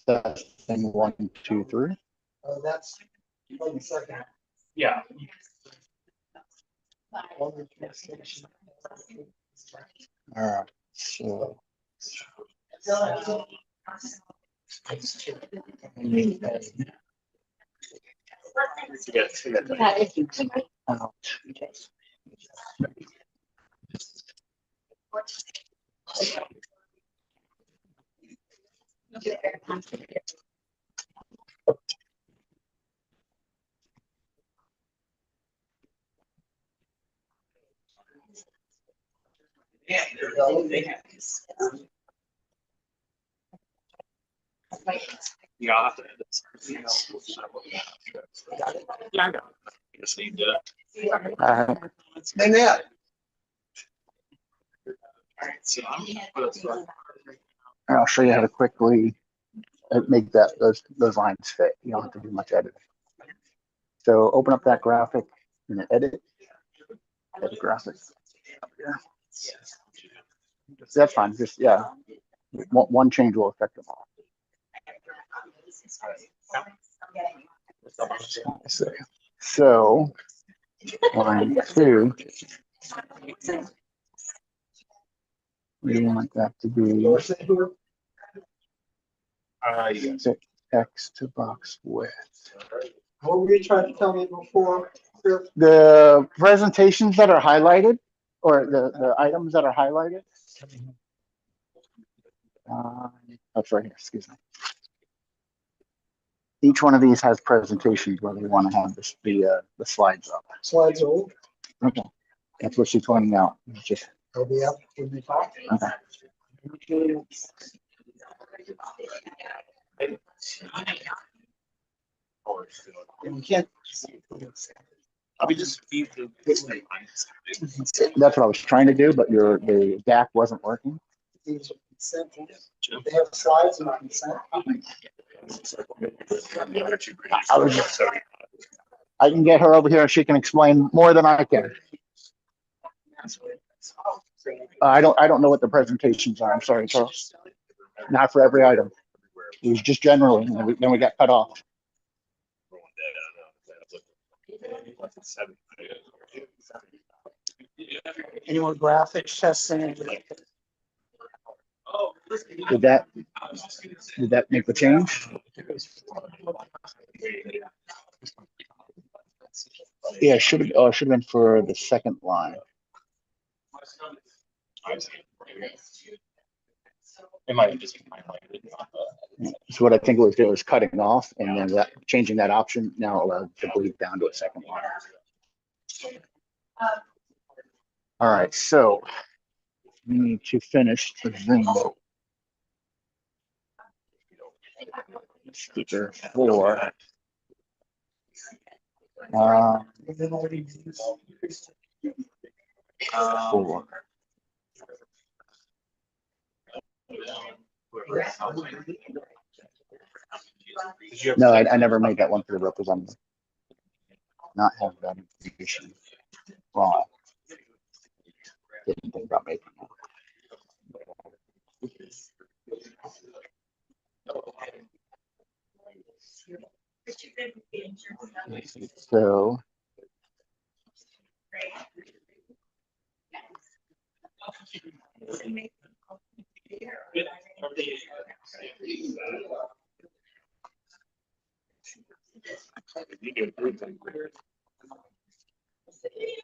Testing 1, 2, 3. Oh, that's 1 second. Yeah. All right. So. Out. Yeah, I'll have to edit this. Yeah, I got it. You just need to. Nanette. Alright, so I'm gonna put it. I'll show you how to quickly make those lines fit. You don't have to do much editing. So open up that graphic and then edit graphic up here. That's fine. Just one change will affect them all. So line 2, we want that to be Yes. X to box width. What were you trying to tell me before? The presentations that are highlighted, or the items that are highlighted. That's right here, excuse me. Each one of these has presentations where we want to have the slides up. Slides old. Okay, that's what she's pointing out. Just They'll be up. We'll be fine. okay. And you can't. I'll be just feed the. That's what I was trying to do, but the DAC wasn't working. These are consent. They have slides and consent. I can get her over here and she can explain more than I can. I don't know what the presentations are. I'm sorry, Charles. Not for every item. It was just generally, and then we got cut off. Any more graphics testing? Did that make the change? Yeah, it should have been for the second line. It might have just been highlighted. So what I think it was cutting off, and then changing that option now allowed to bleed down to a second line. All right, so we need to finish the Zoom. Speaker 4. Four. No, I never made that one for the representative. Not have that information. Wrong. Didn't think about making that. So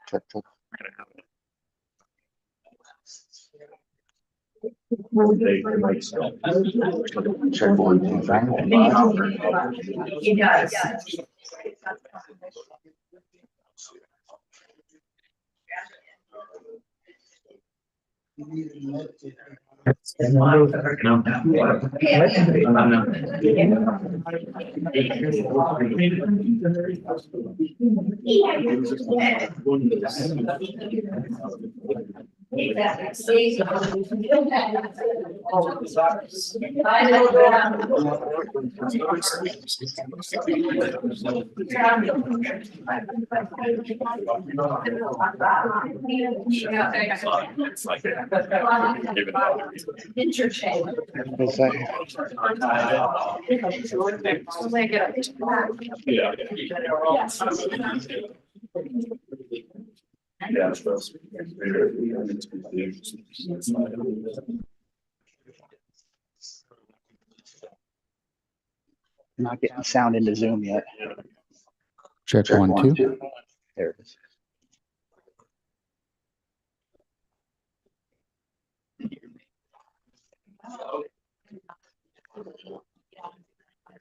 check. Check 1, 2, 3. It does. Interchange. Was that- Yeah. Not getting sound into Zoom yet. Check, Check one, one, two. two. There it is.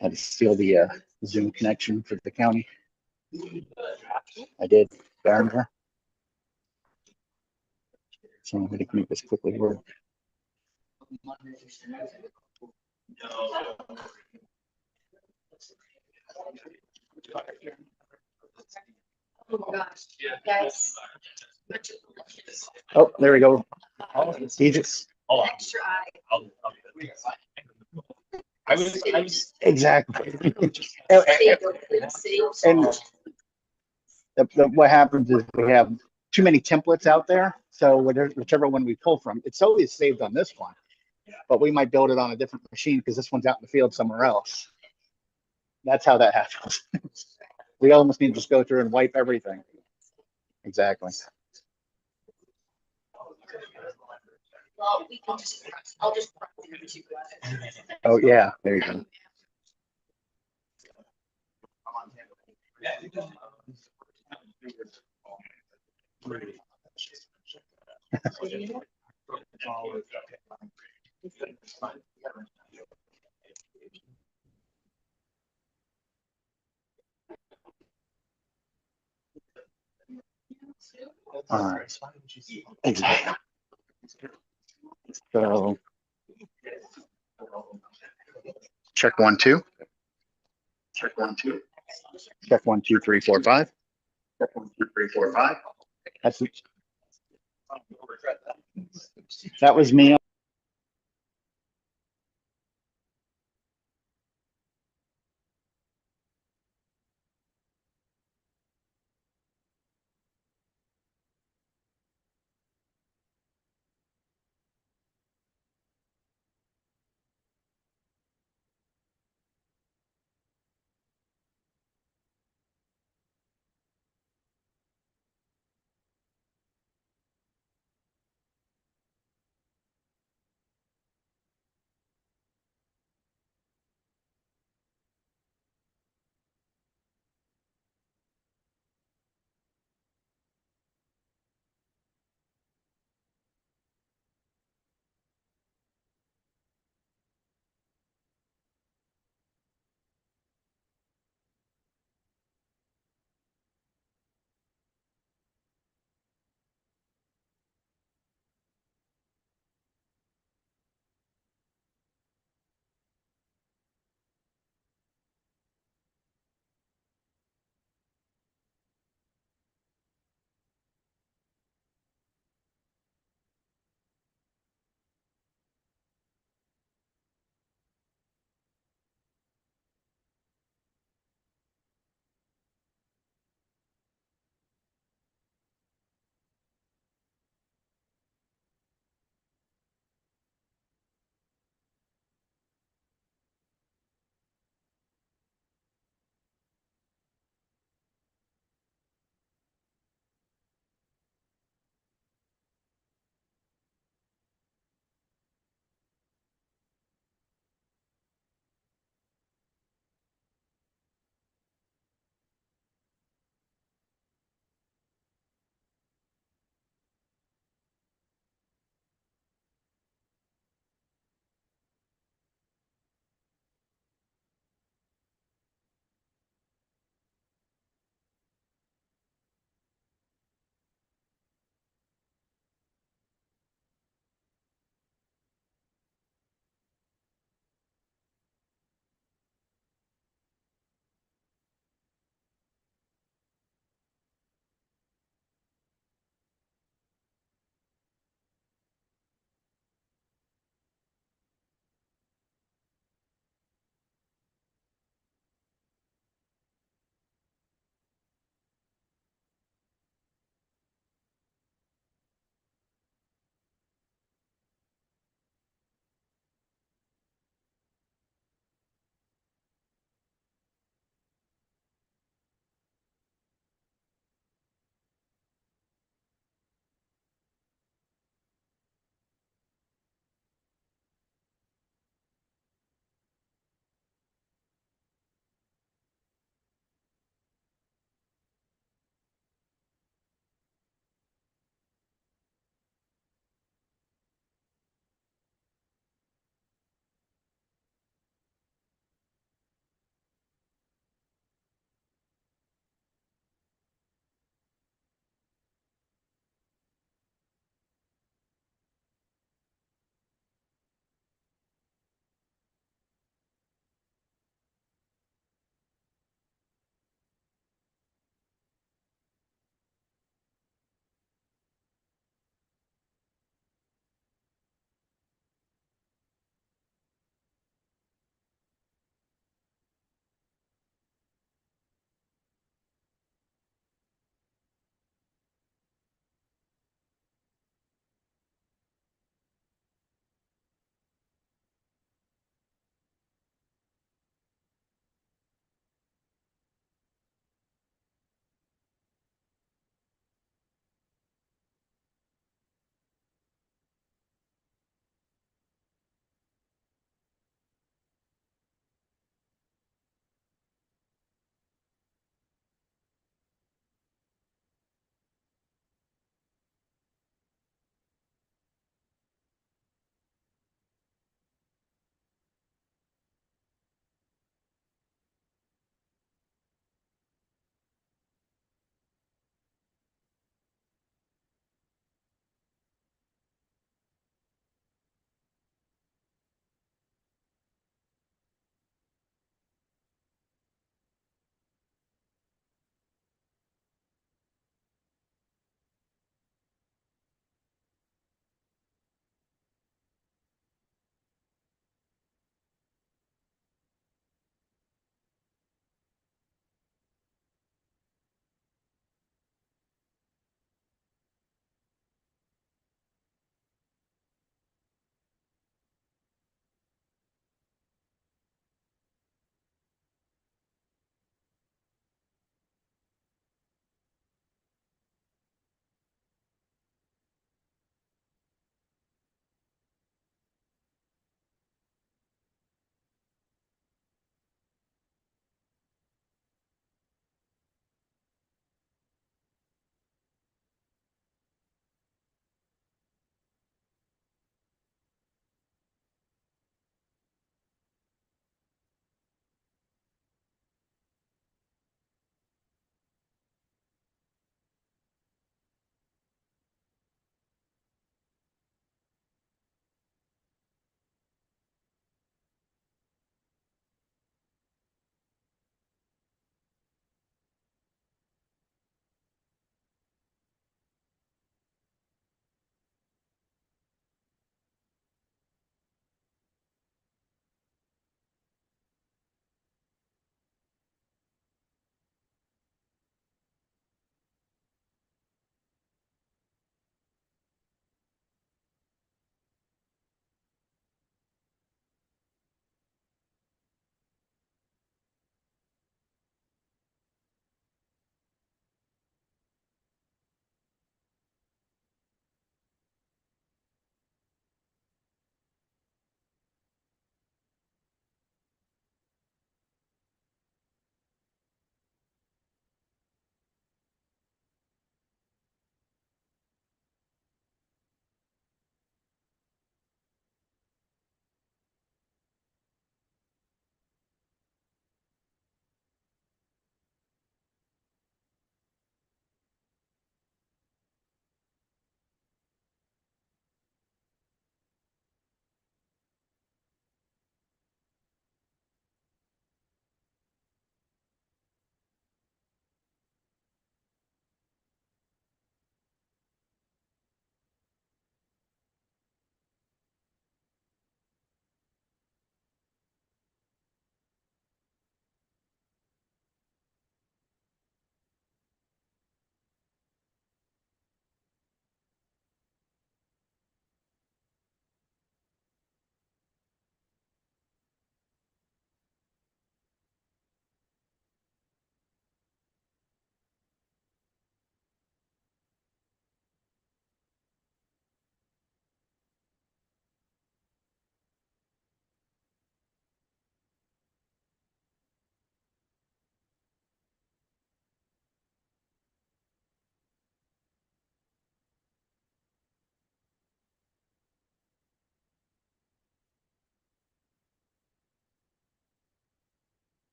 Had to steal the Zoom connection for the county. I did. Barringer. So I'm going to make this quickly work. Oh gosh, guys. Oh, there we go. He just Extra eye. I was exactly. See? And what happens is we have too many templates out there. So whichever one we pull from, it's always saved on this one, but we might build it on a different machine because this one's out in the field somewhere else. That's how that happens. We almost need to just go through and wipe everything. Exactly. Well, we can just, I'll just. Oh yeah, there you go. All right. Exactly. So check one, two. Check one, two. Check 1, 2, 3, 4, 5. Check 1, 2, 3, 4, 5. That's it. That was me.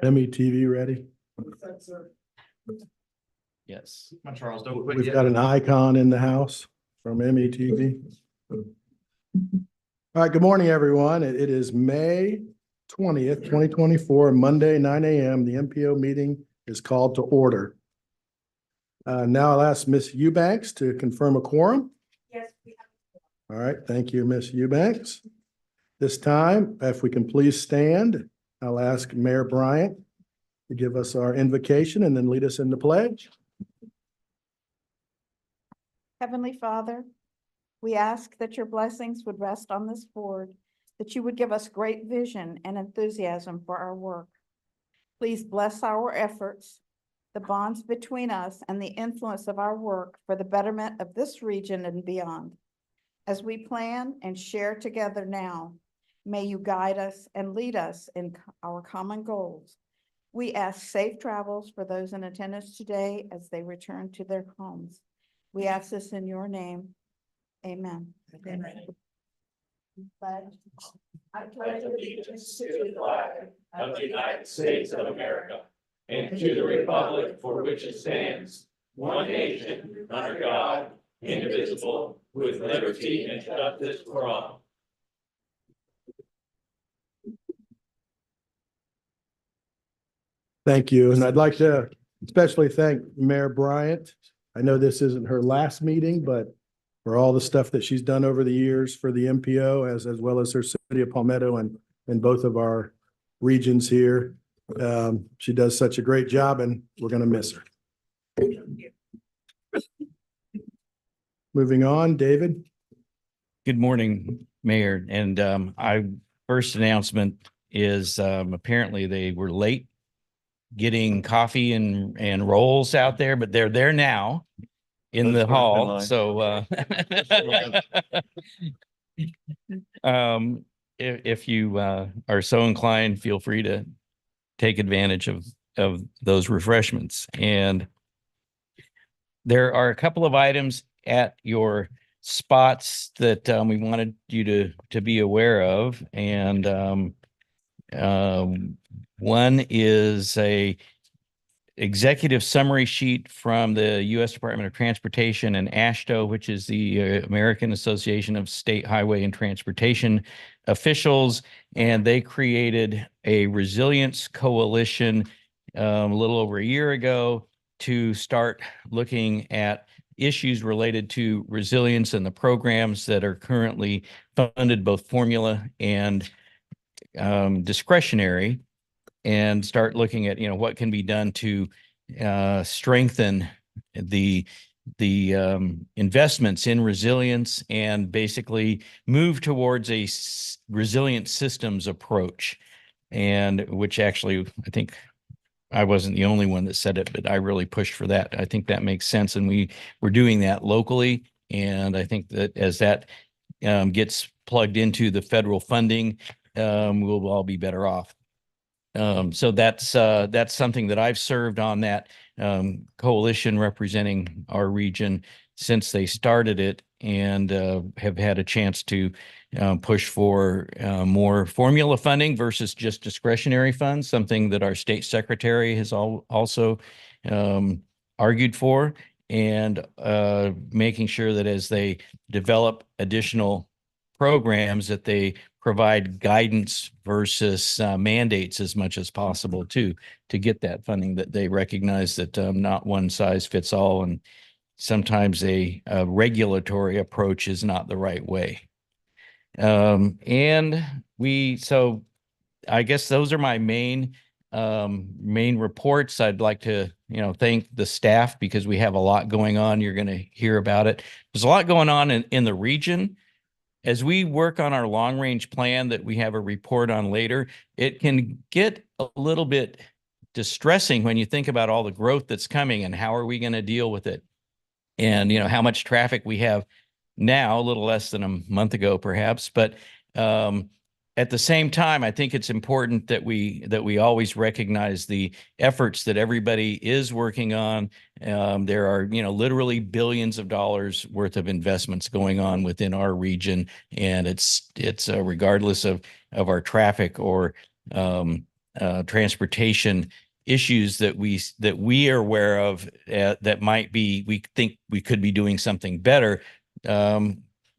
METV ready? Yes. Charles, don't quit We've yet. got an icon in the house from METV. All right, good morning, everyone. It is May 20th, 2024, Monday, 9 a.m. The MPO meeting is called to order. Now I'll ask Ms. Eubanks to confirm a quorum. Yes, we have. All right, thank you, Ms. Eubanks. This time, if we can please stand, I'll ask Mayor Bryant to give us our invocation and then lead us in the pledge. Heavenly Father, we ask that your blessings would rest on this board, that you would give us great vision and enthusiasm for our work. Please bless our efforts, the bonds between us, and the influence of our work for the betterment of this region and beyond. As we plan and share together now, may you guide us and lead us in our common goals. We ask safe travels for those in attendance today as they return to their homes. We ask this in your name. Amen. Amen. I pledge allegiance to the flag of the United States of America and to the republic for which it stands, one nation, under God, indivisible, with liberty and justice for all. Thank you. And I'd like to especially thank Mayor Bryant. I know this isn't her last meeting, but for all the stuff that she's done over the years for the MPO as well as her city of Palmetto and both of our regions here. She does such a great job and we're going to miss her. Moving on, David. Good morning, Mayor. And first announcement is apparently they were late getting coffee and rolls out there, but they're there now in the hall. So if you are so inclined, feel free to take advantage of those refreshments. And there are a couple of items at your spots that we wanted you to be aware of. And one is a executive summary sheet from the U.S. Department of Transportation and AASHTO, which is the American Association of State Highway and Transportation Officials. And they created a resilience coalition a little over a year ago to start looking at issues related to resilience and the programs that are currently funded, both formula and discretionary, and start looking at, what can be done to strengthen the investments in resilience and basically move towards a resilient systems approach. And which actually, I think I wasn't the only one that said it, but I really pushed for that. I think that makes sense. And we're doing that locally. And I think that as that gets plugged into the federal funding, we'll all be better off. So that's something that I've served on that coalition representing our region since they started it, and have had a chance to push for more formula funding versus just discretionary funds, something that our state secretary has also argued for, and making sure that as they develop additional programs that they provide guidance versus mandates as much as possible to get that funding, that they recognize that not one size fits all, and sometimes a regulatory approach is not the right way. So I guess those are my main reports. I'd like to, thank the staff because we have a lot going on. You're going to hear about it. There's a lot going on in the region. As we work on our long range plan that we have a report on later, it can get a little bit distressing when you think about all the growth that's coming and how are we going to deal with it? And, how much traffic we have now, a little less than a month ago, perhaps. But at the same time, I think it's important that we always recognize the efforts that everybody is working on. There are, literally billions of dollars worth of investments going on within our region, and it's regardless of our traffic or transportation issues that we are aware of that might be, we think we could be doing something better.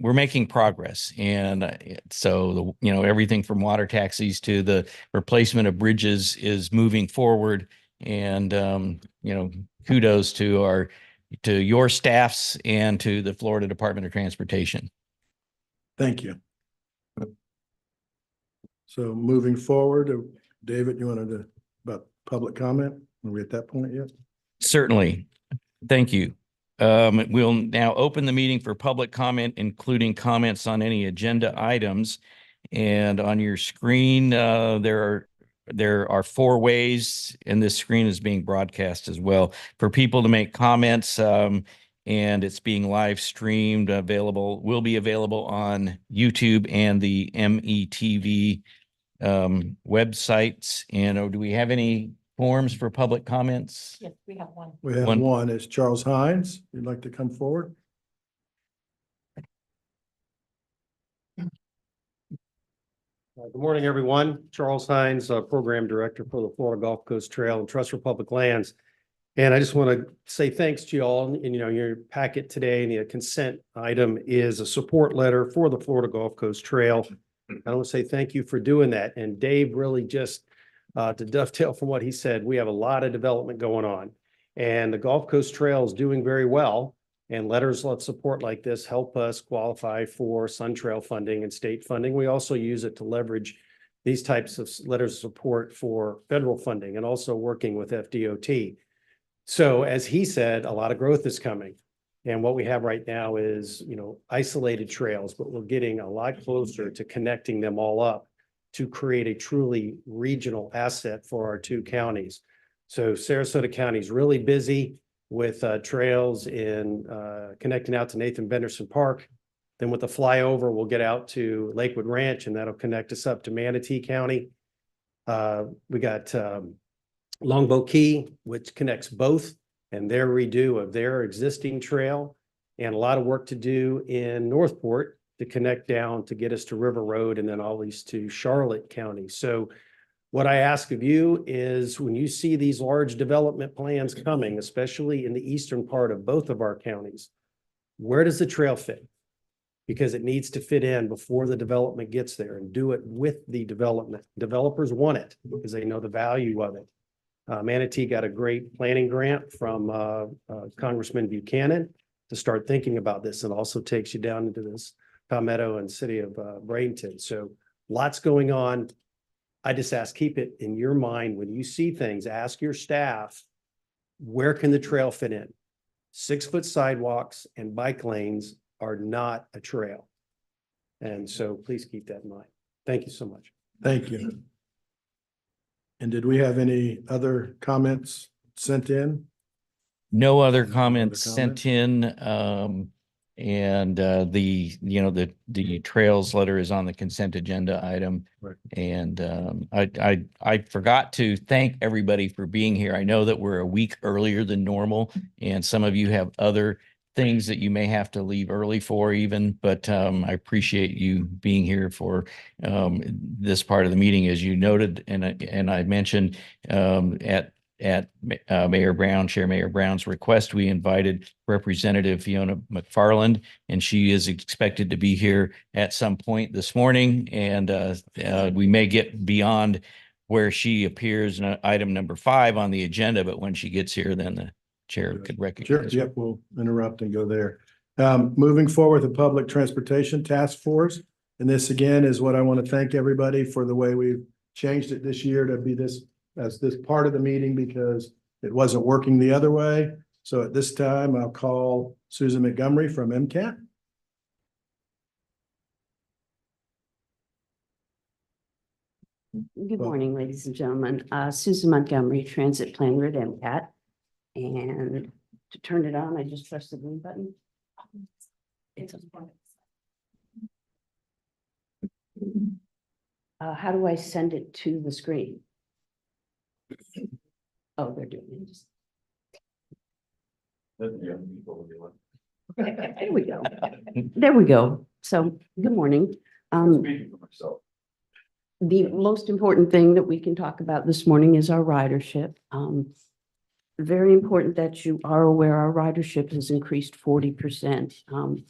We're making progress. And so, everything from water taxis to the replacement of bridges is moving forward. And, kudos to your staffs and to the Florida Department of Transportation. Thank you. So moving forward, David, you wanted to, about public comment? Are we at that point yet? Certainly. Thank you. We'll now open the meeting for public comment, including comments on any agenda items. And on your screen, there are 4 ways, and this screen is being broadcast as well, for people to make comments. And it's being live streamed, will be available on YouTube and the METV websites. And do we have any forms for public comments? Yes, we have one. We have one. Is Charles Hines. You'd like to come forward? Good morning, everyone. Charles Hines, Program Director for the Florida Gulf Coast Trail and Trust for Public Lands. And I just want to say thanks to you all. And, your packet today and the consent item is a support letter for the Florida Gulf Coast Trail. I want to say thank you for doing that. And Dave really just, to dovetail from what he said, we have a lot of development going on. And the Gulf Coast Trail is doing very well. And letters of support like this help us qualify for Sun Trail funding and state funding. We also use it to leverage these types of letters of support for federal funding and also working with FDOT. So as he said, a lot of growth is coming. And what we have right now is, isolated trails, but we're getting a lot closer to connecting them all up to create a truly regional asset for our 2 counties. So Sarasota County is really busy with trails in connecting out to Nathan Benderson Park. Then with the flyover, we'll get out to Lakewood Ranch, and that'll connect us up to Manatee County. We got Longboat Key, which connects both, and their redo of their existing trail, and a lot of work to do in Northport to connect down to get us to River Road and then always to Charlotte County. So what I ask of you is when you see these large development plans coming, especially in the eastern part of both of our counties, where does the trail fit? Because it needs to fit in before the development gets there, and do it with the development. Developers want it because they know the value of it. Manatee got a great planning grant from Congressman Buchanan to start thinking about this, and also takes you down into this Palmetto and city of Bradenton. So lots going on. I just ask, keep it in your mind when you see things, ask your staff, where can the trail fit in? 6-foot sidewalks and bike lanes are not a trail. And so please keep that in mind. Thank you so much. Thank you. And did we have any other comments sent in? No other No comments other sent in. And the trails letter is on the consent agenda item. Right. And I forgot to thank everybody for being here. I know that we're a week earlier than normal, and some of you have other things that you may have to leave early for even, but I appreciate you being here for this part of the meeting. As you noted, and I mentioned at Chair Mayor Brown's request, we invited Representative Fiona McFarland, and she is expected to be here at some point this morning. And we may get beyond where she appears in item number 5 on the agenda, but when she gets here, then the chair could recognize. Sure. Yep, we'll interrupt and go there. Moving forward, the Public Transportation Task Force. And this again is what I want to thank everybody for the way we've changed it this year to be this as this part of the meeting, because it wasn't working the other way. So at this time, I'll call Susan Montgomery from MCAT. Good morning, ladies and gentlemen. Susan Montgomery, Transit Planner at MCAT. And to turn it on, I just press the green button. It's on. How do I send it to the screen? Oh, they're doing it. There we go. There we go. So, good morning. The most important thing that we can talk about this morning is our ridership. Very important that you are aware our ridership has increased 40%.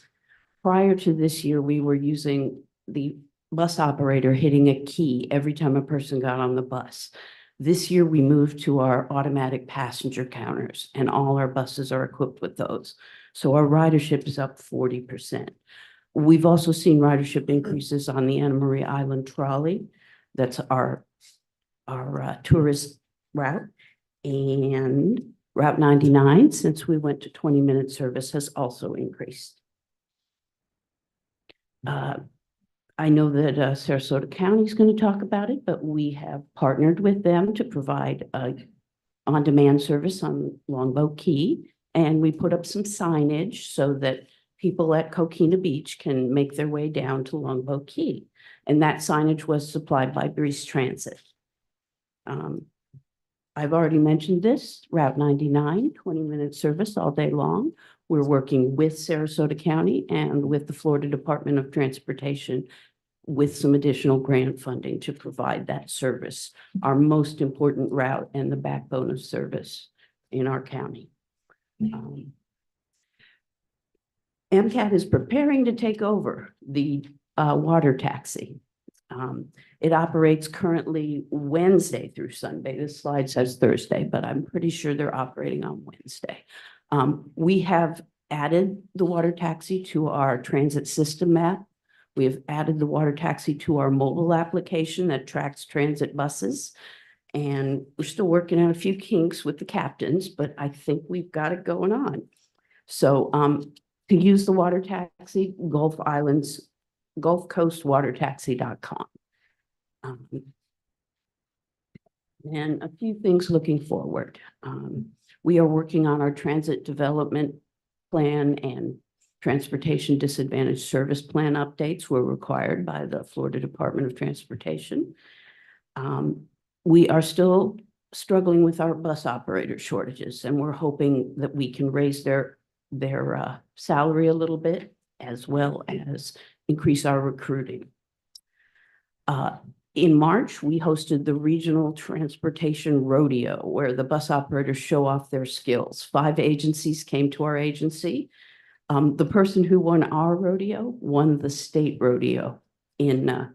Prior to this year, we were using the bus operator hitting a key every time a person got on the bus. This year, we moved to our automatic passenger counters, and all our buses are equipped with those. So our ridership is up 40%. We've also seen ridership increases on the Anna Maria Island trolley. That's our tourist route. And Route 99, since we went to 20-minute service, has also increased. I know that Sarasota County is going to talk about it, but we have partnered with them to provide on-demand service on Longboat Key. And we put up some signage so that people at Coquina Beach can make their way down to Longboat Key. And that signage was supplied by Breeze Transit. I've already mentioned this, Route 99, 20-minute service all day long. We're working with Sarasota County and with the Florida Department of Transportation with some additional grant funding to provide that service, our most important route and the backbone of service in our county. MCAT is preparing to take over the water taxi. It operates currently Wednesday through Sunday. This slide says Thursday, but I'm pretty sure they're operating on Wednesday. We have added the water taxi to our transit system map. We have added the water taxi to our mobile application that tracks transit buses. And we're still working out a few kinks with the captains, but I think we've got it going on. So to use the water taxi, GulfCoastWaterTaxi.com. And a few things looking forward. We are working on our transit development plan and transportation disadvantaged service plan updates were required by the Florida Department of Transportation. We are still struggling with our bus operator shortages, and we're hoping that we can raise their salary a little bit, as well as increase our recruiting. In March, we hosted the Regional Transportation Rodeo, where the bus operators show off their skills. 5 agencies came to our agency. The person who won our rodeo won the state rodeo in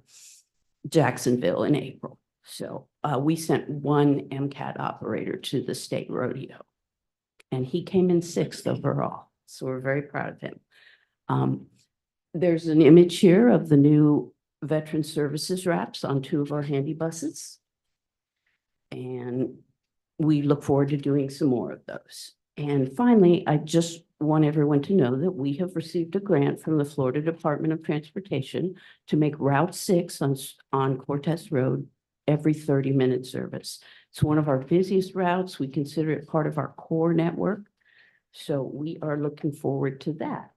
Jacksonville in April. So we sent one MCAT operator to the state rodeo, and he came in 6th overall. So we're very proud of him. There's an image here of the new Veteran Services wraps on 2 of our handy buses. And we look forward to doing some more of those. And finally, I just want everyone to know that we have received a grant from the Florida Department of Transportation to make Route 6 on Cortez Road every 30-minute service. It's one of our busiest routes. We consider it part of our core network. So we are looking forward to that.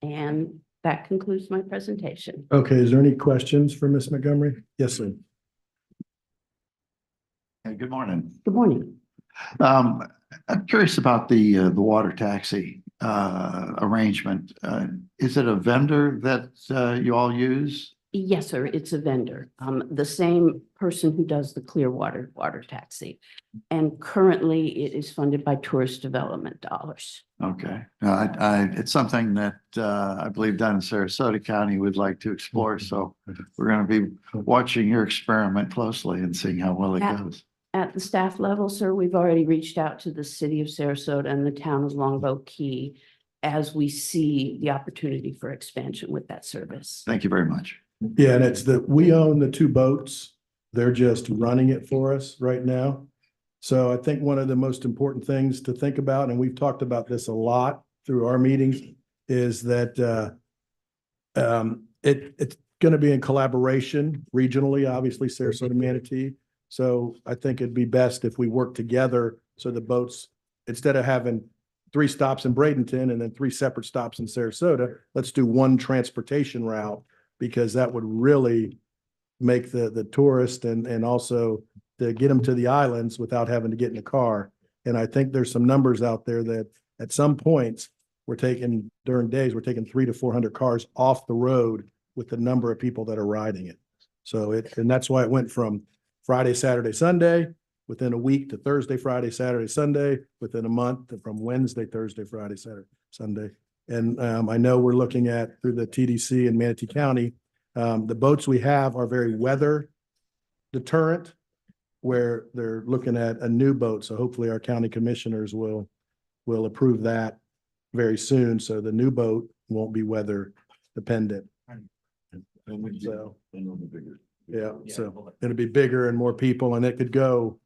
And that concludes my presentation. Okay, is there any questions for Ms. Montgomery? Yes, sir. Hey, good morning. Good morning. I'm curious about the water taxi arrangement. Is it a vendor that you all use? Yes, sir. It's a vendor. The same person who does the Clearwater water taxi. And currently it is funded by tourist development dollars. Okay. It's something that I believe down in Sarasota County would like to explore. So we're going to be watching your experiment closely and seeing how well it goes. At the staff level, sir, we've already reached out to the city of Sarasota and the town of Longboat Key as we see the opportunity for expansion with that service. Thank you very much. Yeah, and it's we own the 2 boats. They're just running it for us right now. So I think one of the most important things to think about, and we've talked about this a lot through our meetings, is that it's going to be in collaboration regionally, obviously Sarasota, Manatee. So I think it'd be best if we work together so the boats, instead of having 3 stops in Bradenton and then 3 separate stops in Sarasota, let's do one transportation route because that would really make the tourist and also to get them to the islands without having to get in a car. And I think there's some numbers out there that at some points during days, we're taking 300 to 400 cars off the road with the number of people that are riding it. So and that's why it went from Friday, Saturday, Sunday, within a week, to Thursday, Friday, Saturday, Sunday, within a month, to from Wednesday, Thursday, Friday, Saturday, Sunday. And I know we're looking at through the TDC in Manatee County, the boats we have are very weather deterrent, where they're looking at a new boat. So hopefully our county commissioners will approve that very soon. So the new boat won't be weather dependent. So, yeah, so it'll be bigger and more people, and it could go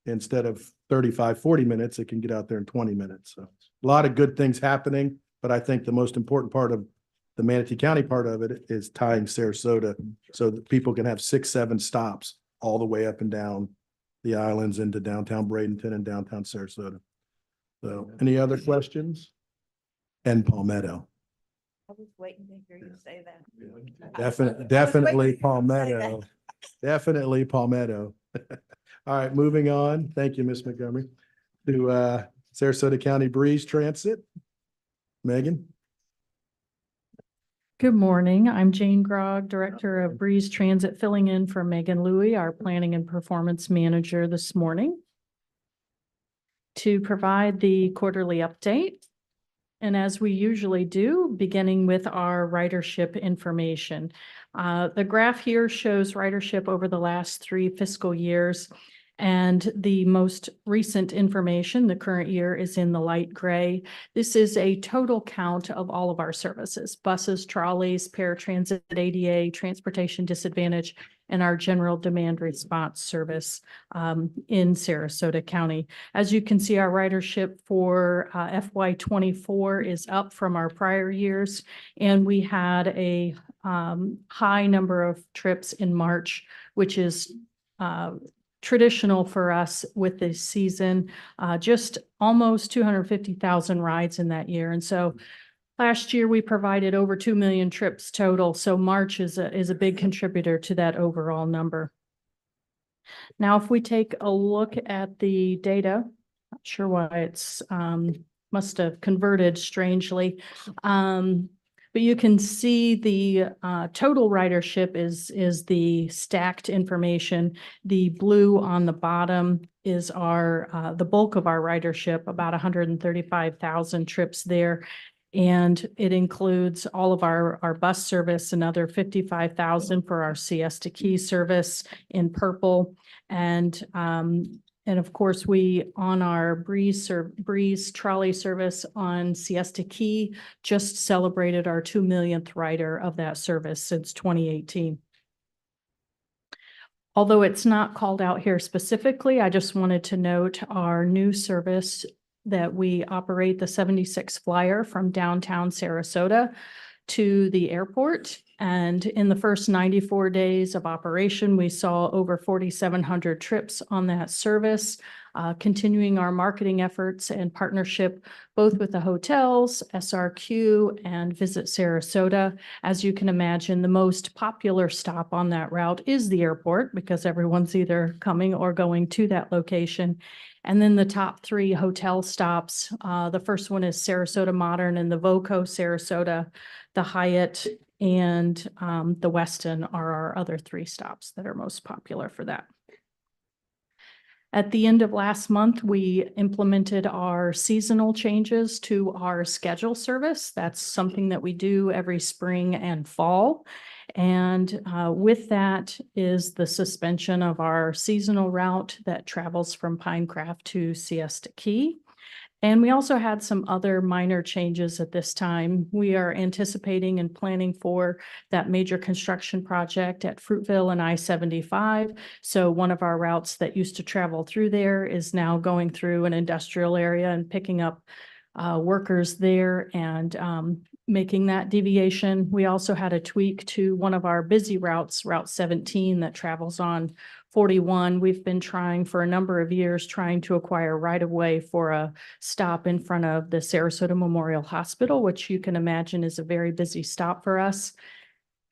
instead of 35, 40 minutes, it can get out there in 20 minutes. So a lot of good things happening, but I think the most important part of the Manatee County part of it is tying Sarasota so that people can have 6, 7 stops all the way up and down the islands into downtown Bradenton and downtown Sarasota. So any other questions? And Palmetto. I was waiting to hear you say that. Definitely Palmetto. Definitely Palmetto. All right, moving on. Thank you, Ms. Montgomery. To Sarasota County Breeze Transit. Megan? Good morning. I'm Jane Grogg, Director of Breeze Transit, filling in for Megan Louie, our Planning and Performance Manager this morning, to provide the quarterly update. And as we usually do, beginning with our ridership information. The graph here shows ridership over the last 3 fiscal years. And the most recent information, the current year, is in the light gray. This is a total count of all of our services: buses, trolleys, paratransit, ADA, transportation disadvantage, and our general demand response service in Sarasota County. As you can see, our ridership for FY24 is up from our prior years, and we had a high number of trips in March, which is traditional for us with this season, just almost 250,000 rides in that year. And so last year we provided over 2 million trips total. So March is a big contributor to that overall number. Now, if we take a look at the data, not sure why it's must have converted strangely. But you can see the total ridership is the stacked information. The blue on the bottom is the bulk of our ridership, about 135,000 trips there. And it includes all of our bus service, another 55,000 for our Siesta Key service in purple. And of course, we on our Breeze trolley service on Siesta Key just celebrated our 2 millionth rider of that service since 2018. Although it's not called out here specifically, I just wanted to note our new service that we operate, the 76 flyer from downtown Sarasota to the airport. And in the first 94 days of operation, we saw over 4,700 trips on that service, continuing our marketing efforts and partnership both with the hotels, SRQ, and Visit Sarasota. As you can imagine, the most popular stop on that route is the airport because everyone's either coming or going to that location. And then the top 3 hotel stops, the first one is Sarasota Modern and the Voco Sarasota, the Hyatt, and the Westin are our other 3 stops that are most popular for that. At the end of last month, we implemented our seasonal changes to our schedule service. That's something that we do every spring and fall. And with that is the suspension of our seasonal route that travels from Pinecraft to Siesta Key. And we also had some other minor changes at this time. We are anticipating and planning for that major construction project at Fruitville and I-75. So one of our routes that used to travel through there is now going through an industrial area and picking up workers there and making that deviation. We also had a tweak to one of our busy routes, Route 17, that travels on 41. We've been trying for a number of years, trying to acquire right-of-way for a stop in front of the Sarasota Memorial Hospital, which you can imagine is a very busy stop for us.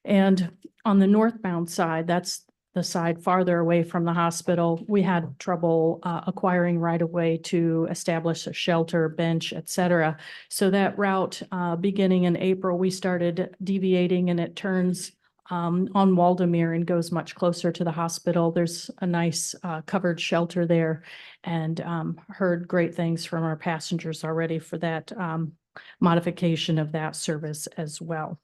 And on the northbound side, that's the side farther away from the hospital, we had trouble acquiring right of way to establish a shelter, bench, et cetera. So that route, beginning in April, we started deviating and it turns on Waldemere and goes much closer to the hospital. There's a nice covered shelter there, and heard great things from our passengers already for that modification of that service as well.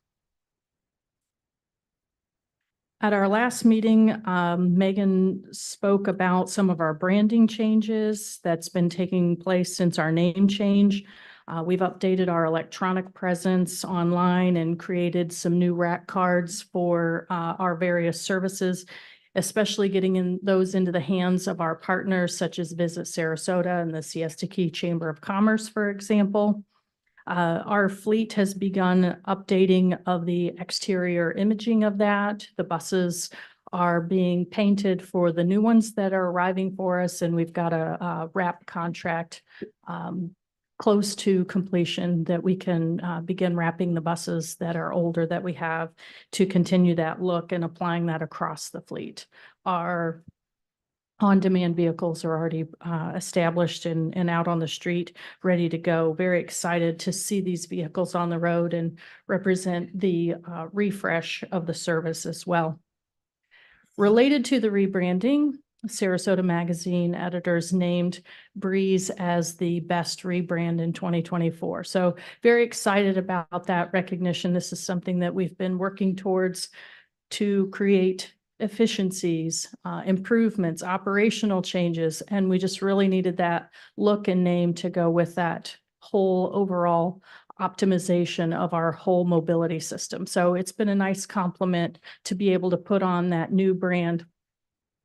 At our last meeting, Megan spoke about some of our branding changes that's been taking place since our name change. We've updated our electronic presence online and created some new rack cards for our various services, especially getting those into the hands of our partners such as Visit Sarasota and the Siesta Key Chamber of Commerce, for example. Our fleet has begun updating of the exterior imaging of that. The buses are being painted for the new ones that are arriving for us, and we've got a wrap contract close to completion that we can begin wrapping the buses that are older that we have to continue that look and applying that across the fleet. Our on-demand vehicles are already established and out on the street, ready to go. Very excited to see these vehicles on the road and represent the refresh of the service as well. Related to the rebranding, Sarasota Magazine editors named Breeze as the best rebrand in 2024. So very excited about that recognition. This is something that we've been working towards to create efficiencies, improvements, operational changes, and we just really needed that look and name to go with that whole overall optimization of our whole mobility system. So it's been a nice compliment to be able to put on that new brand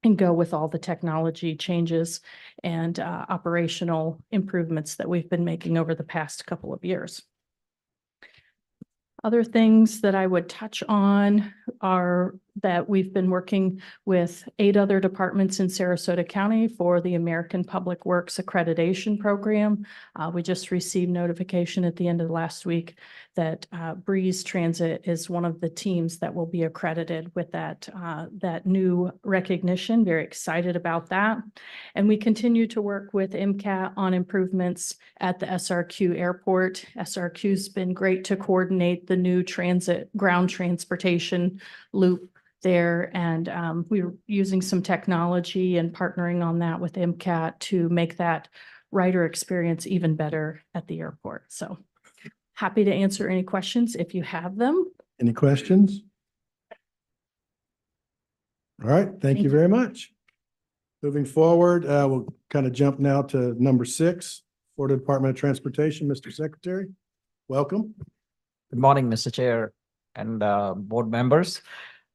and go with all the technology changes and operational improvements that we've been making over the past couple of years. Other things that I would touch on are that we've been working with 8 other departments in Sarasota County for the American Public Works Accreditation Program. We just received notification at the end of last week that Breeze Transit is one of the teams that will be accredited with that new recognition. Very excited about that. And we continue to work with MCAT on improvements at the SRQ airport. SRQ's been great to coordinate the new ground transportation loop there. And we're using some technology and partnering on that with MCAT to make that rider experience even better at the airport. So happy to answer any questions if you have them. Any questions? All right, thank you very much. Moving forward, we'll kind of jump now to number 6, Florida Department of Transportation. Mr. Secretary, welcome. Good morning, Mr. Chair and board members.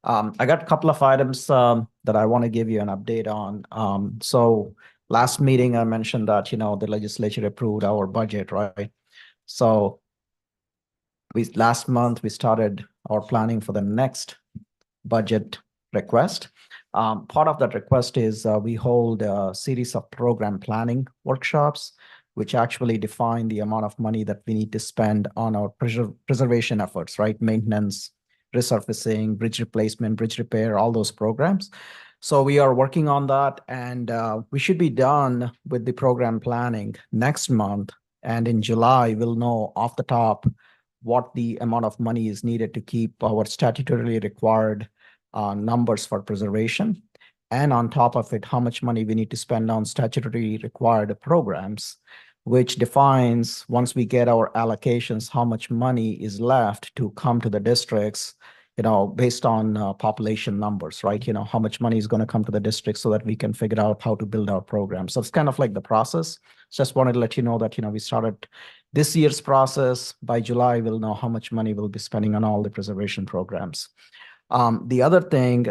I got a couple of items that I want to give you an update on. So last meeting, I mentioned that, the legislature approved our budget, right? So last month, we started our planning for the next budget request. Part of that request is we hold a series of program planning workshops, which actually define the amount of money that we need to spend on our preservation efforts, right? Maintenance, resurfacing, bridge replacement, bridge repair, all those programs. So we are working on that, and we should be done with the program planning next month. And in July, we'll know off the top what the amount of money is needed to keep our statutorily required numbers for preservation. And on top of it, how much money we need to spend on statutorily required programs, which defines, once we get our allocations, how much money is left to come to the districts, based on population numbers, right? How much money is going to come to the district so that we can figure out how to build our program. So it's kind of like the process. Just wanted to let you know that, we started this year's process. By July, we'll know how much money we'll be spending on all the preservation programs. The other thing,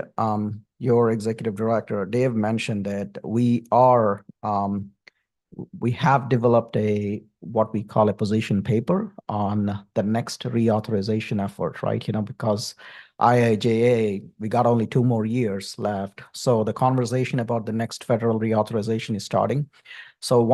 your executive director, Dave, mentioned that we have developed what we call a position paper on the next reauthorization effort, right? Because IIJA, we got only 2 more years left. So the conversation about the next federal reauthorization is starting. So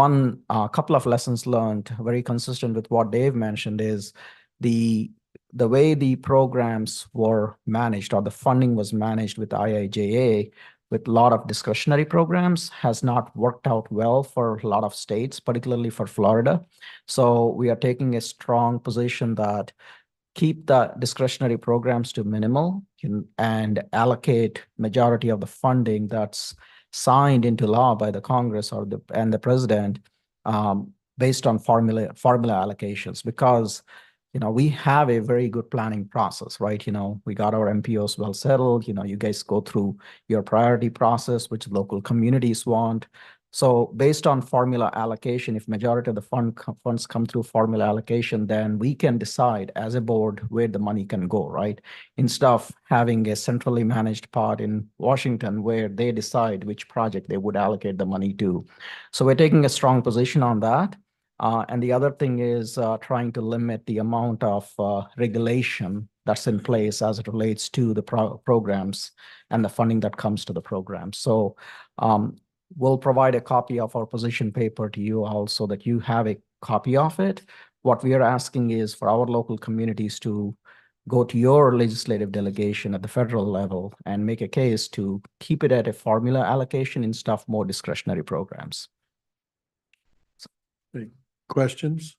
a couple of lessons learned, very consistent with what Dave mentioned, is the the way the programs were managed or the funding was managed with IIJA with a lot of discretionary programs has not worked out well for a lot of states, particularly for Florida. So we are taking a strong position that keep the discretionary programs to minimal and allocate majority of the funding that's signed into law by the Congress or the president based on formula allocations, because we have a very good planning process, right? We got our MPOs well settled. You guys go through your priority process, which local communities want. So based on formula allocation, if majority of the funds come through formula allocation, then we can decide as a board where the money can go, right? Instead of having a centrally managed part in Washington where they decide which project they would allocate the money to. So we're taking a strong position on that. And the other thing is trying to limit the amount of regulation that's in place as it relates to the programs and the funding that comes to the program. So we'll provide a copy of our position paper to you all so that you have a copy of it. What we are asking is for our local communities to go to your legislative delegation at the federal level and make a case to keep it at a formula allocation instead of more discretionary programs. Questions?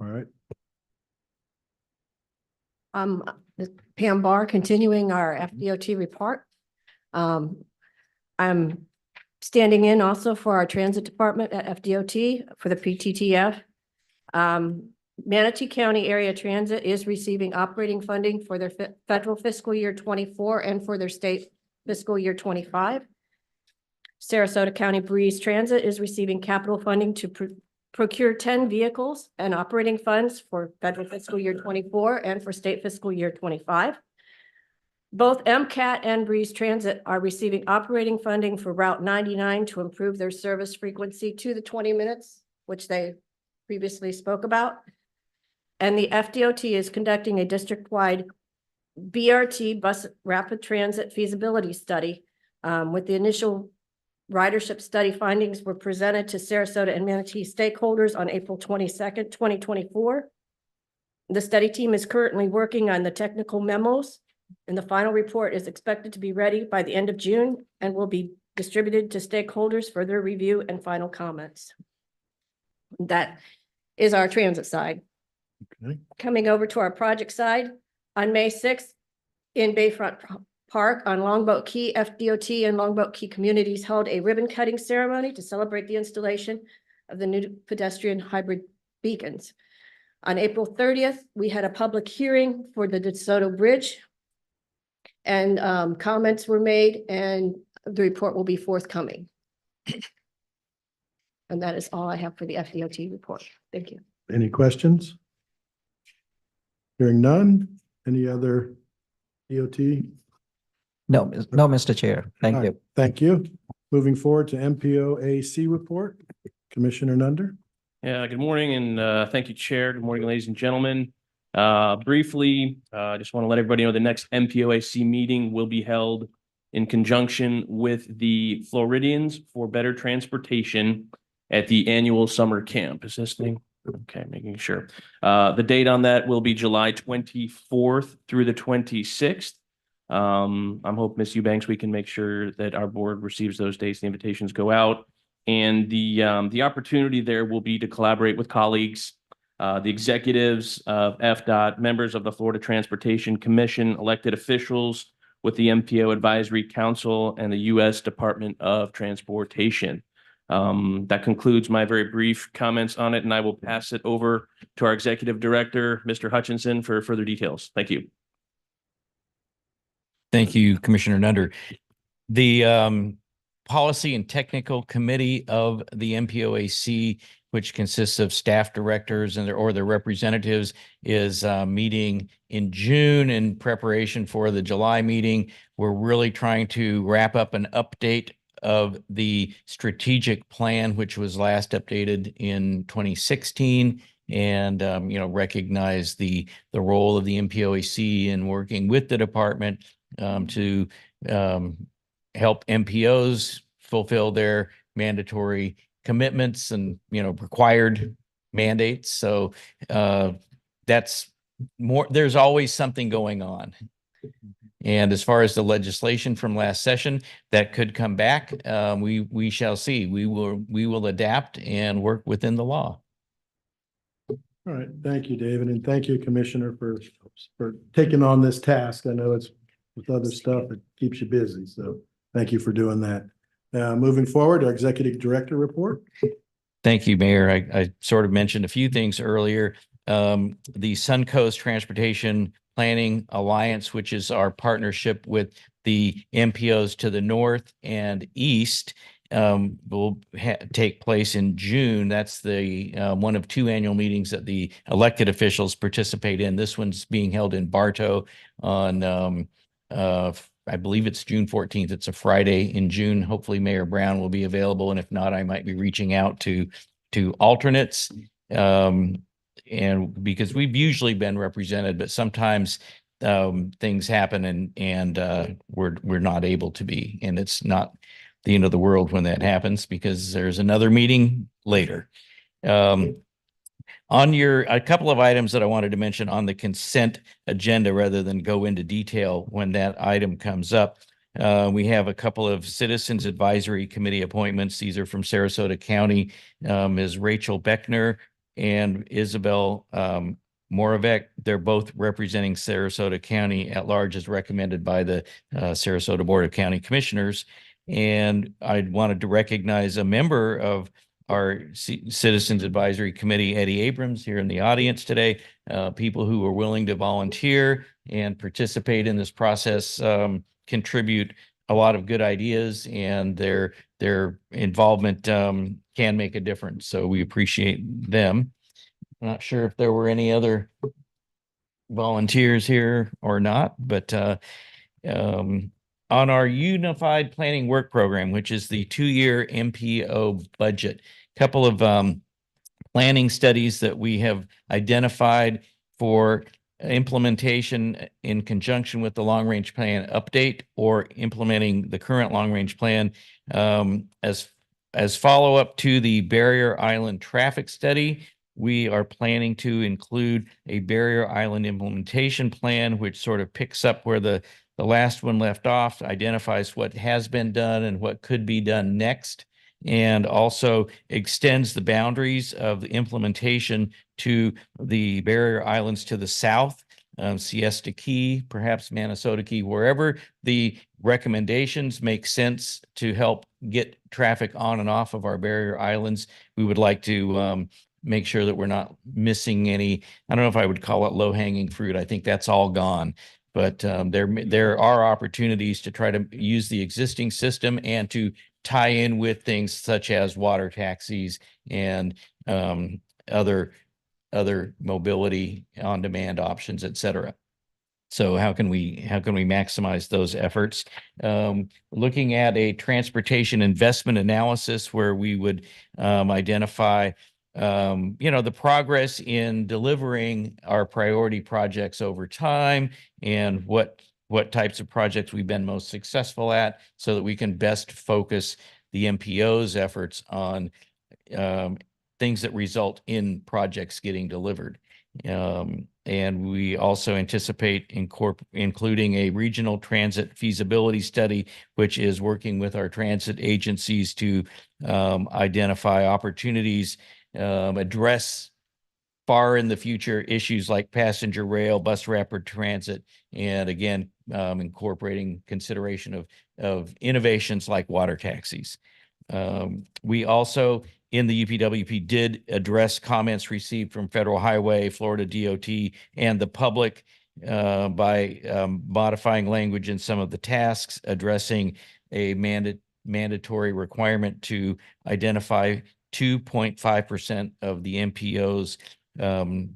All right. Pam Barr, continuing our FDOT report. I'm standing in also for our transit department at FDOT for the PTTF. Manatee County Area Transit is receiving operating funding for their federal fiscal year 24 and for their state fiscal year 25. Sarasota County Breeze Transit is receiving capital funding to procure 10 vehicles and operating funds for federal fiscal year 24 and for state fiscal year 25. Both MCAT and Breeze Transit are receiving operating funding for Route 99 to improve their service frequency to the 20 minutes, which they previously spoke about. And the FDOT is conducting a district-wide BRT bus rapid transit feasibility study with the initial ridership study findings were presented to Sarasota and Manatee stakeholders on April 22nd, 2024. The study team is currently working on the technical memos, and the final report is expected to be ready by the end of June and will be distributed to stakeholders for their review and final comments. That is our transit side. Okay. Coming over to our project side, on May 6th in Bayfront Park on Longboat Key, FDOT and Longboat Key communities held a ribbon cutting ceremony to celebrate the installation of the new pedestrian hybrid beacons. On April 30th, we had a public hearing for the DeSoto Bridge, and comments were made, and the report will be forthcoming. And that is all I have for the FDOT report. Thank you. Any questions? Hearing none. Any other DOT? No, Mr. Chair. Thank you. Thank you. Moving forward to MPO AC report, Commissioner Nunder. Yeah, good morning, and thank you, Chair. Good morning, ladies and gentlemen. Briefly, I just want to let everybody know the next MPOAC meeting will be held in conjunction with the Floridians for Better Transportation at the annual summer camp. Is this thing? Okay, making sure. The date on that will be July 24th through the 26th. I'm hoping, Ms. Eubanks, we can make sure that our board receives those dates. The invitations go out. And the opportunity there will be to collaborate with colleagues, the executives of FDOT, members of the Florida Transportation Commission, elected officials with the MPO Advisory Council and the U.S. Department of Transportation. That concludes my very brief comments on it, and I will pass it over to our Executive Director, Mr. Hutchinson, for further details. Thank you. Thank you, Commissioner Nunder. The Policy and Technical Committee of the MPOAC, which consists of staff directors and their representatives, is meeting in June in preparation for the July meeting. We're really trying to wrap up an update of the strategic plan, which was last updated in 2016, and recognize the role of the MPOAC in working with the department to help MPOs fulfill their mandatory commitments and required mandates. So that's more, there's always something going on. And as far as the legislation from last session, that could come back. We shall see. We will adapt and work within the law. All right, thank you, David, and thank you, Commissioner, for taking on this task. I know it's with other stuff, it keeps you busy, so thank you for doing that. Moving forward, our Executive Director report. Thank you, Mayor. I sort of mentioned a few things earlier. The Suncoast Transportation Planning Alliance, which is our partnership with the MPOs to the north and east, will take place in June. That's the one of two annual meetings that the elected officials participate in. This one's being held in Bartow on I believe it's June 14th. It's a Friday in June. Hopefully Mayor Brown will be available. And if not, I might be reaching out to alternates. And because we've usually been represented, but sometimes things happen and we're not able to be. And it's not the end of the world when that happens because there's another meeting later. On a couple of items that I wanted to mention on the consent agenda rather than go into detail when that item comes up. We have a couple of Citizens Advisory Committee appointments. These are from Sarasota County. Ms. Rachel Beckner and Isabel Moravec. They're both representing Sarasota County at large as recommended by the Sarasota Board of County Commissioners. And I wanted to recognize a member of our Citizens Advisory Committee, Eddie Abrams, here in the audience today. People who are willing to volunteer and participate in this process, contribute a lot of good ideas, and their involvement can make a difference. So we appreciate them. I'm not sure if there were any other volunteers here or not, but on our Unified Planning Work Program, which is the 2-year MPO budget, a couple of planning studies that we have identified for implementation in conjunction with the long-range plan update or implementing the current long-range plan as follow-up to the Barrier Island traffic study. We are planning to include a Barrier Island implementation plan, which sort of picks up where the last one left off, identifies what has been done and what could be done next, and also extends the boundaries of the implementation to the barrier islands to the south, Siesta Key, perhaps Minnesota Key, wherever the recommendations make sense to help get traffic on and off of our barrier islands. We would like to make sure that we're not missing any, I don't know if I would call it low-hanging fruit. I think that's all gone. But there are opportunities to try to use the existing system and to tie in with things such as water taxis and other mobility on-demand options, et cetera. So how can we maximize those efforts? Looking at a transportation investment analysis where we would identify the progress in delivering our priority projects over time and what types of projects we've been most successful at so that we can best focus the MPO's efforts on things that result in projects getting delivered. And we also anticipate including a regional transit feasibility study, which is working with our transit agencies to identify opportunities, address far in the future issues like passenger rail, bus rapid transit, and again, incorporating consideration of innovations like water taxis. We also, in the UPWP, did address comments received from Federal Highway, Florida DOT, and the public by modifying language in some of the tasks, addressing a mandatory requirement to identify 2.5% of the MPO's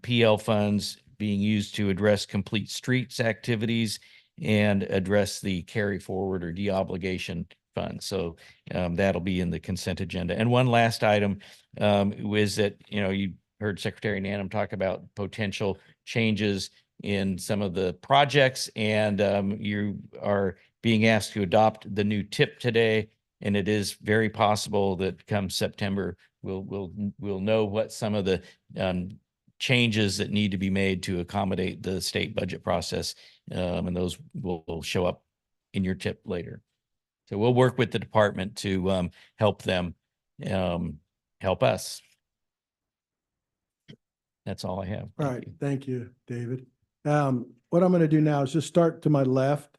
PL funds being used to address complete streets activities and address the carry forward or deobligation fund. So that'll be in the consent agenda. And one last item was that, you heard Secretary Nanum talk about potential changes in some of the projects, and you are being asked to adopt the new tip today. And it is very possible that come September, we'll know what some of the changes that need to be made to accommodate the state budget process. And those will show up in your tip later. So we'll work with the department to help them help us. That's all I have. All right, thank you, David. What I'm going to do now is just start to my left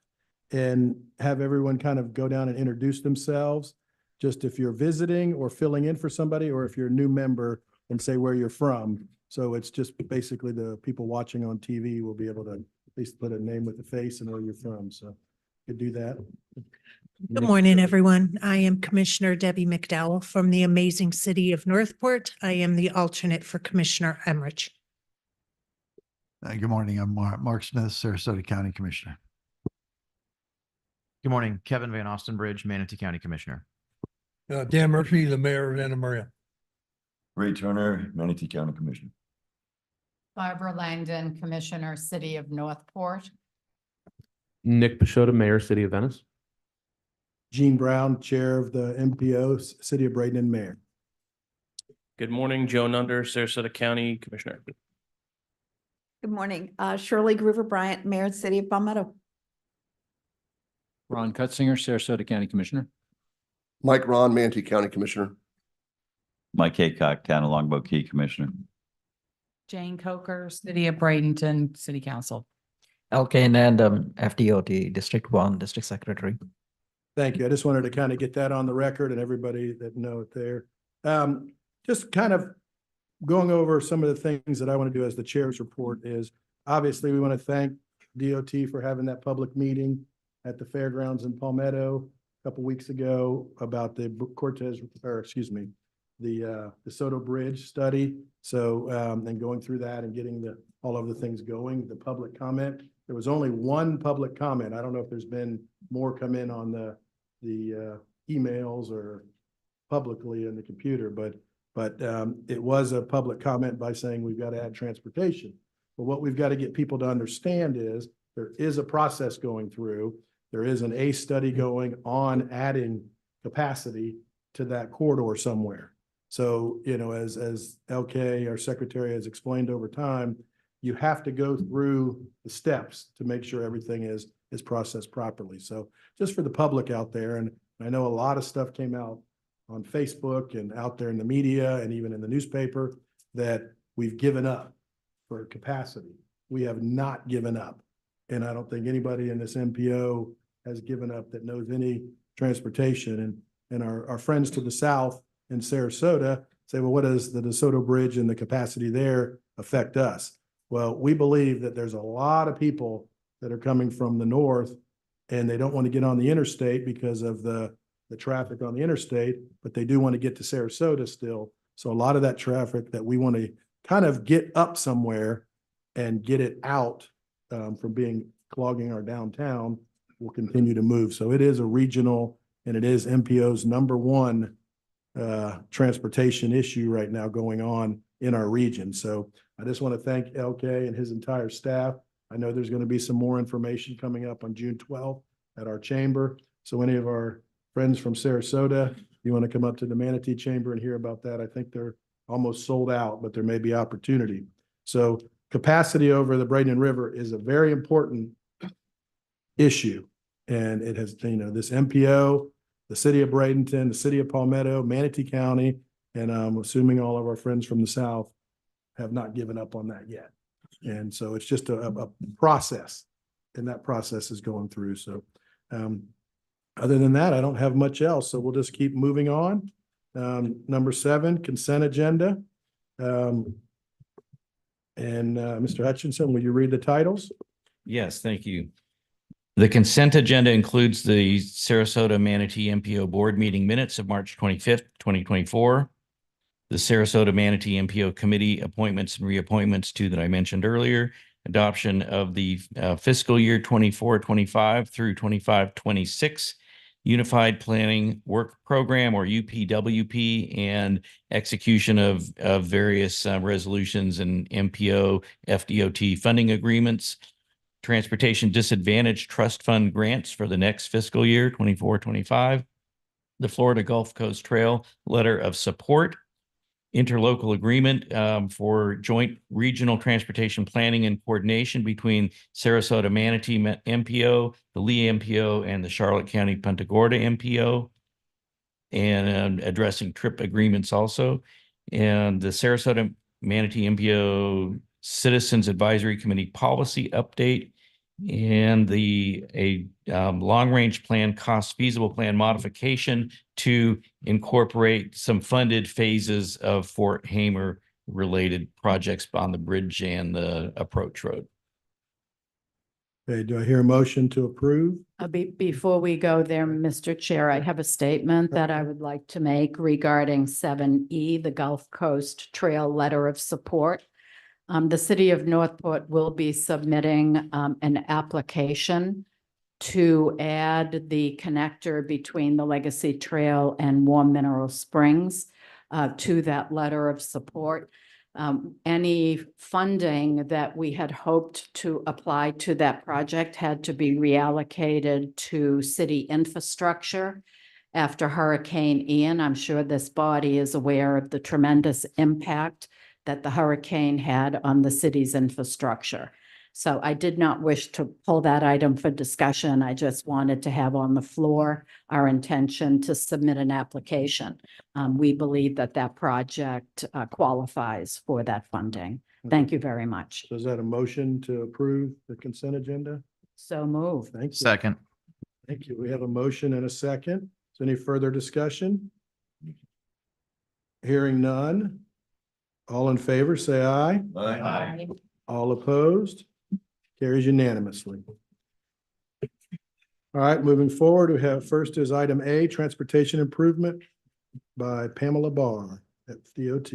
and have everyone kind of go down and introduce themselves. Just if you're visiting or filling in for somebody, or if you're a new member, and say where you're from. So it's just basically the people watching on TV will be able to at least put a name with the face and where you're from. So you could do that. Good morning, everyone. I am Commissioner Debbie McDowell from the amazing city of Northport. I am the alternate for Commissioner Emmerich. Good morning. I'm Mark Smith, Sarasota County Commissioner. Good morning, Kevin Van Ostenbridge, Manatee County Commissioner. Dan Murphy, the mayor of Anna Maria. Ray Turner, Manatee County Commissioner. Barbara Langdon, Commissioner, City of Northport. Nick Pashota, Mayor, City of Venice. Gene Brown, Chair of the MPO, City of Braden, and Mayor. Good morning, Joe Nunder, Sarasota County Commissioner. Good morning, Shirley Groover Bryant, Mayor and City of Palmetto. Ron Cutzinger, Sarasota County Commissioner. Mike Ron, Manatee County Commissioner. Mike Haycock, Town of Longboat Key Commissioner. Jane Coker, City of Bradenton, City Council. Elkane and FDOT, District 1, District Secretary. Thank you. I just wanted to kind of get that on the record and everybody that know it there. Just kind of going over some of the things that I want to do as the chair's report is, obviously, we want to thank DOT for having that public meeting at the fairgrounds in Palmetto a couple weeks ago about the the DeSoto Bridge study. So, and going through that and getting all of the things going, the public comment. There was only one public comment. I don't know if there's been more come in on the emails or publicly in the computer, but it was a public comment by saying we've got to add transportation. But what we've got to get people to understand is there is a process going through. There is an ACE study going on adding capacity to that corridor somewhere. So, you know, as LK, our secretary, has explained over time, you have to go through the steps to make sure everything is processed properly. So just for the public out there, and I know a lot of stuff came out on Facebook and out there in the media and even in the newspaper that we've given up for capacity. We have not given up. And I don't think anybody in this MPO has given up that knows any transportation. And our friends to the south in Sarasota say, well, what does the DeSoto Bridge and the capacity there affect us? Well, we believe that there's a lot of people that are coming from the north and they don't want to get on the interstate because of the traffic on the interstate, but they do want to get to Sarasota still. So a lot of that traffic that we want to kind of get up somewhere and get it out from clogging our downtown will continue to move. So it is a regional, and it is MPO's #1 transportation issue right now going on in our region. So I just want to thank LK and his entire staff. I know there's going to be some more information coming up on June 12th at our chamber. So any of our friends from Sarasota, you want to come up to the Manatee Chamber and hear about that, I think they're almost sold out, but there may be opportunity. So capacity over the Braden River is a very important issue. And it has, you know, this MPO, the city of Bradenton, the city of Palmetto, Manatee County, and I'm assuming all of our friends from the south have not given up on that yet. And so it's just a process, and that process is going through. So other than that, I don't have much else. So we'll just keep moving on. Number 7, consent agenda. And Mr. Hutchinson, will you read the titles? Yes, thank you. The consent agenda includes the Sarasota Manatee MPO Board meeting minutes of March 25th, 2024. The Sarasota Manatee MPO Committee appointments and reappointments that I mentioned earlier, adoption of the fiscal year 24-25 through 25-26 Unified Planning Work Program, or UPWP, and execution of various resolutions and MPO FDOT funding agreements. Transportation Disadvantaged Trust Fund grants for the next fiscal year, 24-25. the Florida Gulf Coast Trail Letter of Support, interlocal agreement for joint regional transportation planning and coordination between Sarasota Manatee MPO, the Lee MPO, and the Charlotte County Punta Gorda MPO, and addressing trip agreements also. And the Sarasota Manatee MPO Citizens Advisory Committee policy update, and a long-range plan, cost feasible plan modification to incorporate some funded phases of Fort Hamer related projects on the bridge and the approach road. Okay, do I hear a motion to approve? Before we go there, Mr. Chair, I have a statement that I would like to make regarding 7E, the Gulf Coast Trail Letter of Support. The city of Northport will be submitting an application to add the connector between the Legacy Trail and Warm Mineral Springs to that letter of support. Any funding that we had hoped to apply to that project had to be reallocated to city infrastructure after Hurricane Ian. I'm sure this body is aware of the tremendous impact that the hurricane had on the city's infrastructure. So I did not wish to pull that item for discussion. I just wanted to have on the floor our intention to submit an application. We believe that that project qualifies for that funding. Thank you very much. So is that a motion to approve the consent agenda? So move. Thank you. Second. Thank you. We have a motion and a second. Is there any further discussion? Hearing none. All in favor, say aye. Aye. All opposed? Carries unanimously. All right, moving forward, we have first is item A, transportation improvement by Pamela Barr at DOT.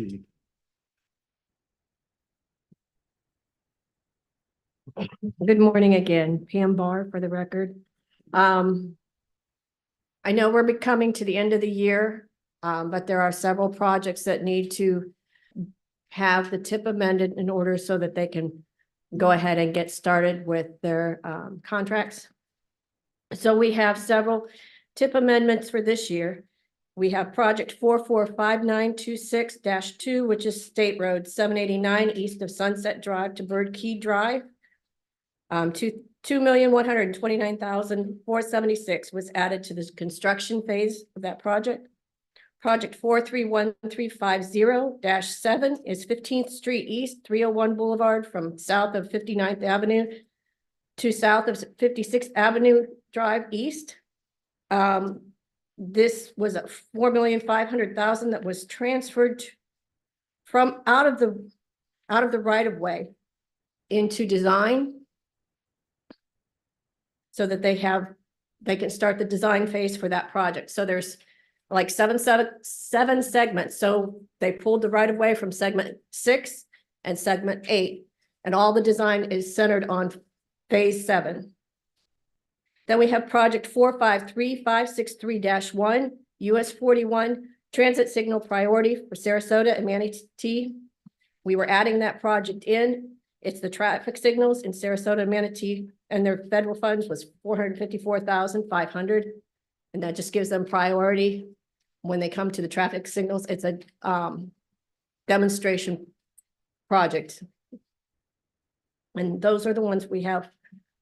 Good morning again, Pam Barr for the record. I know we're coming to the end of the year, but there are several projects that need to have the tip amended in order so that they can go ahead and get started with their contracts. So we have several tip amendments for this year. We have project 445926-2, which is State Road 789 east of Sunset Drive to Bird Key Drive. $2,129,476 was added to this construction phase of that project. Project 431350-7 is 15th Street East, 301 Boulevard from south of 59th Avenue to south of 56th Avenue Drive East. This was a $4,500,000 that was transferred from out of the right of way into design so that they can start the design phase for that project. So there's like seven segments. So they pulled the right of way from segment 6 and segment 8, and all the design is centered on phase 7. Then we have project 453563-1, US 41 transit signal priority for Sarasota and Manatee. We were adding that project in. It's the traffic signals in Sarasota and Manatee, and their federal funds was $454,500. And that just gives them priority when they come to the traffic signals. It's a demonstration project. And those are the ones we have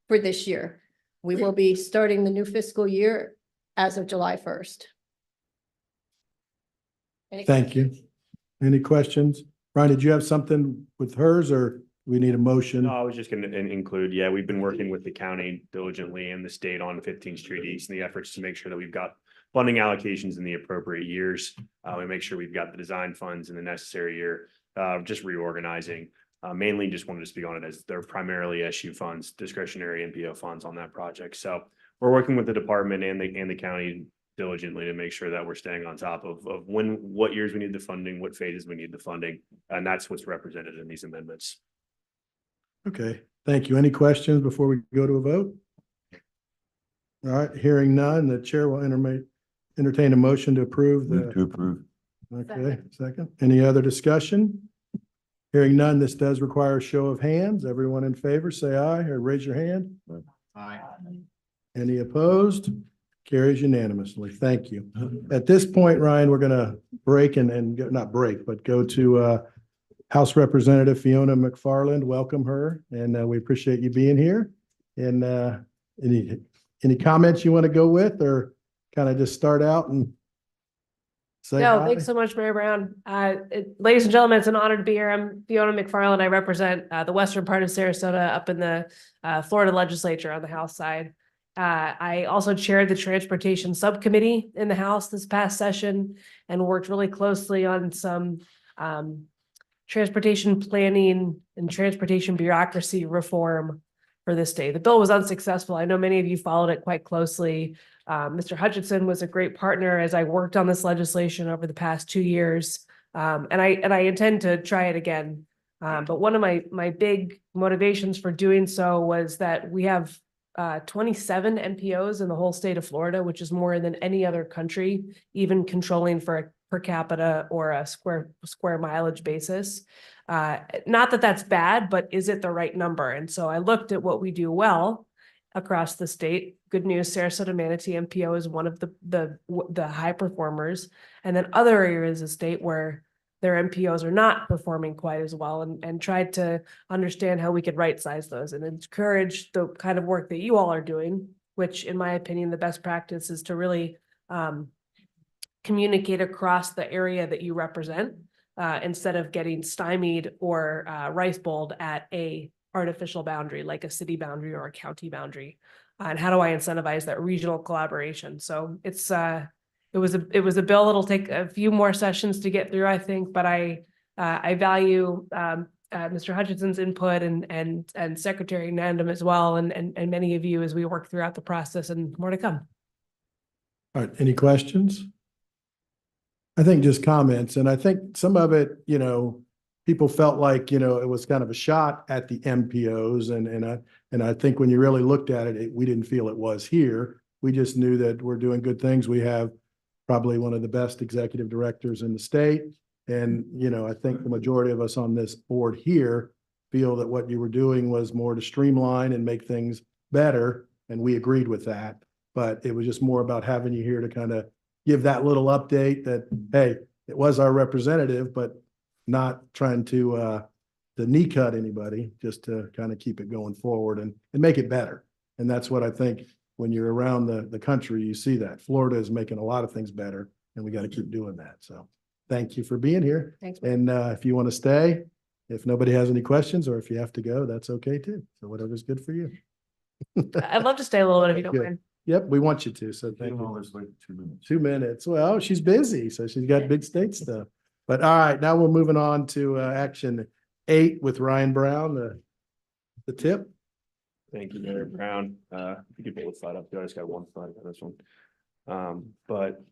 for this year. We will be starting the new fiscal year as of July 1st. Thank you. Any questions? Brian, did you have something with hers or we need a motion? No, I was just going to include, yeah, we've been working with the county diligently and the state on 15th Street East in the efforts to make sure that we've got funding allocations in the appropriate years. We make sure we've got the design funds in the necessary year, just reorganizing. Mainly just wanted to speak on it as they're primarily SU funds, discretionary MPO funds on that project. So we're working with the department and the county diligently to make sure that we're staying on top of what years we need the funding, what phases we need the funding. And that's what's represented in these amendments. Okay, thank you. Any questions before we go to a vote? All right, hearing none, the chair will entertain a motion to approve Move to approve. Okay, second. Any other discussion? Hearing none, this does require a show of hands. Everyone in favor, say aye or raise your hand. Aye. Any opposed? Carries unanimously. Thank you. At this point, Ryan, we're gonna break and not break, but go to House Representative Fiona McFarland. Welcome her, and we appreciate you being here. And any comments you want to go with, or kind of just start out and say No, hi? thanks so much, Mayor Brown. Ladies and gentlemen, it's an honor to be here. I'm Fiona McFarland. I represent the western part of Sarasota up in the Florida legislature on the House side. I also chaired the Transportation Subcommittee in the House this past session and worked really closely on some transportation planning and transportation bureaucracy reform for this state. The bill was unsuccessful. I know many of you followed it quite closely. Mr. Hutchinson was a great partner as I worked on this legislation over the past 2 years. And I intend to try it again. But one of my big motivations for doing so was that we have 27 MPOs in the whole state of Florida, which is more than any other country, even controlling for a per capita or a square mileage basis. Not that that's bad, but is it the right number? And so I looked at what we do well across the state. Good news, Sarasota Manatee MPO is one of the high performers, and then other areas of the state where their MPOs are not performing quite as well, and tried to understand how we could right size those and encourage the kind of work that you all are doing, which in my opinion, the best practice is to really communicate across the area that you represent instead of getting stymied or rice bowled at a artificial boundary like a city boundary or a county boundary. And how do I incentivize that regional collaboration? So it was a bill that'll take a few more sessions to get through, I think, but I value Mr. Hutchinson's input and Secretary Nandum as well, and many of you as we work throughout the process, and more to come. All right, any questions? I think just comments, and I think some of it, people felt like, it was kind of a shot at the MPOs, and I think when you really looked at it, we didn't feel it was here. We just knew that we're doing good things. We have probably one of the best executive directors in the state. And, I think the majority of us on this board here feel that what you were doing was more to streamline and make things better. And we agreed with that, but it was just more about having you here to kind of give that little update that, hey, it was our representative, but not trying to knee cut anybody, just to kind of keep it going forward and make it better. And that's what I think when you're around the country, you see that Florida is making a lot of things better, and we got to keep doing that. So thank you for being here. Thanks. And if you want to stay, if nobody has any questions, or if you have to go, that's okay too. So whatever's good for you. I'd love to stay a little bit if you don't Good. mind. Yep, we want you to. So thank you. 2 minutes. Well, she's busy, so she's got big state stuff. But all right, now we're moving on to action 8 with Ryan Brown, the tip. Thank you, Mayor Brown. You could pull the slide up too. I just got one slide on this one. But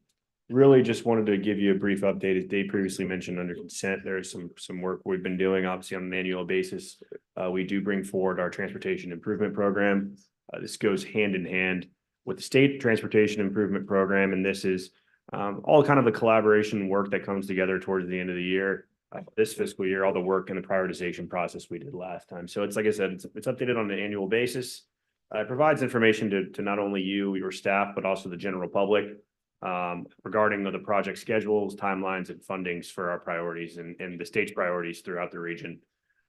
really just wanted to give you a brief update. As Dave previously mentioned, under consent, there is some work we've been doing, obviously on an annual basis. We do bring forward our transportation improvement program. This goes hand in hand with the state transportation improvement program, and this is all kind of the collaboration work that comes together towards the end of the year. This fiscal year, all the work and the prioritization process we did last time. So it's like I said, it's updated on an annual basis. It provides information to not only you, your staff, but also the general public regarding the project schedules, timelines, and fundings for our priorities and the state's priorities throughout the region.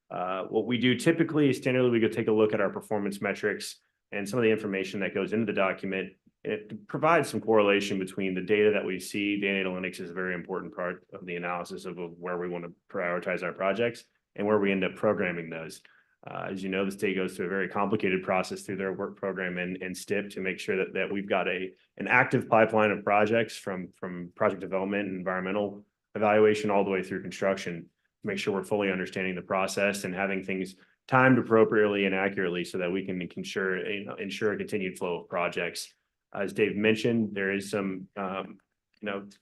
What we do typically is standardly we go take a look at our performance metrics and some of the information that goes into the document. It provides some correlation between the data that we see. Data analytics is a very important part of the analysis of where we want to prioritize our projects and where we end up programming those. As you know, the state goes through a very complicated process through their work program and STIP to make sure that we've got an active pipeline of projects from project development and environmental evaluation all the way through construction, to make sure we're fully understanding the process and having things timed appropriately and accurately so that we can ensure a continued flow of projects. As Dave mentioned, there is some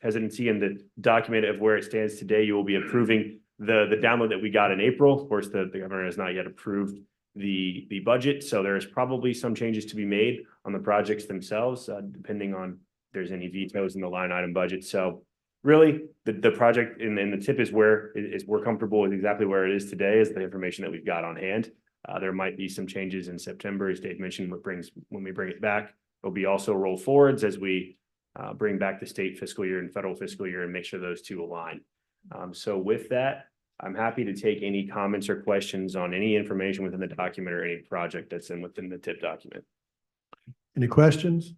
hesitancy in the document of where it stands today. You will be approving the download that we got in April. Of course, the governor has not yet approved the budget, so there's probably some changes to be made on the projects themselves, depending on if there's any vetoes in the line item budget. So really, the project in the tip is where we're comfortable with exactly where it is today, is the information that we've got on hand. There might be some changes in September, as Dave mentioned, when we bring it back. There'll be also roll forwards as we bring back the state fiscal year and federal fiscal year and make sure those two align. So with that, I'm happy to take any comments or questions on any information within the document or any project that's within the TIP document. Any questions?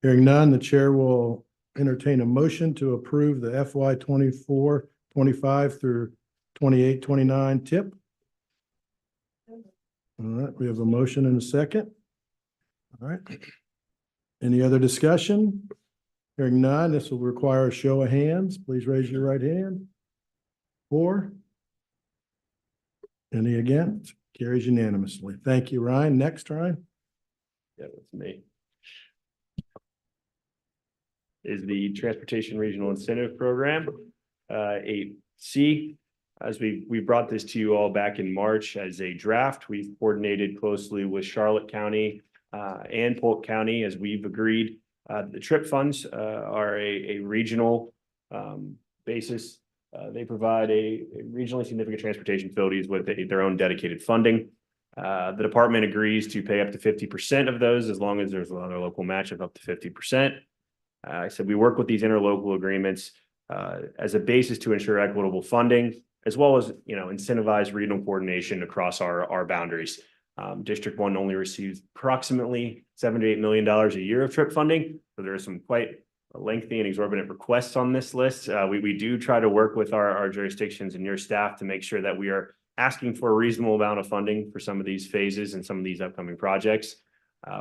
Hearing none, the chair will entertain a motion to approve the FY 24-25 through 28-29 TIP. All right, we have a motion and a second. All right. Any other discussion? Hearing none, this will require a show of hands. Please raise your right hand. 4. Any against? Carries unanimously. Thank you, Ryan. Next, Ryan. Yeah, that's me. Is the Transportation Regional Incentive Program, 8C. As we brought this to you all back in March as a draft, we've coordinated closely with Charlotte County and Polk County as we've agreed. The TRIP funds are a regional basis. They provide a regionally significant transportation facilities with their own dedicated funding. The department agrees to pay up to 50% of those as long as there's another local match of up to 50%. I said we work with these interlocal agreements as a basis to ensure equitable funding, as well as, incentivize regional coordination across our boundaries. District 1 only receives approximately $7 to $8 million a year of TRIP funding. So there are some quite lengthy and exorbitant requests on this list. We do try to work with our jurisdictions and your staff to make sure that we are asking for a reasonable amount of funding for some of these phases and some of these upcoming projects.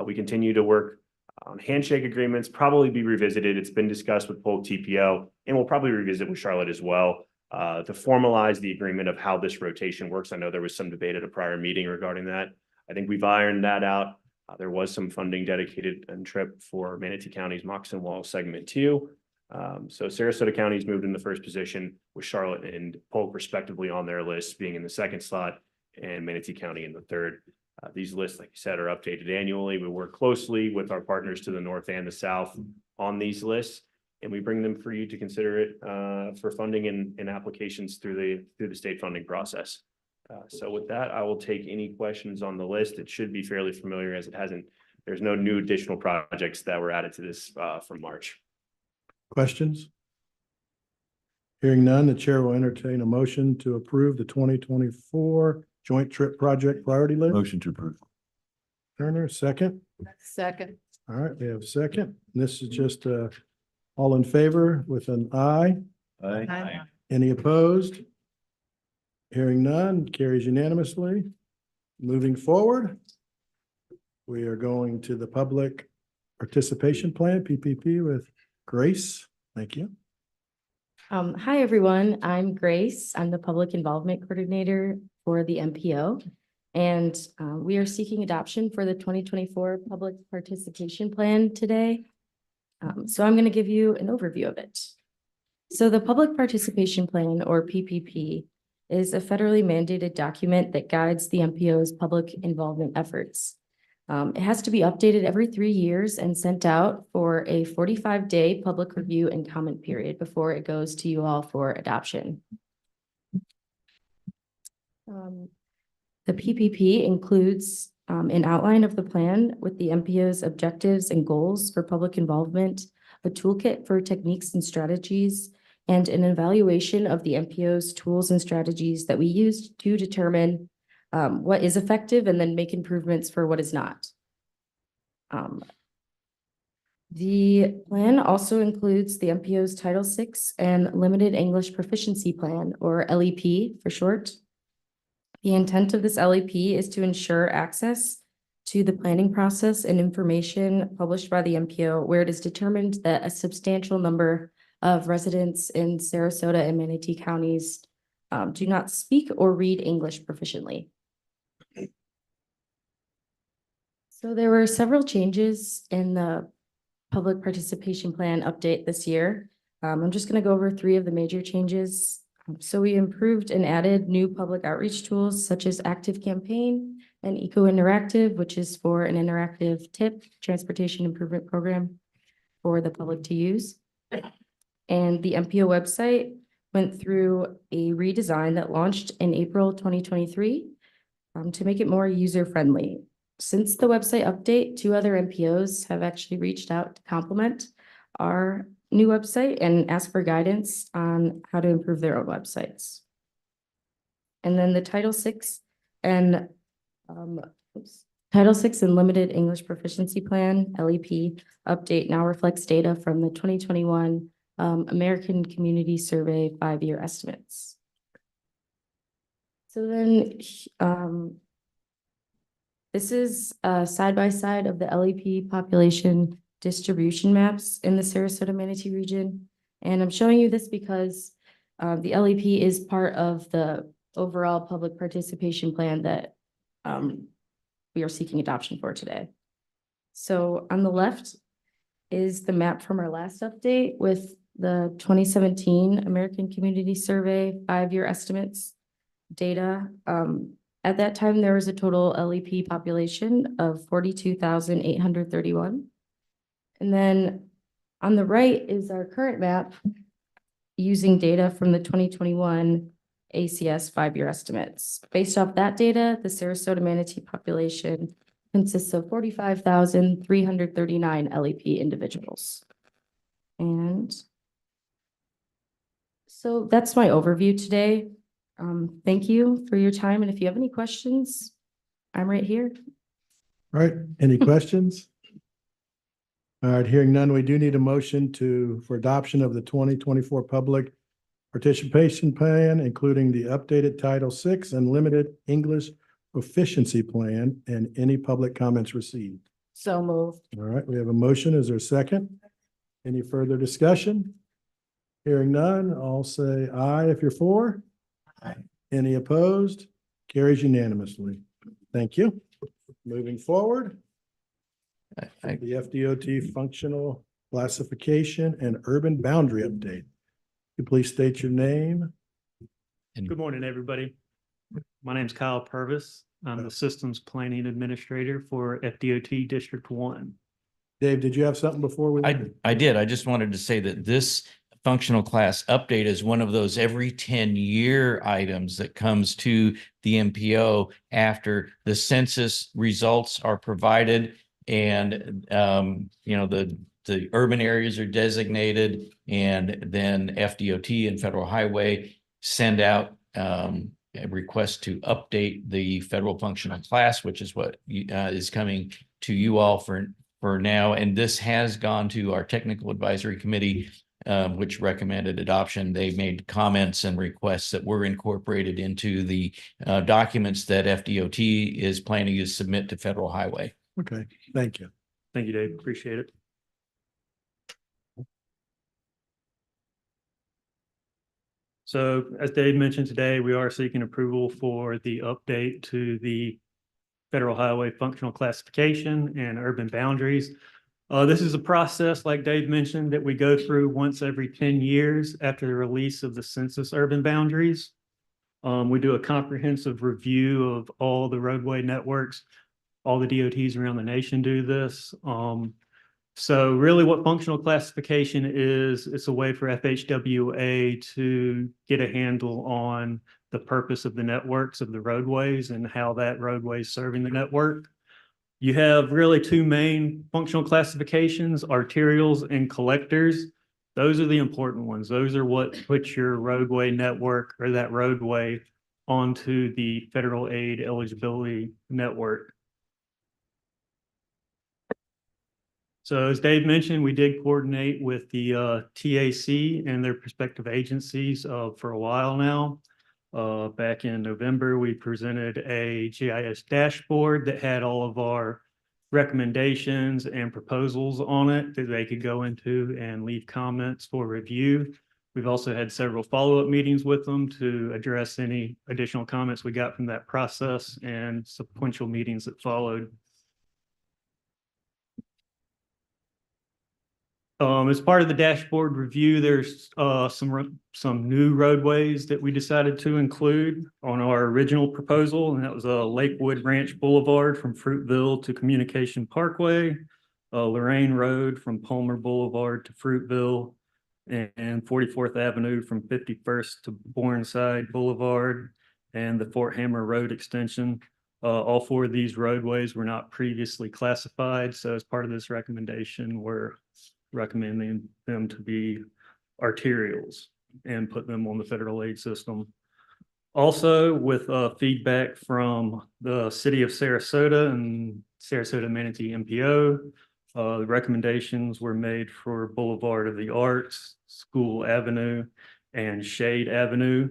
We continue to work on handshake agreements, probably be revisited. It's been discussed with Polk TPO, and we'll probably revisit with Charlotte as well to formalize the agreement of how this rotation works. I know there was some debate at a prior meeting regarding that. I think we've ironed that out. There was some funding dedicated and TRIP for Manatee County's Moccasin Wall Segment 2. So Sarasota County's moved in the first position with Charlotte and Polk respectively on their list being in the second slot and Manatee County in the third. These lists, like you said, are updated annually. We work closely with our partners to the north and the south on these lists, and we bring them for you to consider it for funding and applications through the state funding process. So with that, I will take any questions on the list. It should be fairly familiar as there's no new additional projects that were added to this from March. Questions? Hearing none, the chair will entertain a motion to approve the 2024 Joint Trip Project Priority List. Motion to approve. Turner, second. Second. All right, we have a second. This is just all in favor with an aye. Aye. Any opposed? Hearing none, carries unanimously. Moving forward, we are going to the Public Participation Plan, PPP, with Grace. Thank you. Hi, everyone. I'm Grace. I'm the Public Involvement Coordinator for the MPO. And we are seeking adoption for the 2024 Public Participation Plan today. So I'm going to give you an overview of it. So the Public Participation Plan, or PPP, is a federally mandated document that guides the MPO's public involvement efforts. It has to be updated every 3 years and sent out for a 45-day public review and comment period before it goes to you all for adoption. The PPP includes an outline of the plan with the MPO's objectives and goals for public involvement, a toolkit for techniques and strategies, and an evaluation of the MPO's tools and strategies that we used to determine what is effective and then make improvements for what is not. The plan also includes the MPO's Title VI and Limited English Proficiency Plan, or LEP for short. The intent of this LEP is to ensure access to the planning process and information published by the MPO, where it is determined that a substantial number of residents in Sarasota and Manatee counties do not speak or read English proficiently. So there were several changes in the Public Participation Plan update this year. I'm just going to go over 3 of the major changes. So we improved and added new public outreach tools such as Active Campaign and Eco Interactive, which is for an interactive TIP, Transportation Improvement Program, for the public to use. And the MPO website went through a redesign that launched in April 2023 to make it more user-friendly. since the website update, 2 other MPOs have actually reached out to compliment our new website and ask for guidance on how to improve their own websites. And then the Title VI and Title VI and Limited English Proficiency Plan, LEP, update now reflects data from the 2021 American Community Survey 5-year estimates. So then, this is side by side of the LEP population distribution maps in the Sarasota Manatee region. And I'm showing you this because the LEP is part of the overall public participation plan that we are seeking adoption for today. So on the left is the map from our last update with the 2017 American Community Survey 5-year estimates data. At that time, there was a total LEP population of 42,831. And then on the right is our current map using data from the 2021 ACS 5-year estimates. Based off that data, the Sarasota Manatee population consists of 45,339 LEP individuals. And so that's my overview today. Thank you for your time. And if you have any questions, I'm right here. All right, any questions? All right, hearing none, we do need a motion for adoption of the 2024 Public Participation Plan, including the updated Title VI and Limited English Proficiency Plan, and any public comments received. So moved. All right, we have a motion. Is there a second? Any further discussion? Hearing none, I'll say aye if you're for. Aye. Any opposed? Carries unanimously. Thank you. Moving forward, the FDOT functional classification and urban boundary update. Could you please state your name? Good morning, everybody. My name is Kyle Purvis. I'm the Systems Planning Administrator for FDOT District 1. Dave, did you have something before we? I did. I just wanted to say that this functional class update is one of those every 10-year items that comes to the MPO after the census results are provided and the urban areas are designated, and then FDOT and Federal Highway send out a request to update the federal functional class, which is what is coming to you all for now. And this has gone to our technical advisory committee, which recommended adoption. They made comments and requests that were incorporated into the documents that FDOT is planning to submit to Federal Highway. Okay, thank you. Thank you, Dave. Appreciate it. So as Dave mentioned today, we are seeking approval for the update to the Federal Highway Functional Classification and Urban Boundaries. This is a process, like Dave mentioned, that we go through once every 10 years after the release of the census urban boundaries. We do a comprehensive review of all the roadway networks. All the DOTs around the nation do this. So really what functional classification is, it's a way for FHWA to get a handle on the purpose of the networks of the roadways and how that roadway is serving the network. You have really 2 main functional classifications, arterials and collectors. Those are the important ones. Those are what puts your roadway network or that roadway onto the federal aid eligibility network. So as Dave mentioned, we did coordinate with the TAC and their respective agencies for a while now. Back in November, we presented a GIS dashboard that had all of our recommendations and proposals on it that they could go into and leave comments for review. We've also had several follow-up meetings with them to address any additional comments we got from that process and sequential meetings that followed. As part of the dashboard review, there's some new roadways that we decided to include on our original proposal, and that was Lakewood Ranch Boulevard from Fruitville to Communication Parkway, Lorraine Road from Palmer Boulevard to Fruitville, and 44th Avenue from 51st to Bourneside Boulevard, and the Fort Hammer Road extension. All four of these roadways were not previously classified, so as part of this recommendation, we're recommending them to be arterials and put them on the federal aid system. Also, with feedback from the city of Sarasota and Sarasota Manatee MPO, the recommendations were made for Boulevard of the Arts, School Avenue, and Shade Avenue.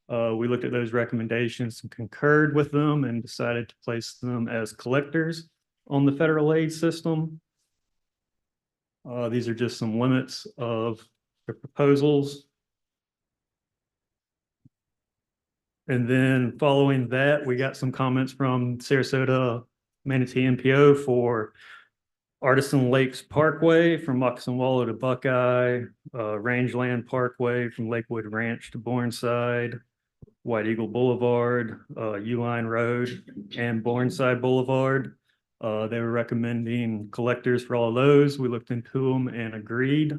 We looked at those recommendations and concurred with them and decided to place them as collectors on the federal aid system. These are just some limits of the proposals. And then following that, we got some comments from Sarasota Manatee MPO for Artisan Lakes Parkway from Moccasin Wallow to Buckeye, Rangeland Parkway from Lakewood Ranch to Bourneside, White Eagle Boulevard, Uline Road, and Bourneside Boulevard. They were recommending collectors for all of those. We looked into them and agreed.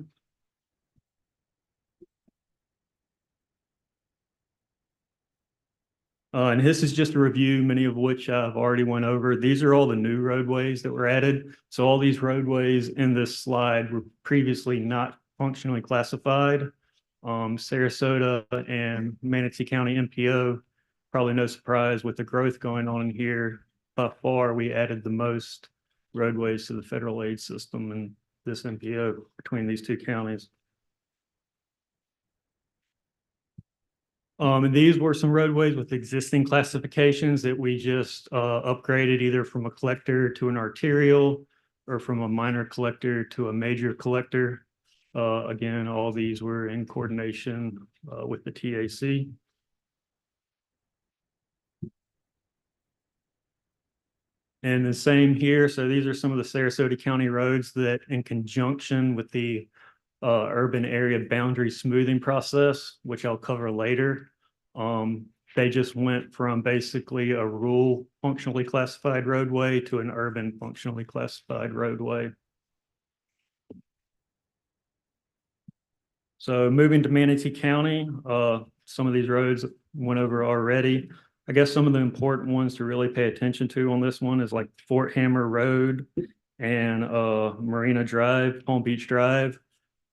And this is just a review, many of which I've already went over. These are all the new roadways that were added. So all these roadways in this slide were previously not functionally classified. Sarasota and Manatee County MPO, probably no surprise with the growth going on in here. By far, we added the most roadways to the federal aid system in this MPO between these two counties. And these were some roadways with existing classifications that we just upgraded either from a collector to an arterial or from a minor collector to a major collector. Again, all these were in coordination with the TAC. And the same here. So these are some of the Sarasota County roads that in conjunction with the urban area boundary smoothing process, which I'll cover later. They just went from basically a rural functionally classified roadway to an urban functionally classified roadway. So moving to Manatee County, some of these roads went over already. I guess some of the important ones to really pay attention to on this one is like Fort Hammer Road and Marina Drive, Palm Beach Drive.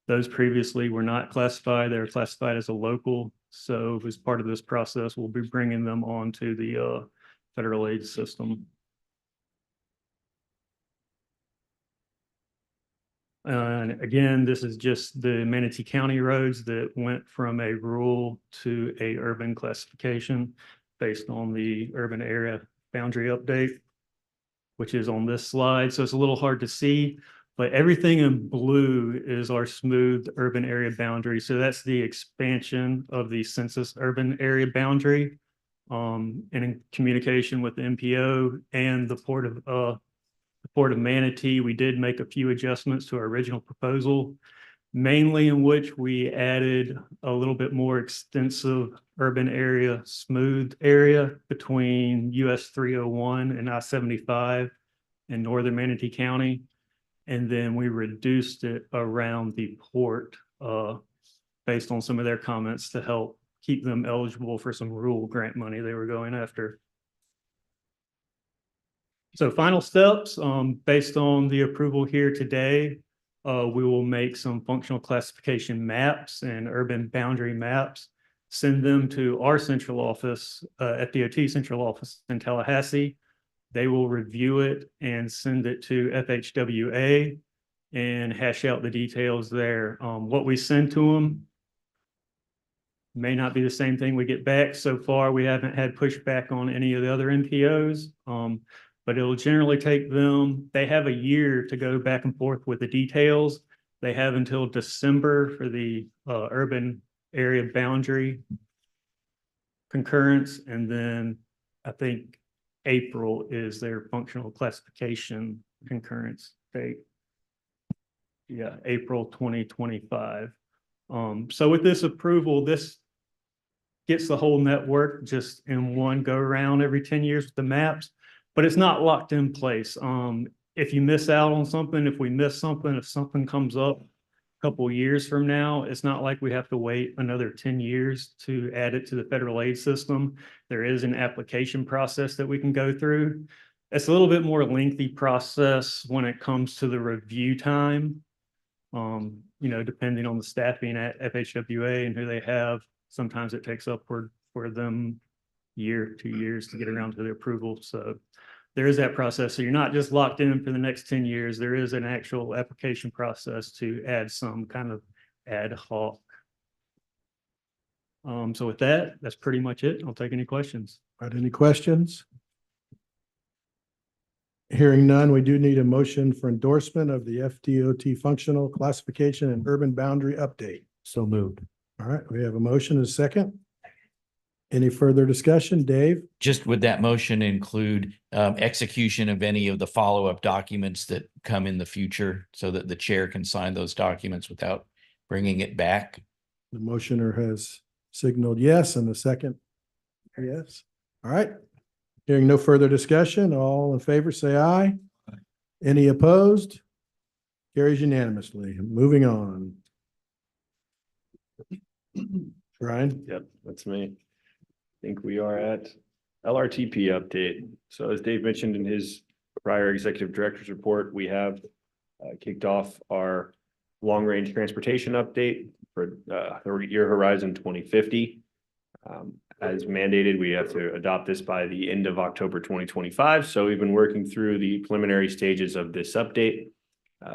Those previously were not classified. They were classified as a local. So as part of this process, we'll be bringing them onto the federal aid system. And again, this is just the Manatee County roads that went from a rural to a urban classification based on the urban area boundary update, which is on this slide. So it's a little hard to see, but everything in blue is our smooth urban area boundary. So that's the expansion of the census urban area boundary. And in communication with the MPO and the Port of Manatee, we did make a few adjustments to our original proposal, mainly in which we added a little bit more extensive urban area, smooth area between US 301 and I-75 in northern Manatee County. And then we reduced it around the port based on some of their comments to help keep them eligible for some rural grant money they were going after. So final steps, based on the approval here today, we will make some functional classification maps and urban boundary maps, send them to our central office, FDOT central office in Tallahassee. They will review it and send it to FHWA and hash out the details there. What we send to them may not be the same thing we get back. So far, we haven't had pushback on any of the other MPOs. But it'll generally take them, they have a year to go back and forth with the details. They have until December for the urban area boundary concurrence. And then I think April is their functional classification concurrence date. Yeah, April 2025. So with this approval, this gets the whole network just in one go around every 10 years with the maps. But it's not locked in place. If you miss out on something, if we miss something, if something comes up couple years from now, it's not like we have to wait another 10 years to add it to the federal aid system. There is an application process that we can go through. It's a little bit more lengthy process when it comes to the review time. Depending on the staffing at FHWA and who they have, sometimes it takes upward for them year, 2 years to get around to the approval. So there is that process. So you're not just locked in for the next 10 years. There is an actual application process to add some kind of ad hoc. So with that, that's pretty much it. I'll take any questions. All right, any questions? Hearing none, we do need a motion for endorsement of the FDOT functional classification and urban boundary update. So moved. All right, we have a motion and a second. Any further discussion, Dave? Just would that motion include execution of any of the follow-up documents that come in the future so that the chair can sign those documents without bringing it back? The motioner has signaled yes, and the second, yes. All right. Hearing no further discussion, all in favor, say aye. Any opposed? Carries unanimously. Moving on. Brian? Yep, that's me. I think we are at LRTP update. So as Dave mentioned in his prior executive director's report, we have kicked off our long-range transportation update for year horizon 2050. As mandated, we have to adopt this by the end of October 2025. So we've been working through the preliminary stages of this update.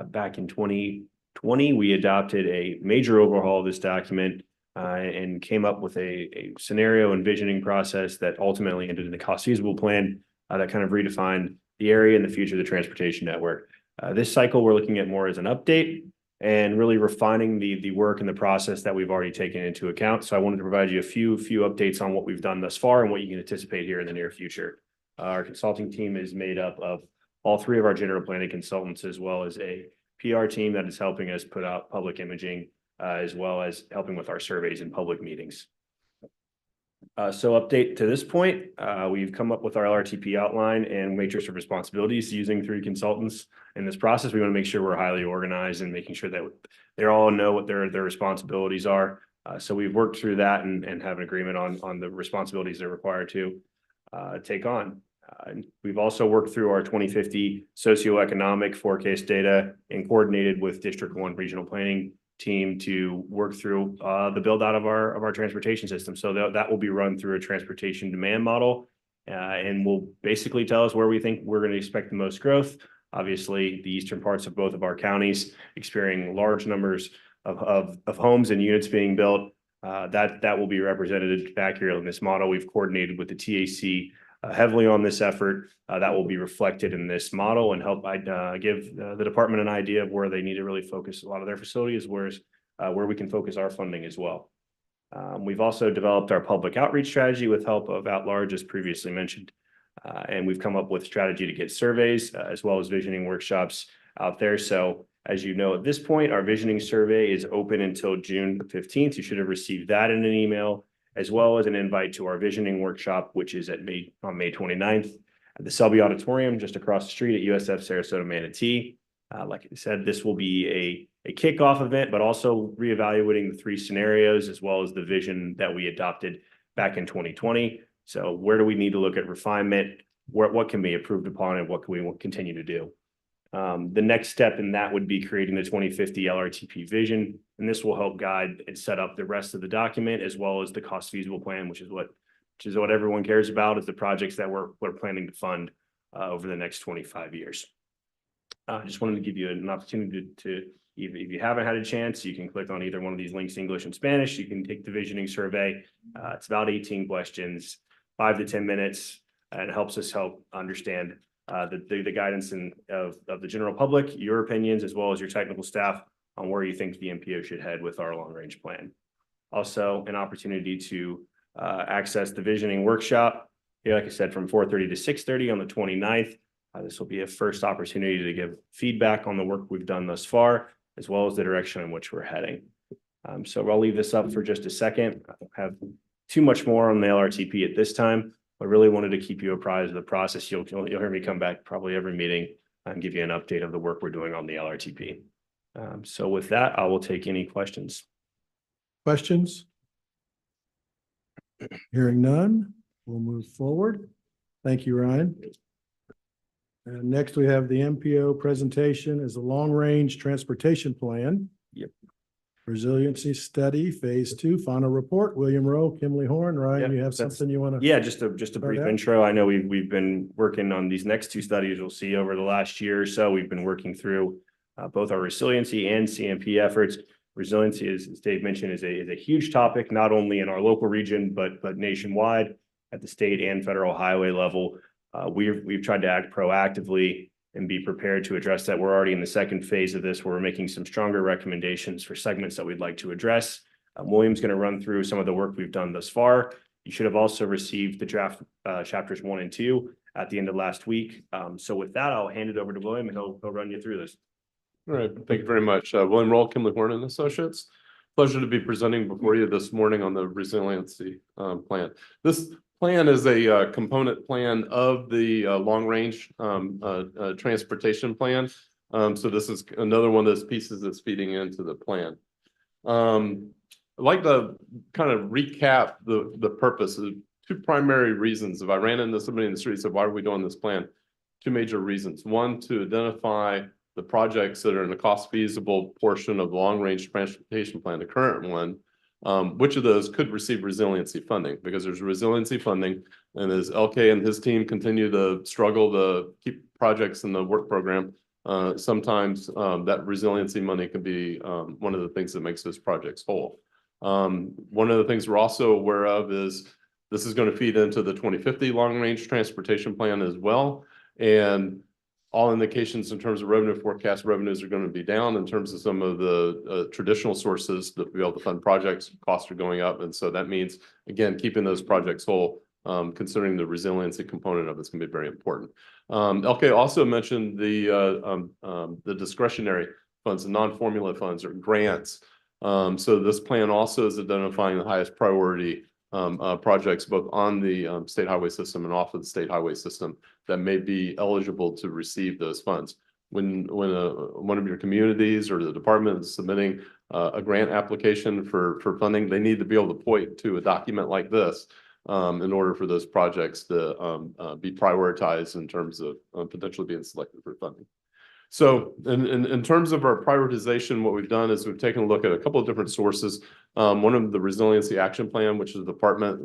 Back in 2020, we adopted a major overhaul of this document and came up with a scenario envisioning process that ultimately ended in the cost feasible plan that kind of redefined the area and the future of the transportation network. This cycle, we're looking at more as an update and really refining the work and the process that we've already taken into account. So I wanted to provide you a few updates on what we've done thus far and what you can anticipate here in the near future. Our consulting team is made up of all three of our general planning consultants, as well as a PR team that is helping us put out public imaging, as well as helping with our surveys and public meetings. So update to this point, we've come up with our LRTP outline and matrix of responsibilities using 3 consultants in this process. We want to make sure we're highly organized and making sure that they all know what their responsibilities are. So we've worked through that and have an agreement on the responsibilities they're required to take on. We've also worked through our 2050 socioeconomic forecast data and coordinated with District 1 regional planning team to work through the build out of our transportation system. So that will be run through a transportation demand model and will basically tell us where we think we're going to expect the most growth. Obviously, the eastern parts of both of our counties experiencing large numbers of homes and units being built. That will be represented accurately in this model. We've coordinated with the TAC heavily on this effort. That will be reflected in this model and help give the department an idea of where they need to really focus a lot of their facilities, where we can focus our funding as well. We've also developed our public outreach strategy with help of at-large, as previously mentioned. And we've come up with strategy to get surveys as well as visioning workshops out there. So as you know, at this point, our visioning survey is open until June 15th. You should have received that in an email, as well as an invite to our visioning workshop, which is on May 29th at the Selby Auditorium, just across the street at USF Sarasota Manatee. Like I said, this will be a kickoff event, but also reevaluating the 3 scenarios, as well as the vision that we adopted back in 2020. So where do we need to look at refinement? What can be improved upon and what can we continue to do? The next step in that would be creating the 2050 LRTP vision, and this will help guide and set up the rest of the document, as well as the cost feasible plan, which is what everyone cares about, is the projects that we're planning to fund over the next 25 years. I just wanted to give you an opportunity to, if you haven't had a chance, you can click on either one of these links, English and Spanish. You can take the visioning survey. It's about 18 questions, 5 to 10 minutes, and it helps us understand the guidance of the general public, your opinions, as well as your technical staff on where you think the MPO should head with our long-range plan. Also, an opportunity to access the visioning workshop. Yeah, like I said, from 4:30 to 6:30 on the 29th. This will be a first opportunity to give feedback on the work we've done thus far, as well as the direction in which we're heading. So I'll leave this up for just a second. I don't have too much more on the LRTP at this time. I really wanted to keep you apprised of the process. You'll hear me come back probably every meeting and give you an update of the work we're doing on the LRTP. So with that, I will take any questions. Questions? Hearing none, we'll move forward. Thank you, Ryan. And next we have the MPO presentation is the long-range transportation plan. Yep. Resiliency study, phase 2, final report. William Rowe, Kimley Horn. Ryan, you have something you want to? Yeah, just a brief out? intro. I know we've been working on these next 2 studies. We'll see over the last year or so. We've been working through both our resiliency and CMP efforts. Resiliency, as Dave mentioned, is a huge topic, not only in our local region, but nationwide at the state and federal highway level. We've tried to act proactively and be prepared to address that. We're already in the second phase of this, where we're making some stronger recommendations for segments that we'd like to address. William's going to run through some of the work we've done thus far. You should have also received the draft chapters 1 and 2 at the end of last week. So with that, I'll hand it over to William and he'll run you through this. All right, thank you very much. William Roll, Kimley Horn and Associates. Pleasure to be presenting before you this morning on the resiliency plan. This plan is a component plan of the long-range transportation plan. So this is another one of those pieces that's feeding into the plan. I'd like to kind of recap the purpose of 2 primary reasons. If I ran into somebody in the street and said, why are we doing this plan? 2 major reasons. One, to identify the projects that are in the cost feasible portion of the long-range transportation plan, the current one, which of those could receive resiliency funding, because there's resiliency funding. And as LK and his team continue to struggle to keep projects in the work program, sometimes that resiliency money can be one of the things that makes those projects whole. One of the things we're also aware of is this is going to feed into the 2050 long-range transportation plan as well. And all indications in terms of revenue forecast, revenues are going to be down in terms of some of the traditional sources that be able to fund projects. Costs are going up. And so that means, again, keeping those projects whole, considering the resiliency component of it's going to be very important. LK also mentioned the discretionary funds, the non-formula funds or grants. So this plan also is identifying the highest priority projects both on the state highway system and off of the state highway system that may be eligible to receive those funds. When one of your communities or the department is submitting a grant application for funding, they need to be able to point to a document like this in order for those projects to be prioritized in terms of potentially being selected for funding. So in terms of our prioritization, what we've done is we've taken a look at a couple of different sources. One of the resiliency action plan, which the department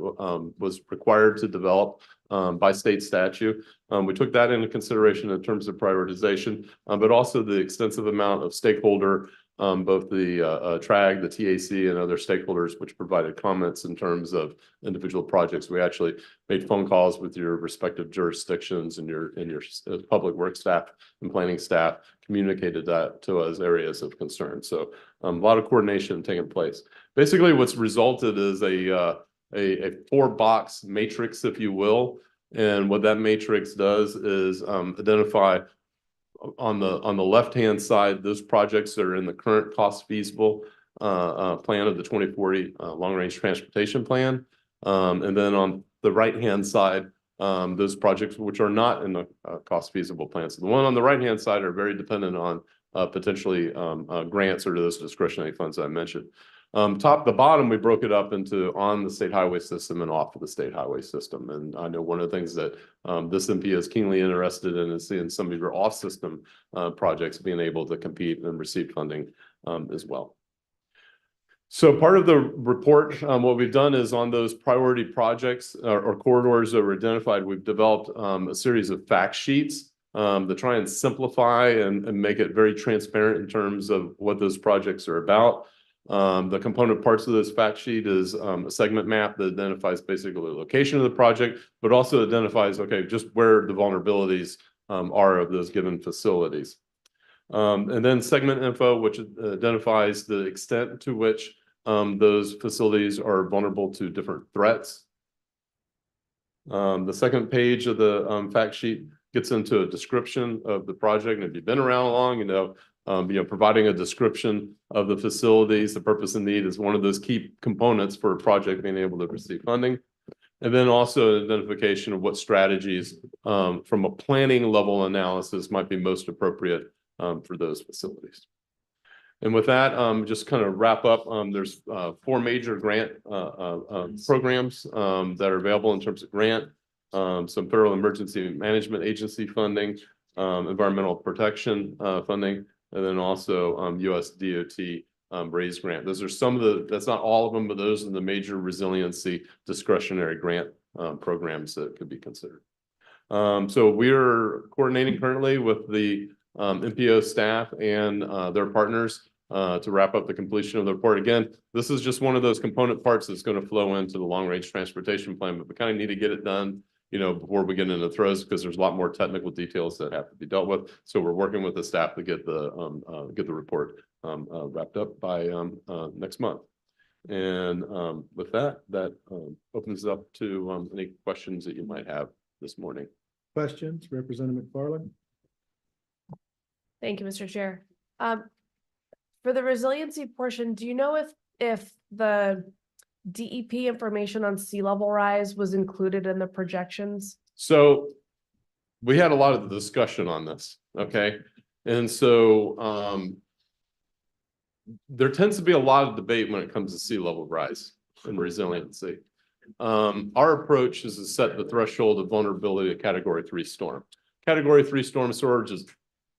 was required to develop by state statute. We took that into consideration in terms of prioritization, but also the extensive amount of stakeholder, both the TRAG, the TAC, and other stakeholders, which provided comments in terms of individual projects. We actually made phone calls with your respective jurisdictions and your public work staff and planning staff, communicated that to us areas of concern. So a lot of coordination taking place. Basically, what's resulted is a 4-box matrix, if you will. And what that matrix does is identify on the left-hand side, those projects that are in the current cost feasible plan of the 2040 long-range transportation plan. And then on the right-hand side, those projects which are not in the cost feasible plan. So the one on the right-hand side are very dependent on potentially grants or those discretionary funds that I mentioned. Top to bottom, we broke it up into on the state highway system and off of the state highway system. And I know one of the things that this MPO is keenly interested in is seeing some of your off-system projects being able to compete and receive funding as well. So part of the report, what we've done is on those priority projects or corridors that were identified, we've developed a series of fact sheets to try and simplify and make it very transparent in terms of what those projects are about. The component parts of this fact sheet is a segment map that identifies basically the location of the project, but also identifies, okay, just where the vulnerabilities are of those given facilities. And then segment info, which identifies the extent to which those facilities are vulnerable to different threats. The second page of the fact sheet gets into a description of the project. And if you've been around long, you know, providing a description of the facilities, the purpose and need is one of those key components for a project being able to receive funding. And then also identification of what strategies from a planning level analysis might be most appropriate for those facilities. And with that, just kind of wrap up, there's 4 major grant programs that are available in terms of grant, some federal emergency management agency funding, environmental protection funding, and then also US DOT RAISE grant. Those are some of the, that's not all of them, but those are the major resiliency discretionary grant programs that could be considered. So we're coordinating currently with the MPO staff and their partners to wrap up the completion of the report. Again, this is just one of those component parts that's going to flow into the long-range transportation plan, but we kind of need to get it done, you know, before we get into the throes, because there's a lot more technical details that have to be dealt with. So we're working with the staff to get the report wrapped up by next month. And with that, opens it up to any questions that you might have this morning. Questions, Representative McFarland? Thank you, Mr. Chair. For the resiliency portion, do you know if the DEP information on sea level rise was included in the projections? So we had a lot of discussion on this, okay? And so there tends to be a lot of debate when it comes to sea level rise and resiliency. Our approach is to set the threshold of vulnerability to Category 3 storm. Category 3 storm surge is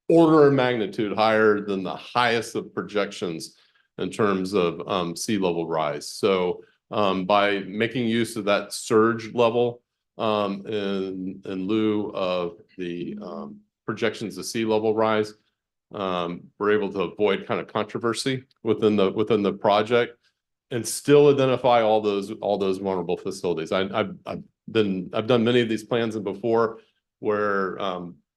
order of magnitude higher than the highest of projections in terms of sea level rise. So by making use of that surge level in lieu of the projections of sea level rise, we're able to avoid kind of controversy within the project and still identify all those vulnerable facilities. I've done many of these plans before where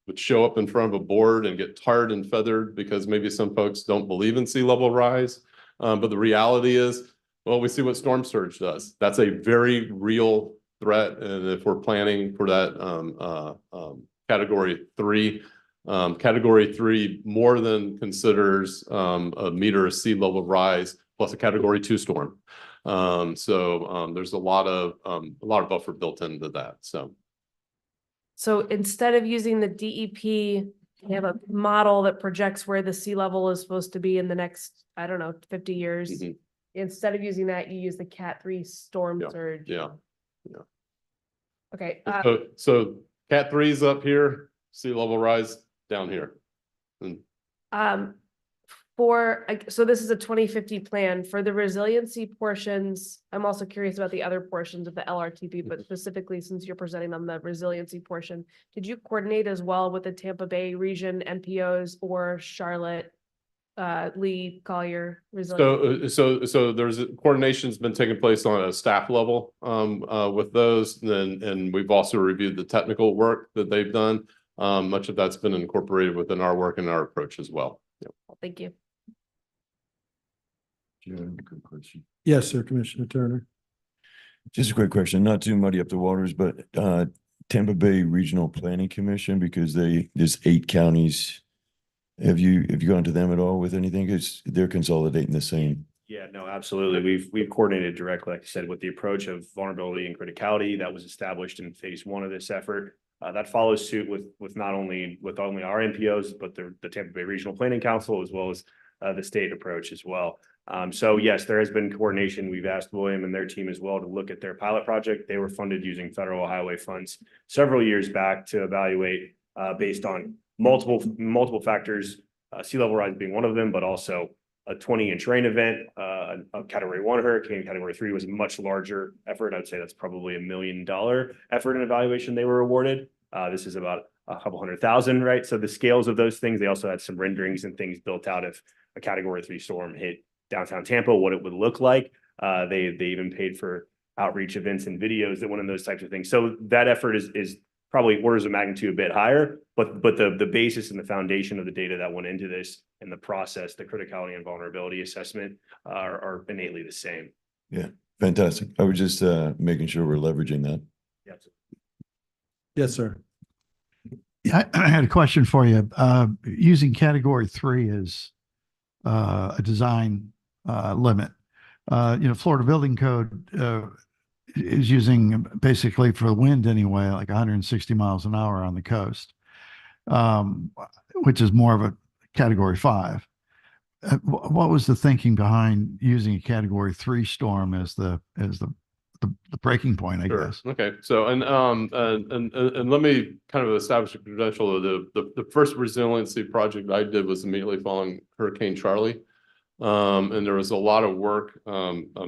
would show up in front of a board and get tarred and feathered because maybe some folks don't believe in sea level rise. But the reality is, well, we see what storm surge does. That's a very real threat. And if we're planning for that Category 3, Category 3 more than considers a meter of sea level rise plus a Category 2 storm. So there's a lot of buffer built into that. So instead of using the DEP, you have a model that projects where the sea level is supposed to be in the next, I don't know, 50 years. Mhm. Instead of using that, you use the Cat 3 storm surge. Yeah. Okay. So Cat 3 is up here, sea level rise down here. And So this is a 2050 plan for the resiliency portions. I'm also curious about the other portions of the LRTP, but specifically since you're presenting on the resiliency portion, did you coordinate as well with the Tampa Bay region MPOs or Charlotte, Lee, Collier? So there's coordination's been taking place on a staff level with those, and we've also reviewed the technical work that they've done. Much of that's been incorporated within our work and our approach as well. Thank you. Good question. Yes, sir, Commissioner Turner. Just a quick question, not to muddy up the waters, but Tampa Bay Regional Planning Commission, because there's 8 counties. Have you gone to them at all with anything? Because they're consolidating the same. Yeah, no, absolutely. We've coordinated directly, like I said, with the approach of vulnerability and criticality that was established in phase 1 of this effort. That follows suit with not only our MPOs, but the Tampa Bay Regional Planning Council, as well as the state approach as well. So yes, there has been coordination. We've asked William and their team as well to look at their pilot project. They were funded using federal highway funds several years back to evaluate based on multiple factors, sea level rise being one of them, but also a 20-inch rain event, a Category 1 hurricane. Category 3 was a much larger effort. I'd say that's probably $1 million effort and evaluation they were awarded. This is about $200,000, right? So the scales of those things, they also had some renderings and things built out if a Category 3 storm hit downtown Tampa, what it would look like. They even paid for outreach events and videos that went in those types of things. So that effort is probably orders of magnitude a bit higher, but the basis and the foundation of the data that went into this and the process, the criticality and vulnerability assessment are innately the same. Yeah, fantastic. I was just making sure we're leveraging that. Yes, sir. Yeah, I had a question for you. Using Category 3 as a design limit, Florida Building Code is using basically for the wind anyway, like 160 miles an hour on the coast, which is more of a Category 5. what was the thinking behind using a category 3 storm as the breaking point, I Sure. guess? Okay. So, and let me kind of establish a credential of the first resiliency project I did was immediately following Hurricane Charlie. And there was a lot of work,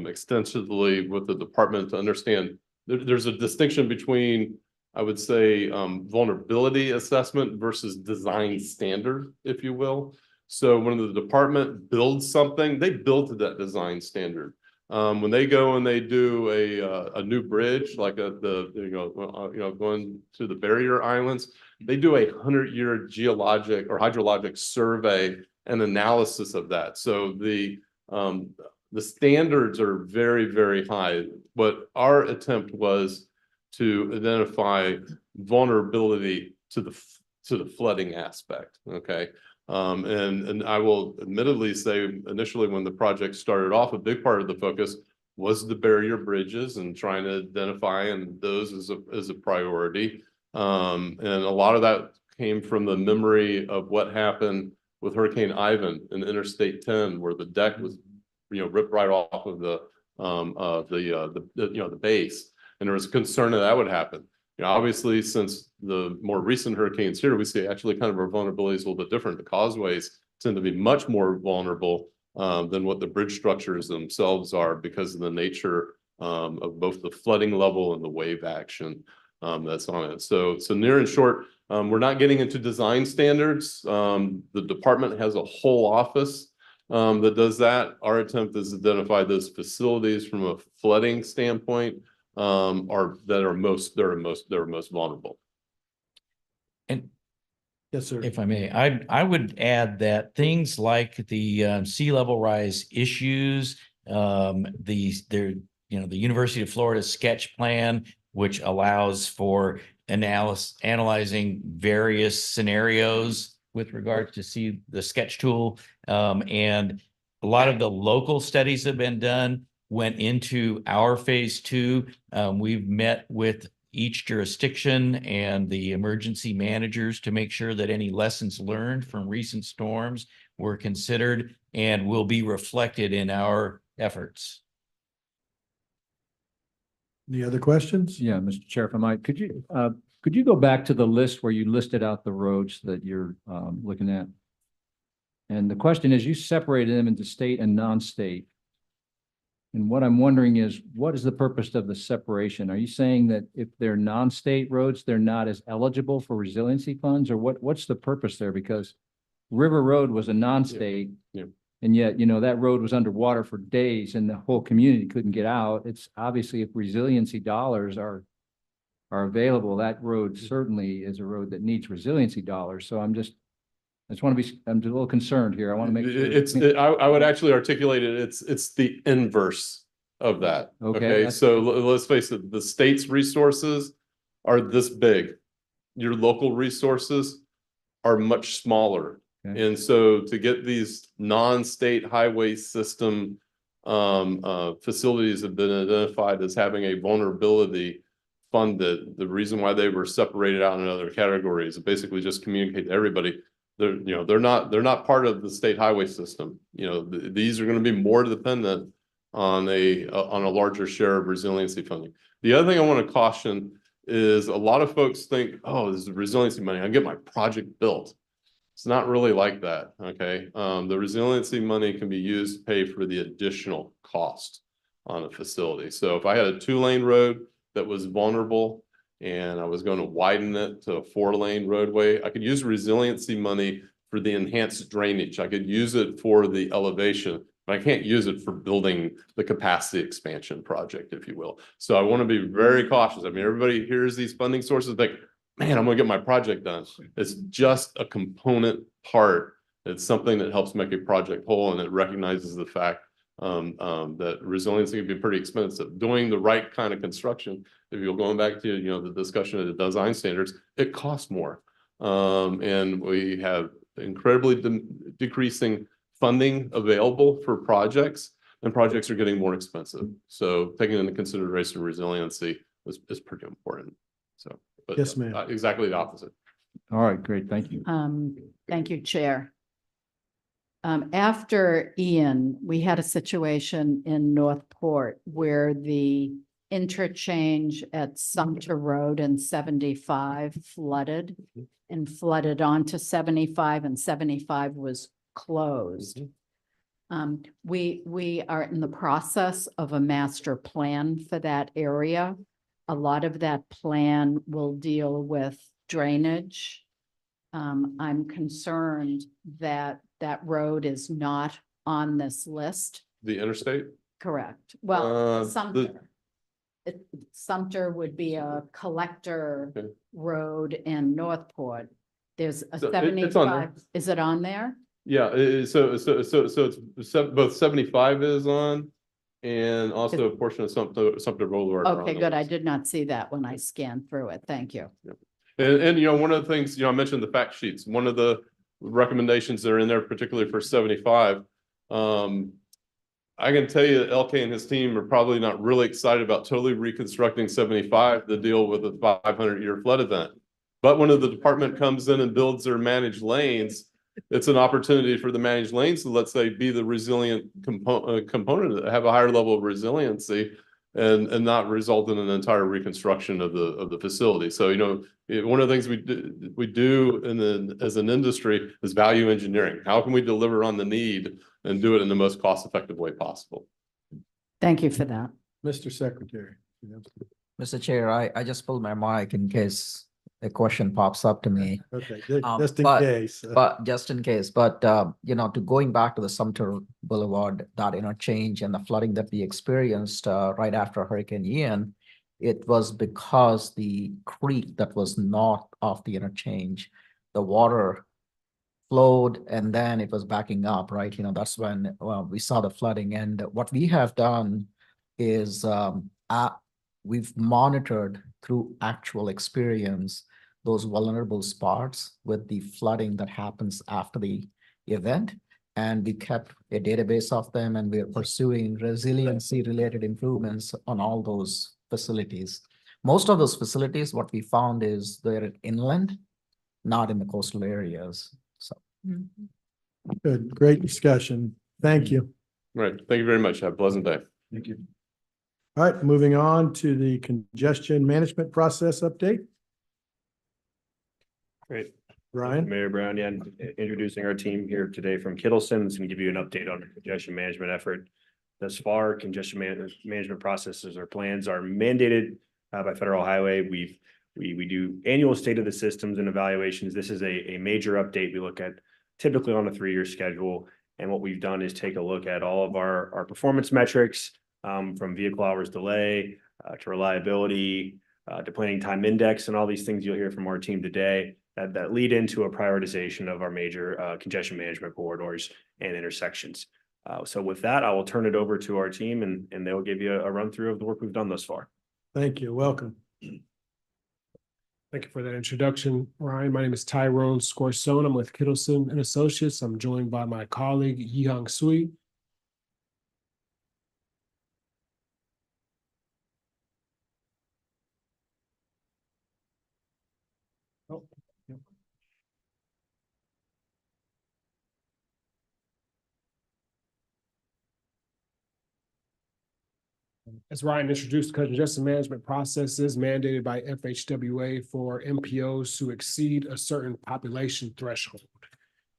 extensively with the department to understand there's a distinction between, I would say, vulnerability assessment versus design standard, if you will. So when the department builds something, they build to that design standard. When they go and they do a new bridge, like going to the barrier islands, they do 100-year geologic or hydrologic survey and analysis of that. So the standards are very, very high. But our attempt was to identify vulnerability to the flooding aspect. Okay. And I will admittedly say initially when the project started off, a big part of the focus was the barrier bridges and trying to identify and those as a priority. And a lot of that came from the memory of what happened with Hurricane Ivan in Interstate 10, where the deck was, ripped right off of the base, and there was concern that would happen. Obviously, since the more recent hurricanes here, we see actually kind of our vulnerability is a little bit different. The causeways tend to be much more vulnerable than what the bridge structures themselves are because of the nature of both the flooding level and the wave action that's on it. So near and short, we're not getting into design standards. The department has a whole office that does that. Our attempt is to identify those facilities from a flooding standpoint that are most vulnerable. And yes, sir. if I may, I would add that things like the sea level rise issues, the University of Florida sketch plan, which allows for analyzing various scenarios with regard to see the sketch tool, and a lot of the local studies have been done went into our phase 2. We've met with each jurisdiction and the emergency managers to make sure that any lessons learned from recent storms were considered and will be reflected in our efforts. Any other questions? Yeah, Mr. Chair, if I might, could you go back to the list where you listed out the roads that you're looking at? And the question is, you separated them into state and non-state. And what I'm wondering is, what is the purpose of the separation? Are you saying that if they're non-state roads, they're not as eligible for resiliency funds, or what's the purpose there? Because River Road was a non-state, and yet, that road was underwater for days and the whole community couldn't get out. It's obviously if resiliency dollars are available, that road certainly is a road that needs resiliency dollars. So I'm just want to be, I'm a little concerned here. I want to make sure. I would actually articulate it. It's the inverse of that. Okay. So let's face it, the state's resources are this big. Your local resources are much smaller. Okay. And so to get these non-state highway system facilities have been identified as having a vulnerability funded. The reason why they were separated out in other categories is basically just communicate to everybody. They're not part of the state highway system. These are going to be more dependent on a larger share of resiliency funding. The other thing I want to caution is a lot of folks think, oh, this is resiliency money, I get my project built. It's not really like that. Okay. The resiliency money can be used to pay for the additional cost on a facility. So if I had a 2-lane road that was vulnerable and I was going to widen it to a 4-lane roadway, I could use resiliency money for the enhanced drainage. I could use it for the elevation, but I can't use it for building the capacity expansion project, if you will. So I want to be very cautious. I mean, everybody hears these funding sources, like, man, I'm going to get my project done. It's just a component part. It's something that helps make a project whole, and it recognizes the fact that resiliency can be pretty expensive. Doing the right kind of construction, if you're going back to the discussion of the design standards, it costs more, and we have incredibly decreasing funding available for projects, and projects are getting more expensive. So taking into consideration resiliency is pretty important. So, but yes, ma'am. Exactly the opposite. All right, great, thank you. Thank you, Chair. After Ian, we had a situation in Northport where the interchange at Sumter Road and 75 flooded and flooded onto 75, and 75 was closed. We are in the process of a master plan for that area. A lot of that plan will deal with drainage. I'm concerned that that road is not on this list. The interstate? Correct. Well, the- Sumter. Sumter would be a collector road in Northport. There's a So it's on there. 75. Is it on there? Yeah, so it's both 75 is on and also a portion of Sumter Boulevard. are on Okay, the good. I list. did not see that when I scanned through it. Thank you. And one of the things, I mentioned the fact sheets. One of the recommendations that are in there, particularly for 75. I can tell you that LK and his team are probably not really excited about totally reconstructing 75 to deal with a 500-year flood event. But when the department comes in and builds their managed lanes, it's an opportunity for the managed lanes to, let's say, be the resilient component, have a higher level of resiliency and not result in an entire reconstruction of the facility. So, one of the things we do as an industry is value engineering. How can we deliver on the need and do it in the most cost-effective way possible? Thank you for that. Mr. Secretary. Mr. Chair, I just pulled my mic in case a question pops up to me. Okay, just in But- case. But just in case, to going back to the Sumter Boulevard, that interchange and the flooding that we experienced right after Hurricane Ian, it was because the creek that was north of the interchange, the water flowed and then it was backing up, right? That's when we saw the flooding. And what we have done is we've monitored through actual experience those vulnerable spots with the flooding that happens after the event. And we kept a database of them, and we're pursuing resiliency related improvements on all those facilities. Most of those facilities, what we found is they're inland, not in the coastal areas. So. Good, great discussion. Thank you. Right. Thank you very much. Have a pleasant day. Thank you. All right, moving on to the congestion management process update. Great. Ryan? Mayor Brown, introducing our team here today from Kittleson and give you an update on the congestion management effort. Thus far, congestion management processes or plans are mandated by federal highway. We do annual state of the systems and evaluations. This is a major update. We look at typically on a 3-year schedule. And what we've done is take a look at all of our performance metrics from vehicle hours delay to reliability to planning time index and all these things you'll hear from our team today that lead into a prioritization of our major congestion management corridors and intersections. So with that, I will turn it over to our team and they'll give you a run through of the work we've done thus far. Thank you. Welcome. Thank you for that introduction, Ryan. My name is Tyrone Scorson. I'm with Kittleson and Associates. I'm joined by my colleague, Yihang Sui. Oh, yep. As Ryan introduced, the congestion management process is mandated by FHWA for MPOs to exceed a certain population threshold.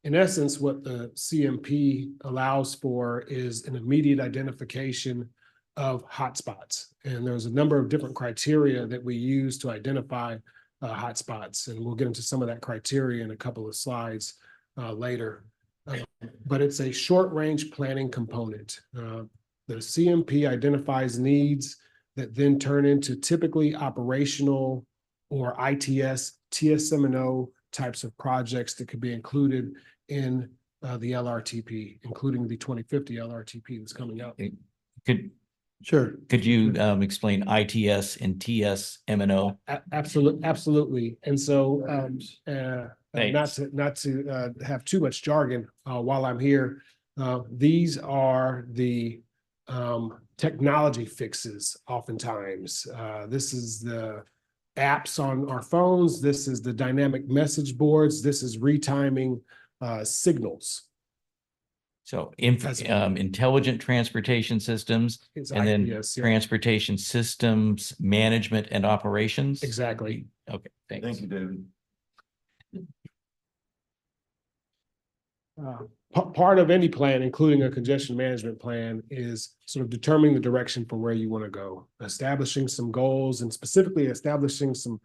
In essence, what the CMP allows for is an immediate identification of hotspots. And there's a number of different criteria that we use to identify hotspots. And we'll get into some of that criteria in a couple of slides later. But it's a short-range planning component. The CMP identifies needs that then turn into typically operational or ITS, TSM&O types of projects that could be included in the LRTP, including the 2050 LRTP that's coming out. Could you explain ITS and TSM&O? Absolutely. And so not to have too much jargon while I'm here, these are the technology fixes oftentimes. This is the apps on our phones. This is the dynamic message boards. This is retiming signals. So That's- intelligent transportation systems and then Yes, yeah. transportation systems, management and operations. Exactly. Okay, thanks. Thank you, David. Part of any plan, including a congestion management plan, is sort of determining the direction for where you want to go, establishing some goals and specifically establishing some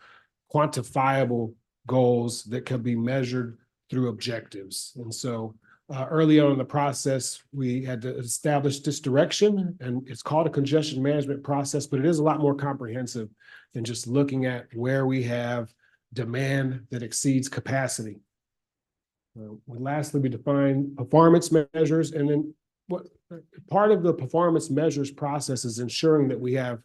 quantifiable goals that can be measured through objectives. And so early on in the process, we had to establish this direction, and it's called a congestion management process, but it is a lot more comprehensive than just looking at where we have demand that exceeds capacity. Lastly, we define performance measures, and then what part of the performance measures process is ensuring that we have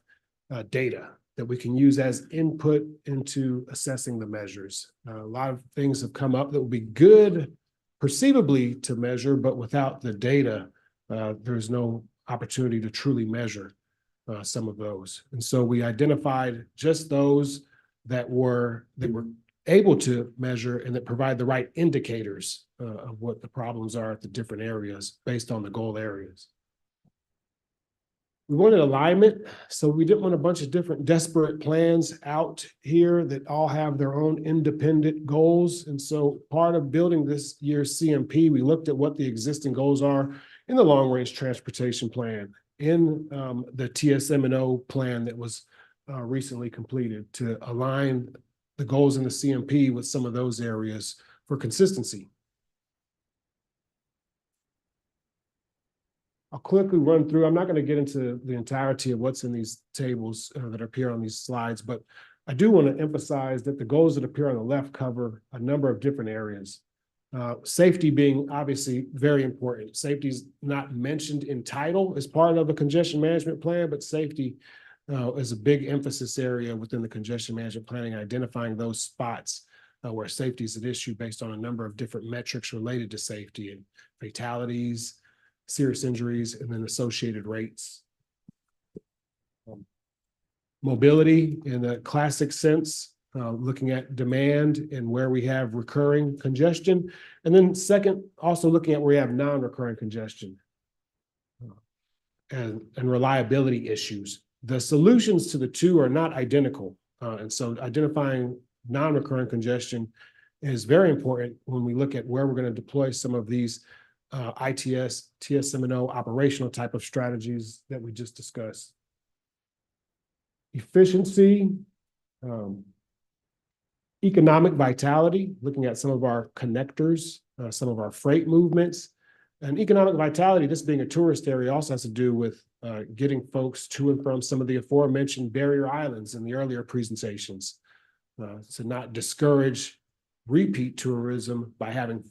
data that we can use as input into assessing the measures. A lot of things have come up that would be good perceivably to measure, but without the data, there's no opportunity to truly measure some of those. And so we identified just those that were able to measure and that provide the right indicators of what the problems are at the different areas based on the goal areas. We wanted alignment, so we didn't want a bunch of different disparate plans out here that all have their own independent goals. And so part of building this year's CMP, we looked at what the existing goals are in the long-range transportation plan, in the TSM&O plan that was recently completed, to align the goals in the CMP with some of those areas for consistency. I'll quickly run through. I'm not going to get into the entirety of what's in these tables that appear on these slides, but I do want to emphasize that the goals that appear on the left cover a number of different areas. Safety being obviously very important. Safety is not mentioned in title as part of a congestion management plan, but safety is a big emphasis area within the congestion management planning, identifying those spots where safety is an issue based on a number of different metrics related to safety and fatalities, serious injuries, and then associated rates. Mobility in a classic sense, looking at demand and where we have recurring congestion. And then second, also looking at where we have non-recurring congestion and reliability issues. The solutions to the two are not identical. And so identifying non-recurring congestion is very important when we look at where we're going to deploy some of these ITS, TSM&O operational type of strategies that we just discussed. Efficiency, economic vitality, looking at some of our connectors, some of our freight movements. And economic vitality, this being a tourist area, also has to do with getting folks to and from some of the aforementioned barrier islands in the earlier presentations, to not discourage repeat tourism by having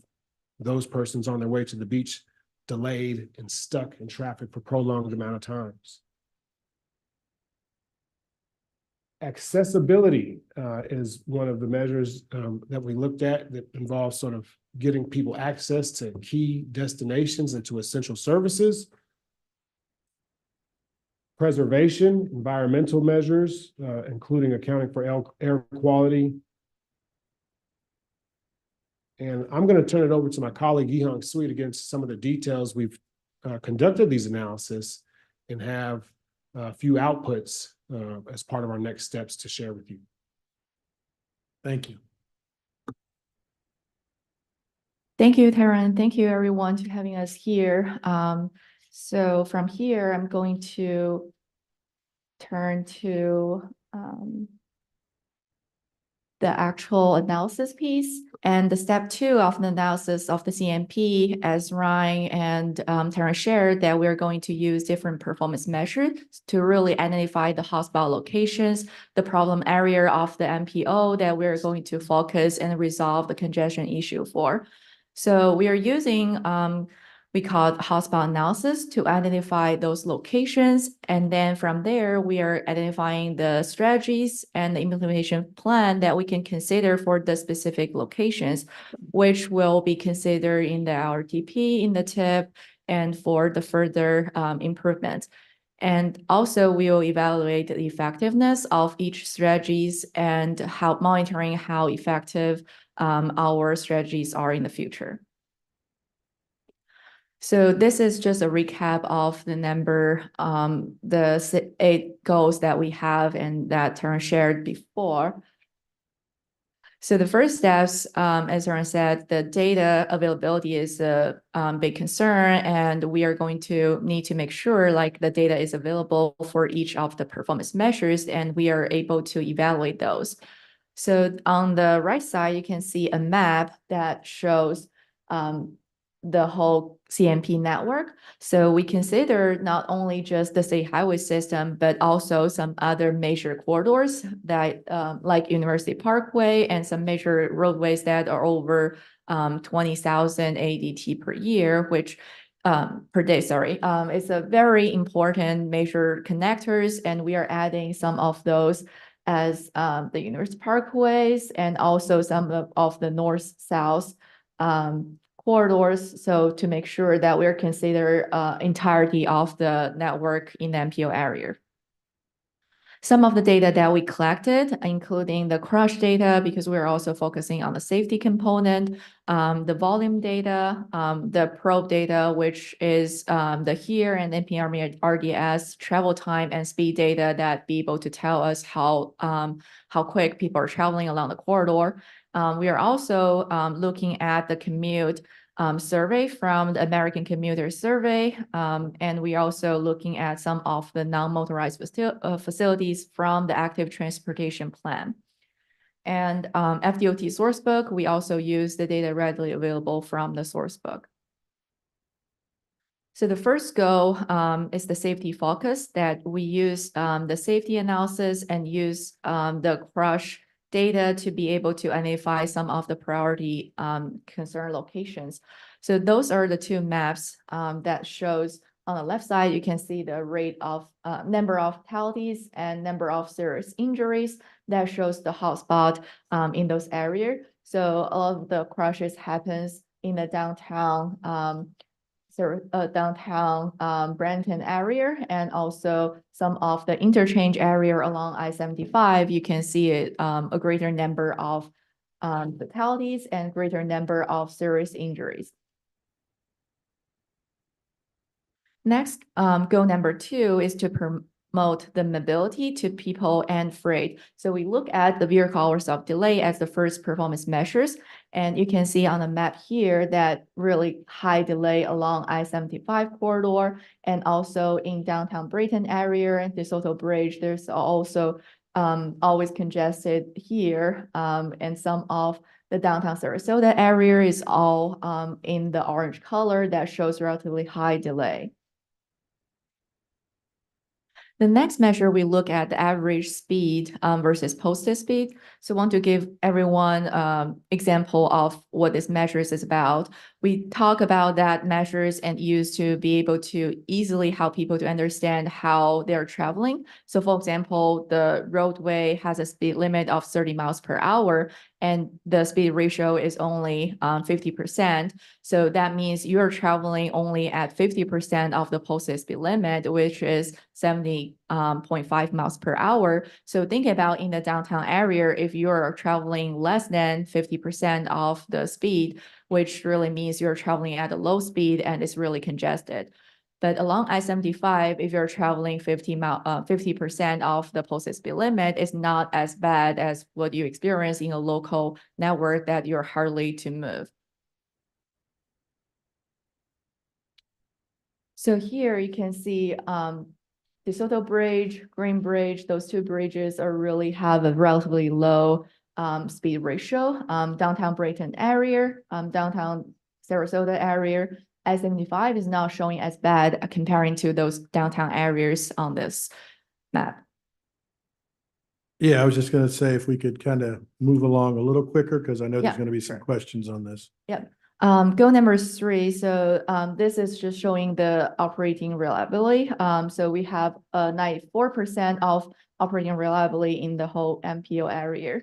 those persons on their way to the beach delayed and stuck in traffic for prolonged amount of times. Accessibility is one of the measures that we looked at that involves sort of getting people access to key destinations and to essential services. Preservation, environmental measures, including accounting for air quality. And I'm going to turn it over to my colleague, Yihong Sui, to get into some of the details. We've conducted these analysis and have a few outputs as part of our next steps to share with you. Thank you. Thank you, Tara, and thank you everyone for having us here. So from here, I'm going to turn to the actual analysis piece and the step 2 of the analysis of the CMP, as Ryan and Tara shared, that we're going to use different performance measures to really identify the hotspot locations, the problem area of the MPO that we're going to focus and resolve the congestion issue for. So we are using we call it hotspot analysis to identify those locations. And then from there, we are identifying the strategies and the implementation plan that we can consider for the specific locations, which will be considered in the LRTP, in the TIP, and for the further improvements. And also we will evaluate the effectiveness of each strategies and how monitoring how effective our strategies are in the future. So this is just a recap of the number, the 8 goals that we have and that Taryn shared before. So the first steps, as Taryn said, the data availability is a big concern, and we are going to need to make sure like the data is available for each of the performance measures, and we are able to evaluate those. So on the right side, you can see a map that shows the whole CMP network. So we consider not only just the state highway system, but also some other major corridors that like University Parkway and some major roadways that are over 20,000 ADT per year, which per day, sorry. It's a very important major connectors, and we are adding some of those as the University Parkways and also some of the north-south corridors. So to make sure that we're consider entirety of the network in the MPO area. Some of the data that we collected, including the crush data, because we're also focusing on the safety component, the volume data, the probe data, which is the HERE and NPR RDS travel time and speed data that be able to tell us how quick people are traveling along the corridor. We are also looking at the commute survey from the American Commuter Survey. And we also looking at some of the non-motorized facilities from the Active Transportation Plan. And FDOT Sourcebook, we also use the data readily available from the Sourcebook. So the first goal is the safety focus, that we use the safety analysis and use the crush data to be able to identify some of the priority concern locations. So those are the 2 maps that shows on the left side, you can see the rate of number of fatalities and number of serious injuries that shows the hotspot in those areas. So all of the crashes happens in the downtown Brampton area, and also some of the interchange area along I-75, you can see it, a greater number of fatalities and greater number of serious injuries. Next, goal number 2 is to promote the mobility to people and freight. So we look at the vehicle hours of delay as the first performance measures. And you can see on the map here that really high delay along I-75 corridor and also in downtown Brayton area and DeSoto Bridge. There's also always congested here, and some of the downtown Sarasota area is all in the orange color that shows relatively high delay. The next measure, we look at the average speed versus posted speed. So I want to give everyone example of what this measures is about. We talk about that measures and used to be able to easily help people to understand how they're traveling. So for example, the roadway has a speed limit of 30 miles per hour, and the speed ratio is only 50%. So that means you're traveling only at 50% of the posted speed limit, which is 70.5 miles per hour. So think about in the downtown area, if you're traveling less than 50% of the speed, which really means you're traveling at a low speed and it's really congested. But along I-75, if you're traveling 50% of the posted speed limit, it's not as bad as what you experience in a local network that you're hardly to move. So here you can see DeSoto Bridge, Green Bridge, those 2 bridges are really have a relatively low speed ratio. Downtown Brayton area, downtown Sarasota area, I-75 is not showing as bad comparing to those downtown areas on this map. Yeah, I was just gonna say if we could kind of move along a little quicker, because I know there's Yeah, gonna be some questions on this. Yep. Goal number 3. So this is just showing the operating reliability. So we have 94% of operating reliability in the whole MPO area.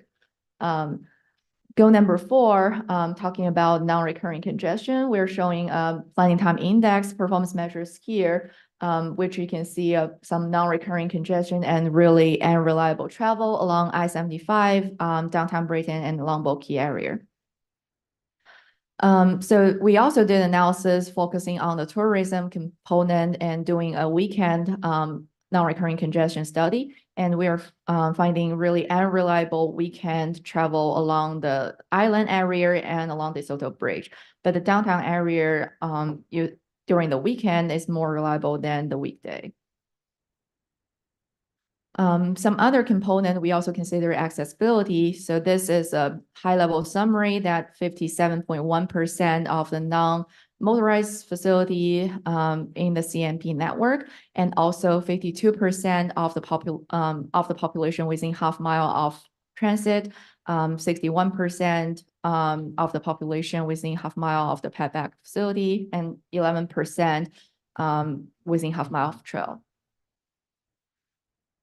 Goal number 4, talking about non-recurring congestion, we're showing planning time index performance measures here, which you can see some non-recurring congestion and really unreliable travel along I-75, downtown Brayton and Longboat Key area. So we also did analysis focusing on the tourism component and doing a weekend non-recurring congestion study. And we are finding really unreliable weekend travel along the island area and along the DeSoto Bridge. But the downtown area during the weekend is more reliable than the weekday. Some other component, we also consider accessibility. So this is a high-level summary that 57.1% of the non-motorized facility in the CMP network, and also 52% of the population within half mile of transit, 61% of the population within half mile of the pet facility, and 11% within half mile of trail.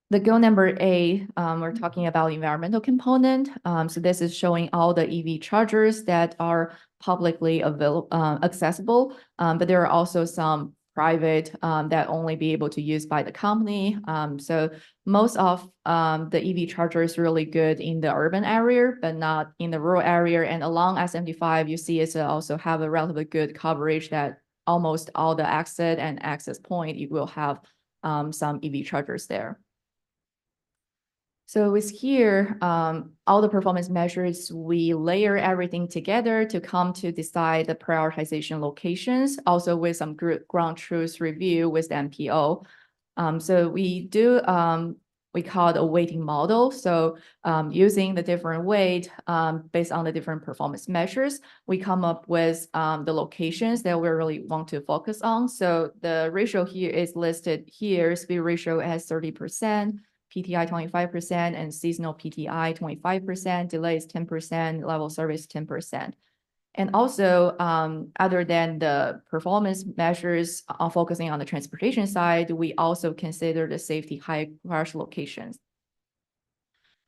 The goal number A, we're talking about environmental component. So this is showing all the EV chargers that are publicly accessible, but there are also some private that only be able to use by the company. So most of the EV chargers really good in the urban area, but not in the rural area. And along I-75, you see it's also have a relatively good coverage that almost all the exit and access point, you will have some EV chargers there. So with here, all the performance measures, we layer everything together to come to decide the prioritization locations, also with some ground truth review with the MPO. So we do, we call it a weighting model. So using the different weight based on the different performance measures, we come up with the locations that we really want to focus on. So the ratio here is listed here, speed ratio as 30%. PTI 25% and seasonal PTI 25%, delays 10%, level service 10%. And also, other than the performance measures focusing on the transportation side, we also consider the safety high crash locations.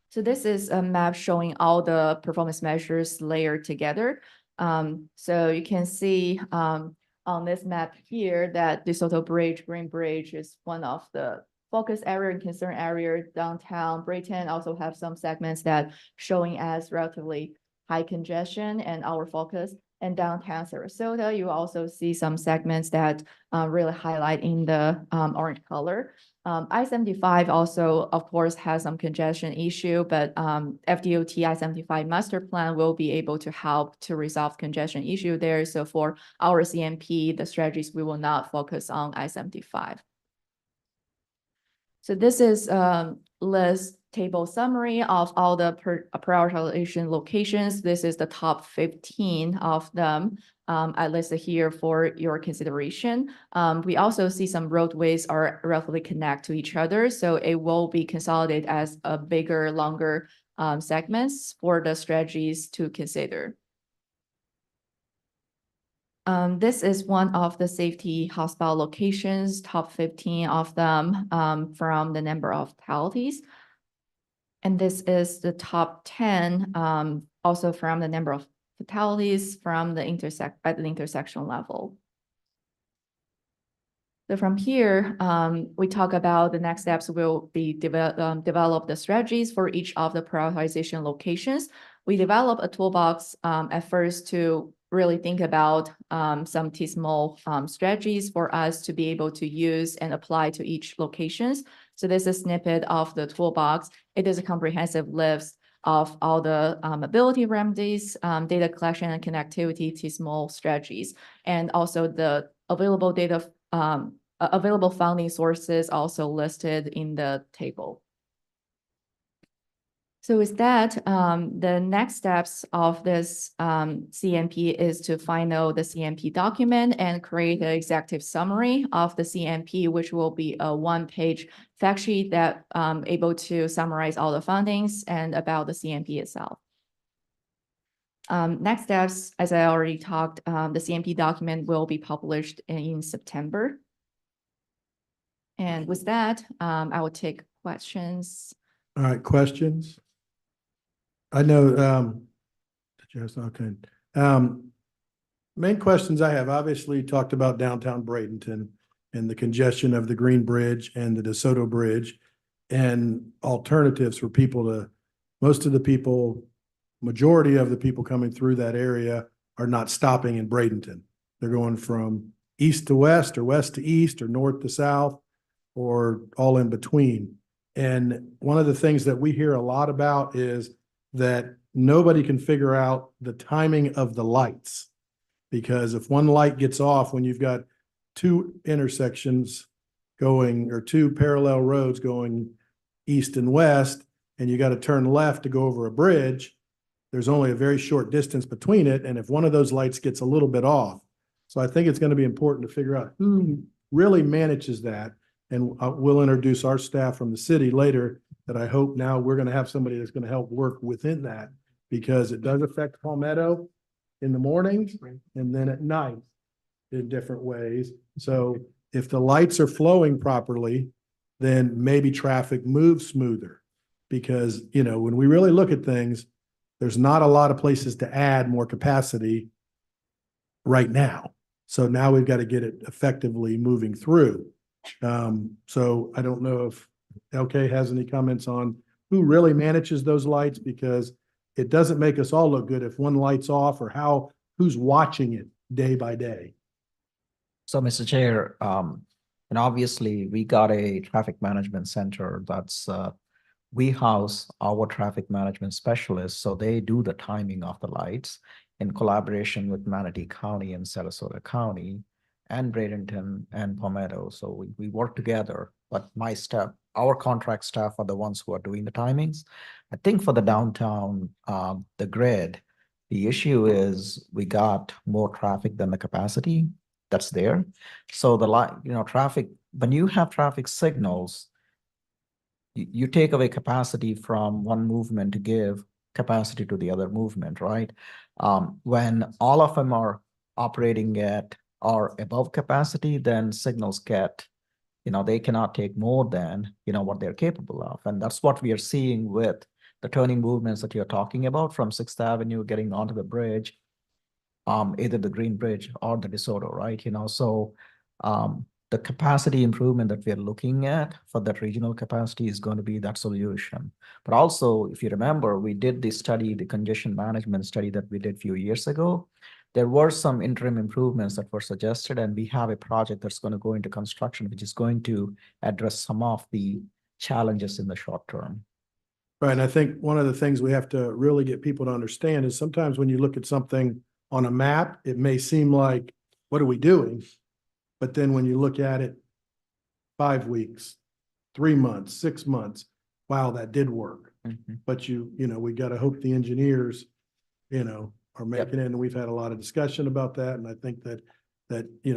So this is a map showing all the performance measures layered together. So you can see on this map here that DeSoto Bridge, Green Bridge is one of the focus area and concern area. Downtown Brayton also have some segments that showing as relatively high congestion and our focus. And downtown Sarasota, you also see some segments that really highlight in the orange color. I-75 also, of course, has some congestion issue, but FDOT I-75 master plan will be able to help to resolve congestion issue there. So for our CMP, the strategies, we will not focus on I-75. So this is list table summary of all the prioritization locations. This is the top 15 of them. I listed here for your consideration. We also see some roadways are roughly connect to each other, so it will be consolidated as a bigger, longer segments for the strategies to consider. This is one of the safety hotspot locations, top 15 of them from the number of fatalities. And this is the top 10 also from the number of fatalities from the at the intersection level. So from here, we talk about the next steps will be develop the strategies for each of the prioritization locations. We develop a toolbox at first to really think about some TISMO strategies for us to be able to use and apply to each locations. So this is a snippet of the toolbox. It is a comprehensive list of all the mobility remedies, data collection and connectivity TISMO strategies, and also the available data, available funding sources also listed in the table. So with that, the next steps of this CMP is to final the CMP document and create an executive summary of the CMP, which will be a one-page fact sheet that able to summarize all the findings and about the CMP itself. Next steps, as I already talked, the CMP document will be published in September. And with that, I will take questions. All right, questions? I know, okay. Main questions I have, obviously talked about downtown Bradenton and the congestion of the Green Bridge and the DeSoto Bridge and alternatives for people to, most of the people, majority of the people coming through that area are not stopping in Bradenton. They're going from east to west or west to east or north to south or all in between. And one of the things that we hear a lot about is that nobody can figure out the timing of the lights. Because if one light gets off when you've got two intersections going, or two parallel roads going east and west, and you got to turn left to go over a bridge, there's only a very short distance between it. And if one of those lights gets a little bit off, so I think it's going to be important to figure out who really manages that. And we'll introduce our staff from the city later, that I hope now we're going to have somebody that's going to help work within that, because it does affect Palmetto in the mornings and then at night in different ways. So if the lights are flowing properly, then maybe traffic moves smoother. Because, you know, when we really look at things, there's not a lot of places to add more capacity right now. So now we've got to get it effectively moving through. So I don't know if LK has any comments on who really manages those lights, because it doesn't make us all look good if one light's off, or who's watching it day by day. So, Mr. Chair, and obviously we got a traffic management center that's, we house our traffic management specialists. So they do the timing of the lights in collaboration with Manatee County and Sarasota County and Bradenton and Palmetto. So we work together, but my staff, our contract staff are the ones who are doing the timings. I think for the downtown, the grid, the issue is we got more traffic than the capacity that's there. So traffic, when you have traffic signals, you take away capacity from one movement to give capacity to the other movement, right? When all of them are operating at or above capacity, then signals get, they cannot take more than, what they're capable of. And that's what we are seeing with the turning movements that you're talking about from 6th Avenue getting onto the bridge, either the Green Bridge or the DeSoto, right? So the capacity improvement that we're looking at for that regional capacity is going to be that solution. But also, if you remember, we did the study, the congestion management study that we did a few years ago. There were some interim improvements that were suggested, and we have a project that's going to go into construction, which is going to address some of the challenges in the short term. Right. And I think one of the things we have to really get people to understand is sometimes when you look at something on a map, it may seem like, what are we doing? But then when you look at it 5 weeks, 3 months, 6 months, wow, that did work. But we got to hope the engineers, are making it. And we've had a lot of discussion about that. And I think that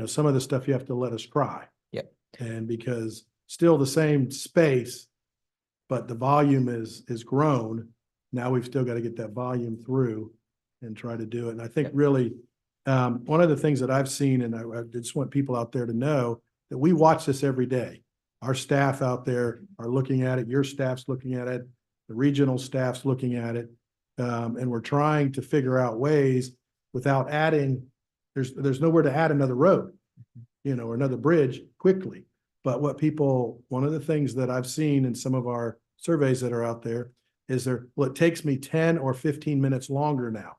some of the stuff you have to let us try. Yep. And because still the same space, but the volume is grown. Now we've still got to get that volume through and try to do it. And I think really, one of the things that I've seen, and I just want people out there to know that we watch this every day. Our staff out there are looking at it. Your staff's looking at it. The regional staff's looking at it. And we're trying to figure out ways without adding, there's nowhere to add another road, or another bridge quickly. But one of the things that I've seen in some of our surveys that are out there is it takes me 10 or 15 minutes longer now.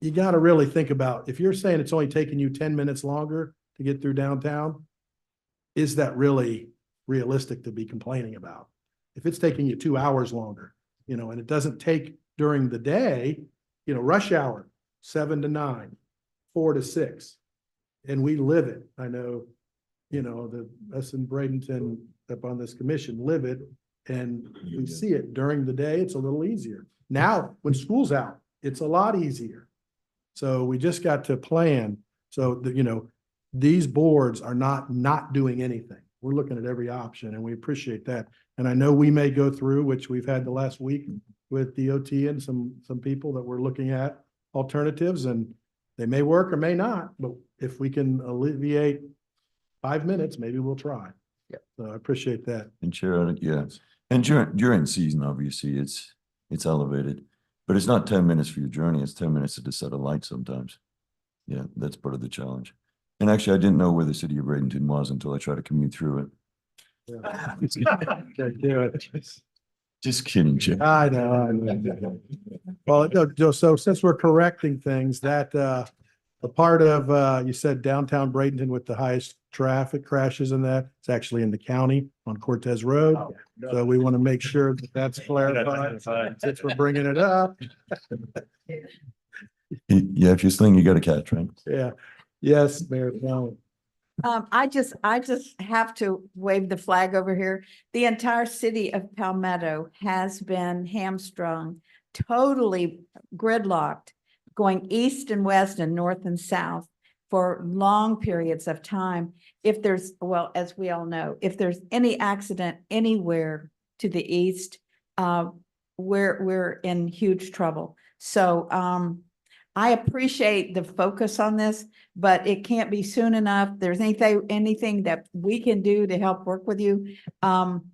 You got to really think about, if you're saying it's only taking you 10 minutes longer to get through downtown, is that really realistic to be complaining about? If it's taking you 2 hours longer, and it doesn't take during the day, rush hour, 7 to 9, 4 to 6, and we live it. I know, us in Bradenton up on this commission live it, and we see it during the day. It's a little easier. Now, when school's out, it's a lot easier. So we just got to plan. So that, these boards are not doing anything. We're looking at every option, and we appreciate that. And I know we may go through, which we've had the last week with DOT and some people that we're looking at alternatives, and they may work or may not, but if we can alleviate 5 minutes, maybe we'll try. Yeah. So I appreciate that. And Chair, yeah. And during season, obviously, it's elevated, but it's not 10 minutes for your journey. It's 10 minutes to set a light sometimes. Yeah, that's part of the challenge. And actually, I didn't know where the city of Bradenton was until I tried to commute through it. Yeah. Can't do it. Just kidding, Jim. I know. Well, no, so since we're correcting things, that, the part of, you said downtown Bradenton with the highest traffic crashes in that, it's actually in the county on Cortez Road. So we want to make sure that that's clarified since we're bringing it up. Yeah, if you're sling, you got to catch, right? Yeah. Yes, Mayor. Brown. I just have to wave the flag over here. The entire city of Palmetto has been hamstrung, totally gridlocked, going east and west and north and south for long periods of time. If there's, well, as we all know, if there's any accident anywhere to the east, we're in huge trouble. So, I appreciate the focus on this, but it can't be soon enough. There's anything that we can do to help work with you.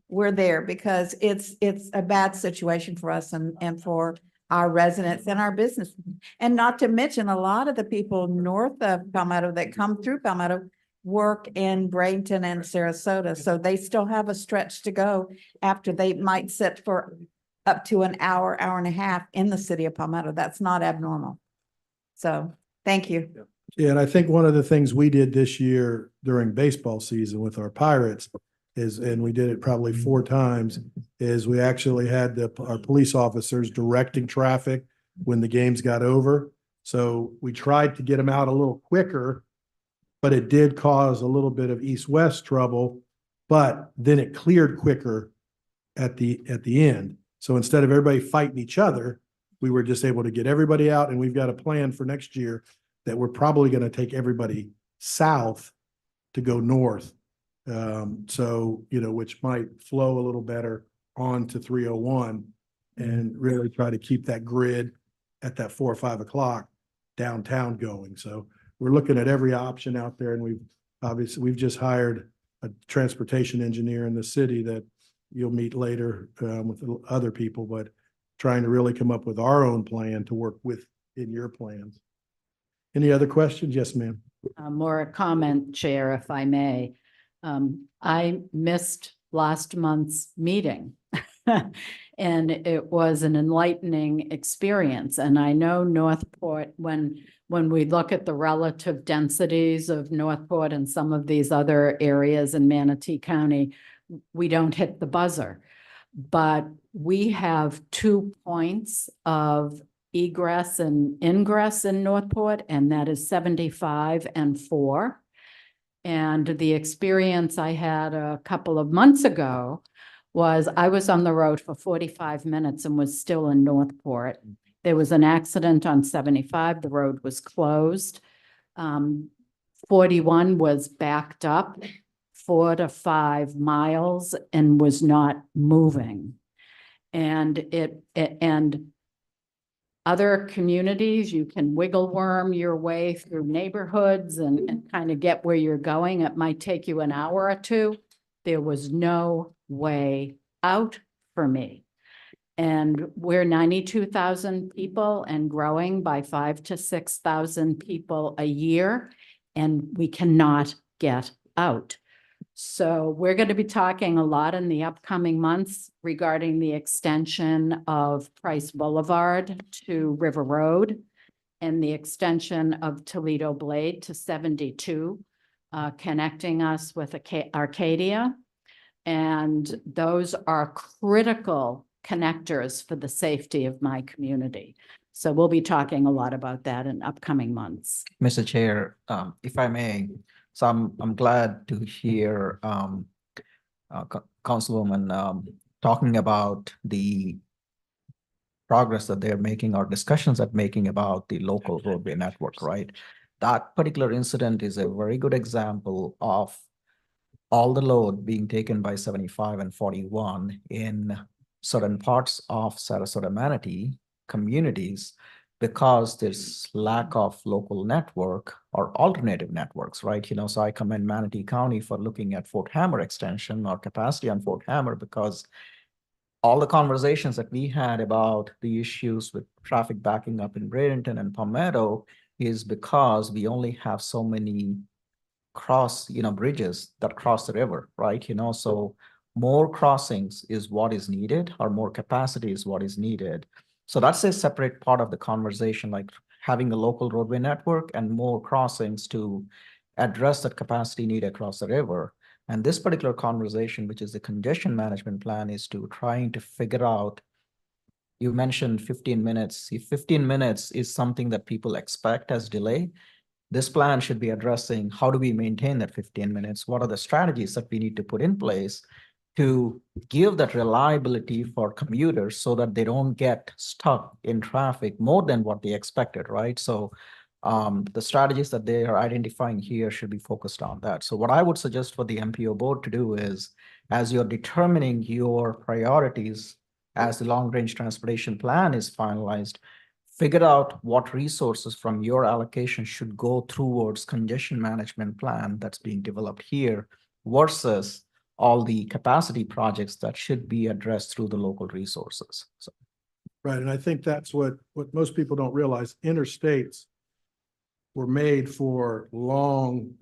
We're there because it's a bad situation for us and for our residents and our business. And not to mention a lot of the people north of Palmetto that come through Palmetto work in Bradenton and Sarasota. So they still have a stretch to go after they might sit for up to an hour, hour and a half in the city of Palmetto. That's not abnormal. So, thank you. Yeah, and I think one of the things we did this year during baseball season with our Pirates is, and we did it probably 4 times, is we actually had our police officers directing traffic when the games got over. So we tried to get them out a little quicker, but it did cause a little bit of east-west trouble, but then it cleared quicker at the end. So instead of everybody fighting each other, we were just able to get everybody out, and we've got a plan for next year that we're probably going to take everybody south to go north. So, which might flow a little better onto 301 and really try to keep that grid at that 4 or 5 o'clock downtown going. So we're looking at every option out there, and we've just hired a transportation engineer in the city that you'll meet later with other people, but trying to really come up with our own plan to work with in your plans. Any other questions? Yes, ma'am. More a comment, Chair, if I may. I missed last month's meeting. And it was an enlightening experience. And I know Northport, when we look at the relative densities of Northport and some of these other areas in Manatee County, we don't hit the buzzer. But we have 2 points of egress and ingress in Northport, and that is 75 and 4. And the experience I had a couple of months ago was I was on the road for 45 minutes and was still in Northport. There was an accident on 75. The road was closed. 41 was backed up 4 to 5 miles and was not moving. And and other communities, you can wiggle worm your way through neighborhoods and kind of get where you're going. It might take you an hour or 2. There was no way out for me. And we're 92,000 people and growing by 5,000 to 6,000 people a year, and we cannot get out. So we're going to be talking a lot in the upcoming months regarding the extension of Price Boulevard to River Road and the extension of Toledo Blade to 72, connecting us with Arcadia. And those are critical connectors for the safety of my community. So we'll be talking a lot about that in upcoming months. Mr. Chair, if I may, so I'm glad to hear Councilwoman talking about the progress that they're making or discussions that making about the local roadway network, right? That particular incident is a very good example of all the load being taken by 75 and 41 in certain parts of Sarasota Manatee communities because there's lack of local network or alternative networks, right? So I commend Manatee County for looking at Fort Hammer extension or capacity on Fort Hammer, because all the conversations that we had about the issues with traffic backing up in Bradenton and Palmetto is because we only have so many bridges that cross the river, right? So more crossings is what is needed, or more capacity is what is needed. So that's a separate part of the conversation, like having a local roadway network and more crossings to address that capacity need across the river. And this particular conversation, which is the congestion management plan, is to trying to figure out, you mentioned 15 minutes. If 15 minutes is something that people expect as delay, this plan should be addressing how do we maintain that 15 minutes? What are the strategies that we need to put in place to give that reliability for commuters so that they don't get stuck in traffic more than what they expected, right? So the strategies that they are identifying here should be focused on that. So what I would suggest for the MPO board to do is, as you're determining your priorities, as the long-range transportation plan is finalized, figure out what resources from your allocation should go towards congestion management plan that's being developed here versus all the capacity projects that should be addressed through the local resources. So. Right, and I think that's what most people don't realize. Interstates were made for long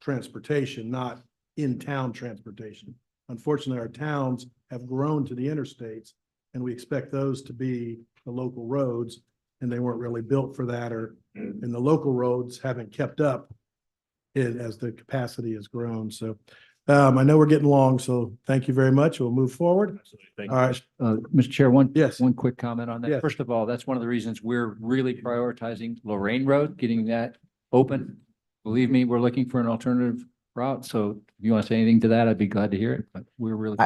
transportation, not in-town transportation. Unfortunately, our towns have grown to the interstates, and we expect those to be the local roads, and they weren't really built for that, and the local roads haven't kept up as the capacity has grown. So I know we're getting long, so thank you very much. We'll move forward. Thank All right. Mr. Chair, one Yes. quick comment on that. Yes. First of all, that's one of the reasons we're really prioritizing Lorraine Road, getting that open. Believe me, we're looking for an alternative route. So if you want to say anything to that, I'd be glad to hear it, but we're really.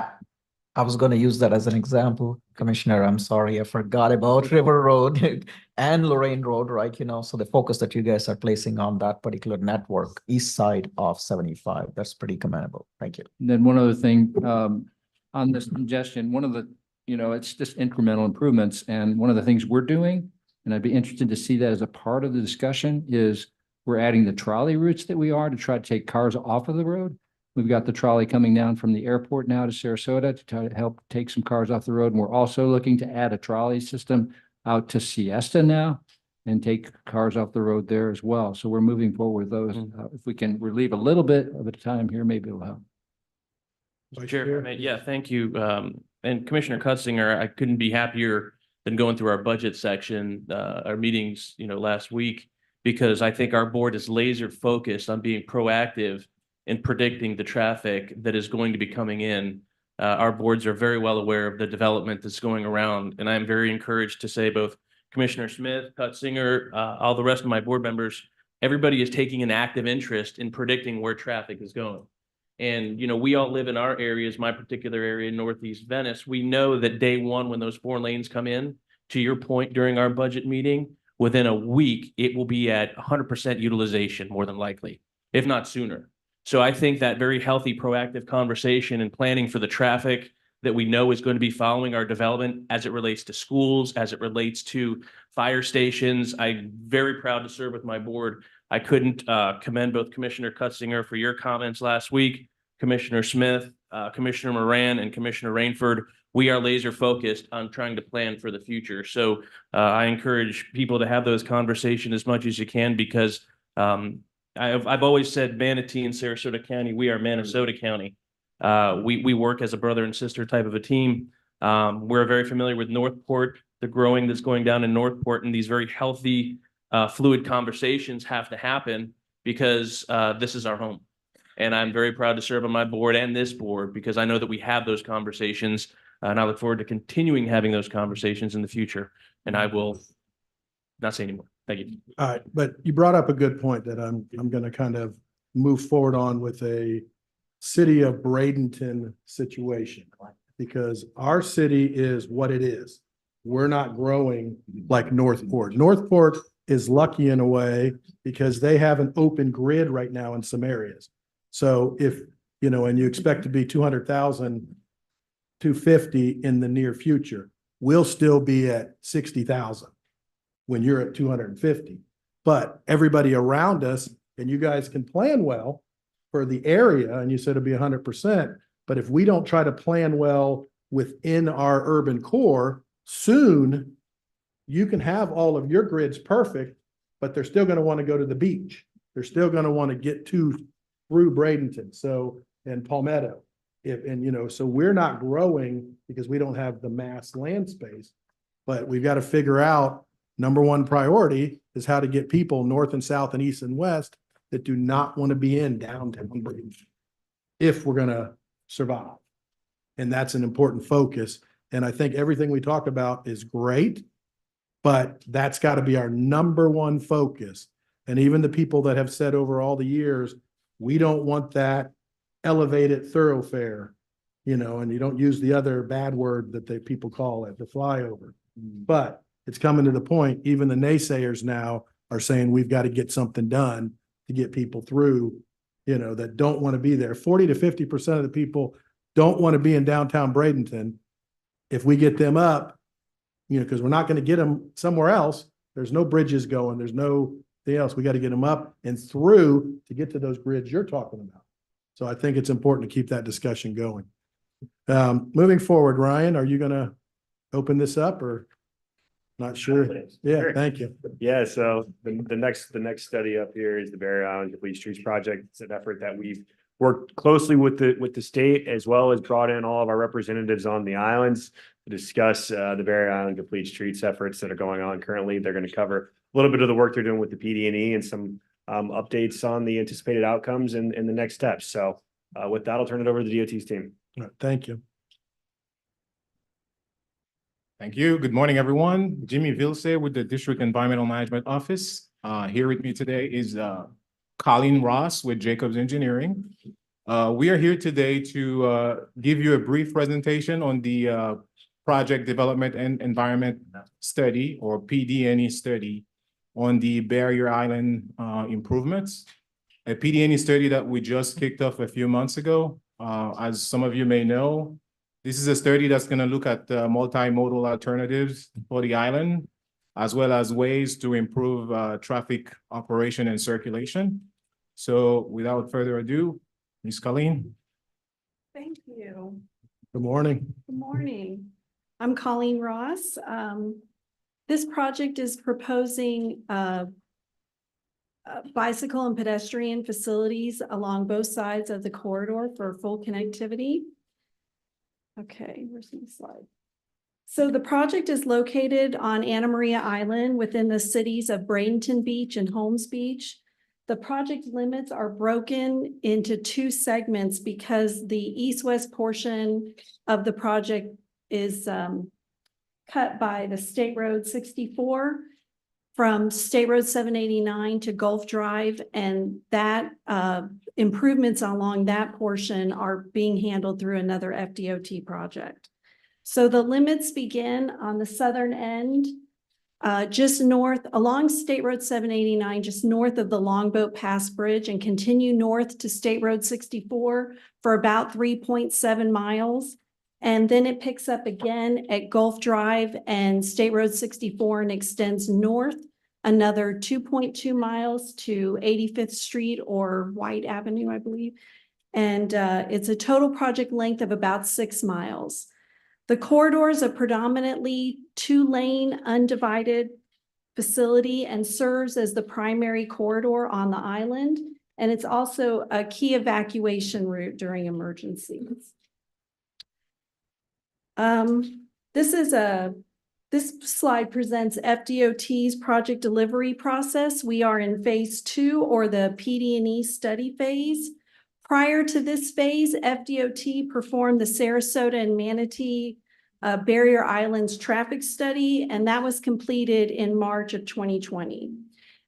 I was going to use that as an example, Commissioner. I'm sorry, I forgot about River Road and Lorraine Road, right? So the focus that you guys are placing on that particular network, east side of 75, that's pretty commendable. Thank you. And then one other thing, on this congestion, one of the, it's just incremental improvements. And one of the things we're doing, and I'd be interested to see that as a part of the discussion, is we're adding the trolley routes that we are to try to take cars off of the road. We've got the trolley coming down from the airport now to Sarasota to try to help take some cars off the road. And we're also looking to add a trolley system out to Siesta now and take cars off the road there as well. So we're moving forward with those. If we can relieve a little bit of the time here, maybe it'll help. Chair. Yeah, thank you. And Commissioner Cutzinger, I couldn't be happier than going through our budget section, our meetings, last week, because I think our board is laser focused on being proactive in predicting the traffic that is going to be coming in. Our boards are very well aware of the development that's going around, and I'm very encouraged to say both Commissioner Smith, Cutzinger, all the rest of my board members, everybody is taking an active interest in predicting where traffic is going. And, we all live in our areas, my particular area, Northeast Venice. We know that day one, when those 4 lanes come in, to your point during our budget meeting, within a week, it will be at 100% utilization, more than likely, if not sooner. So I think that very healthy, proactive conversation and planning for the traffic that we know is going to be following our development as it relates to schools, as it relates to fire stations. I'm very proud to serve with my board. I couldn't commend both Commissioner Cutzinger for your comments last week, Commissioner Smith, Commissioner Moran, and Commissioner Rainford. We are laser focused on trying to plan for the future. So I encourage people to have those conversations as much as you can, because I've always said Manatee and Sarasota County, we are Minnesota County. We work as a brother and sister type of a team. We're very familiar with Northport, the growing that's going down in Northport, and these very healthy, fluid conversations have to happen because this is our home. And I'm very proud to serve on my board and this board, because I know that we have those conversations, and I look forward to continuing having those conversations in the future. And I will not say anymore. Thank you. All right, but you brought up a good point that I'm going to kind of move forward on with a city of Bradenton situation, because our city is what it is. We're not growing like Northport. Northport is lucky in a way because they have an open grid right now in some areas. So if, and you expect to be 200,000, 250 in the near future, we'll still be at 60,000 when you're at 250. But everybody around us, and you guys can plan well for the area, and you said it'll be 100%, but if we don't try to plan well within our urban core, soon you can have all of your grids perfect, but they're still going to want to go to the beach. They're still going to want to get through Bradenton, and Palmetto. So we're not growing because we don't have the mass land space. But we've got to figure out, number one priority is how to get people north and south and east and west that do not want to be in downtown Bradenton if we're going to survive. And that's an important focus. And I think everything we talk about is great, but that's got to be our number one focus. And even the people that have said over all the years, we don't want that elevated thoroughfare, and you don't use the other bad word that people call it, the flyover. But it's coming to the point, even the naysayers now are saying we've got to get something done to get people through, that don't want to be there. 40 to 50% of the people don't want to be in downtown Bradenton. If we get them up, because we're not going to get them somewhere else. There's no bridges going. There's no thing else. We got to get them up and through to get to those grids you're talking about. So I think it's important to keep that discussion going. Moving forward, Ryan, are you going to open this up or not sure? Yeah, Sure. thank you. Yeah, so the next study up here is the Barrier Island Complete Streets Project. It's an effort that we've worked closely with the state, as well as brought in all of our representatives on the islands to discuss the Barrier Island Complete Streets efforts that are going on currently. They're going to cover a little bit of the work they're doing with the PD&E and some updates on the anticipated outcomes and the next steps. So with that, I'll turn it over to the DOT's team. All right, thank you. Thank you. Good morning, everyone. Jimmy Vilse with the District Environmental Management Office. Here with me today is Colleen Ross with Jacobs Engineering. We are here today to give you a brief presentation on the Project Development and Environment Study, or PD&E study, on the Barrier Island improvements. A PD&E study that we just kicked off a few months ago. As some of you may know, this is a study that's going to look at multimodal alternatives for the island, as well as ways to improve traffic operation and circulation. So without further ado, Ms. Colleen. Thank you. Good morning. Good morning. I'm Colleen Ross. This project is proposing bicycle and pedestrian facilities along both sides of the corridor for full connectivity. Okay, where's my slide? So the project is located on Anna Maria Island within the cities of Bradenton Beach and Holmes Beach. The project limits are broken into two segments because the east-west portion of the project is cut by the State Road 64 from State Road 789 to Gulf Drive, and that improvements along that portion are being handled through another FDOT project. So the limits begin on the southern end, just north along State Road 789, just north of the Longboat Pass Bridge, and continue north to State Road 64 for about 3.7 miles. And then it picks up again at Gulf Drive and State Road 64 and extends north another 2.2 miles to 85th Street or White Avenue, I believe. And it's a total project length of about 6 miles. The corridor is a predominantly 2-lane undivided facility and serves as the primary corridor on the island. And it's also a key evacuation route during emergencies. This slide presents FDOT's project delivery process. We are in phase 2, or the PD&E study phase. Prior to this phase, FDOT performed the Sarasota and Manatee Barrier Islands traffic study, and that was completed in March of 2020.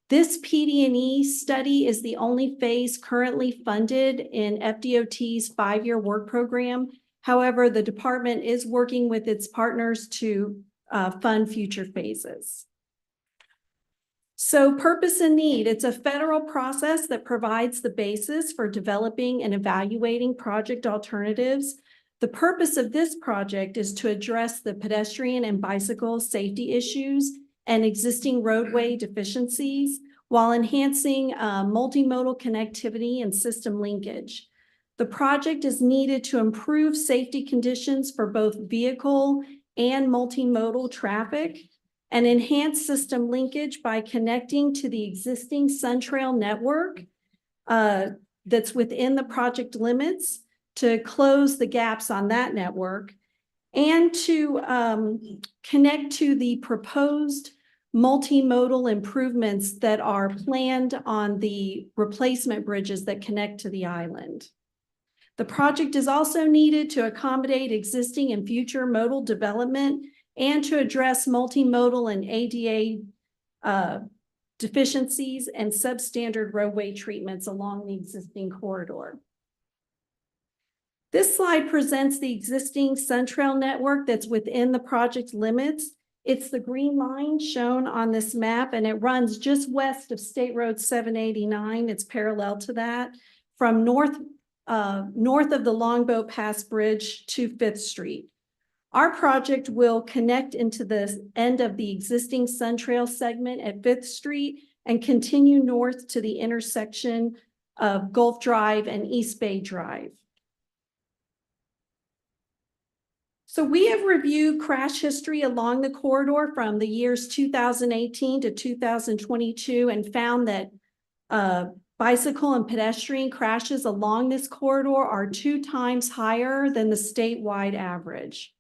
This PD&E study is the only phase currently funded in FDOT's 5-year work program. However, the department is working with its partners to fund future phases. So purpose and need, it's a federal process that provides the basis for developing and evaluating project alternatives. The purpose of this project is to address the pedestrian and bicycle safety issues and existing roadway deficiencies while enhancing multimodal connectivity and system linkage. The project is needed to improve safety conditions for both vehicle and multimodal traffic, and enhance system linkage by connecting to the existing SunTrail network that's within the project limits to close the gaps on that network and to connect to the proposed multimodal improvements that are planned on the replacement bridges that connect to the island. The project is also needed to accommodate existing and future modal development and to address multimodal and ADA deficiencies and substandard roadway treatments along the existing corridor. This slide presents the existing SunTrail network that's within the project limits. It's the green line shown on this map, and it runs just west of State Road 789. It's parallel to that from north of the Longboat Pass Bridge to 5th Street. Our project will connect into the end of the existing SunTrail segment at 5th Street and continue north to the intersection of Gulf Drive and East Bay Drive. So we have reviewed crash history along the corridor from the years 2018 to 2022 and found that bicycle and pedestrian crashes along this corridor are 2 times higher than the statewide average.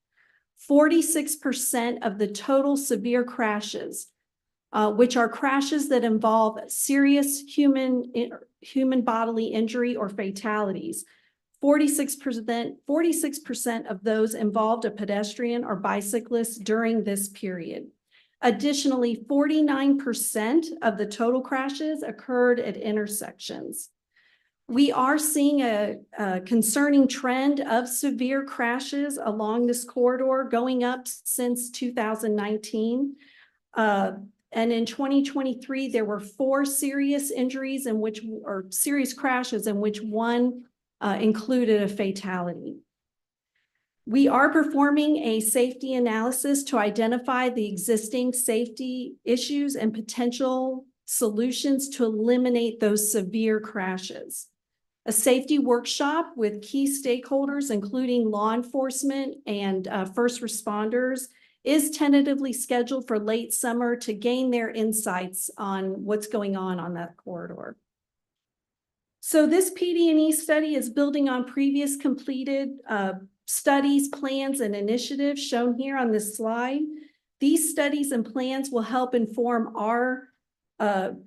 46% of the total severe crashes, which are crashes that involve serious human bodily injury or fatalities, 46% of those involved a pedestrian or bicyclist during this period. Additionally, 49% of the total crashes occurred at intersections. We are seeing a concerning trend of severe crashes along this corridor going up since 2019. And in 2023, there were 4 serious injuries or serious crashes in which 1 included a fatality. We are performing a safety analysis to identify the existing safety issues and potential solutions to eliminate those severe crashes. A safety workshop with key stakeholders, including law enforcement and first responders, is tentatively scheduled for late summer to gain their insights on what's going on that corridor. So this PD&E study is building on previous completed studies, plans, and initiatives shown here on this slide. These studies and plans will help inform our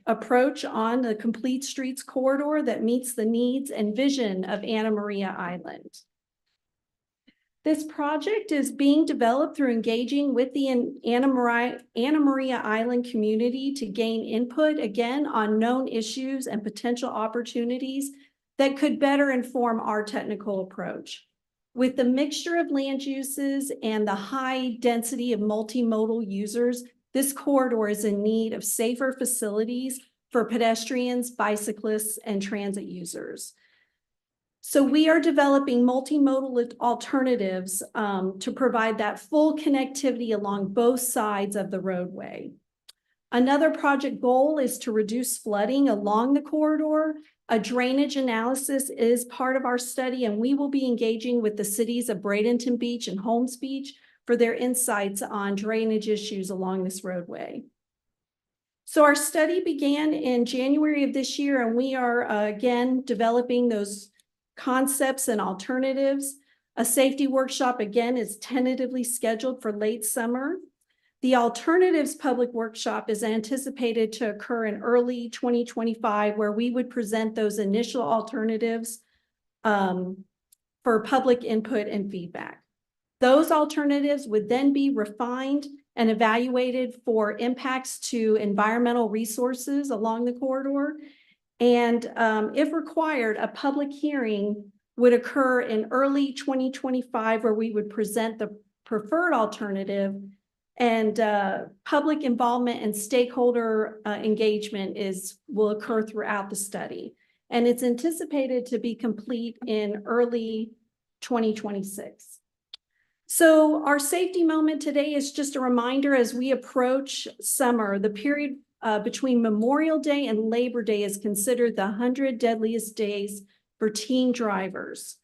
approach on the Complete Streets corridor that meets the needs and vision of Anna Maria Island. This project is being developed through engaging with the Anna Maria Island community to gain input, again, on known issues and potential opportunities that could better inform our technical approach. With the mixture of land uses and the high density of multimodal users, this corridor is in need of safer facilities for pedestrians, bicyclists, and transit users. So we are developing multimodal alternatives to provide that full connectivity along both sides of the roadway. Another project goal is to reduce flooding along the corridor. A drainage analysis is part of our study, and we will be engaging with the cities of Bradenton Beach and Holmes Beach for their insights on drainage issues along this roadway. So our study began in January of this year, and we are again developing those concepts and alternatives. A safety workshop, again, is tentatively scheduled for late summer. The alternatives public workshop is anticipated to occur in early 2025, where we would present those initial alternatives for public input and feedback. Those alternatives would then be refined and evaluated for impacts to environmental resources along the corridor. And if required, a public hearing would occur in early 2025, where we would present the preferred alternative, and public involvement and stakeholder engagement will occur throughout the study. And it's anticipated to be complete in early 2026. So our safety moment today is just a reminder as we approach summer. The period between Memorial Day and Labor Day is considered the 100 deadliest days for teen drivers.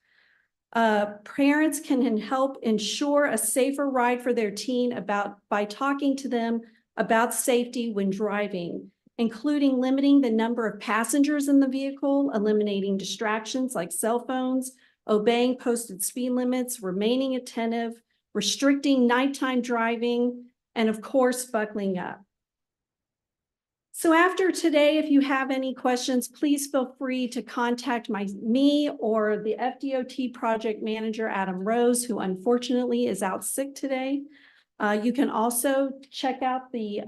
Parents can help ensure a safer ride for their teen by talking to them about safety when driving, including limiting the number of passengers in the vehicle, eliminating distractions like cell phones, obeying posted speed limits, remaining attentive, restricting nighttime driving, and of course, buckling up. So after today, if you have any questions, please feel free to contact me or the FDOT project manager, Adam Rose, who unfortunately is out sick today. You can also check out the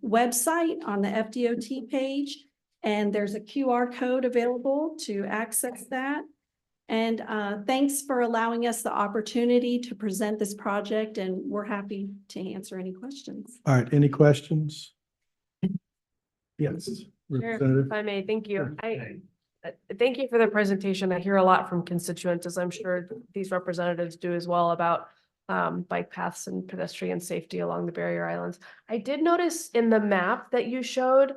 website on the FDOT page, and there's a QR code available to access that. And thanks for allowing us the opportunity to present this project, and we're happy to answer any questions. All right, any questions? Yes. Sure, Representative. if I may, thank you. Thank you for the presentation. I hear a lot from constituents, as I'm sure these representatives do as well, about bike paths and pedestrian safety along the barrier islands. I did notice in the map that you showed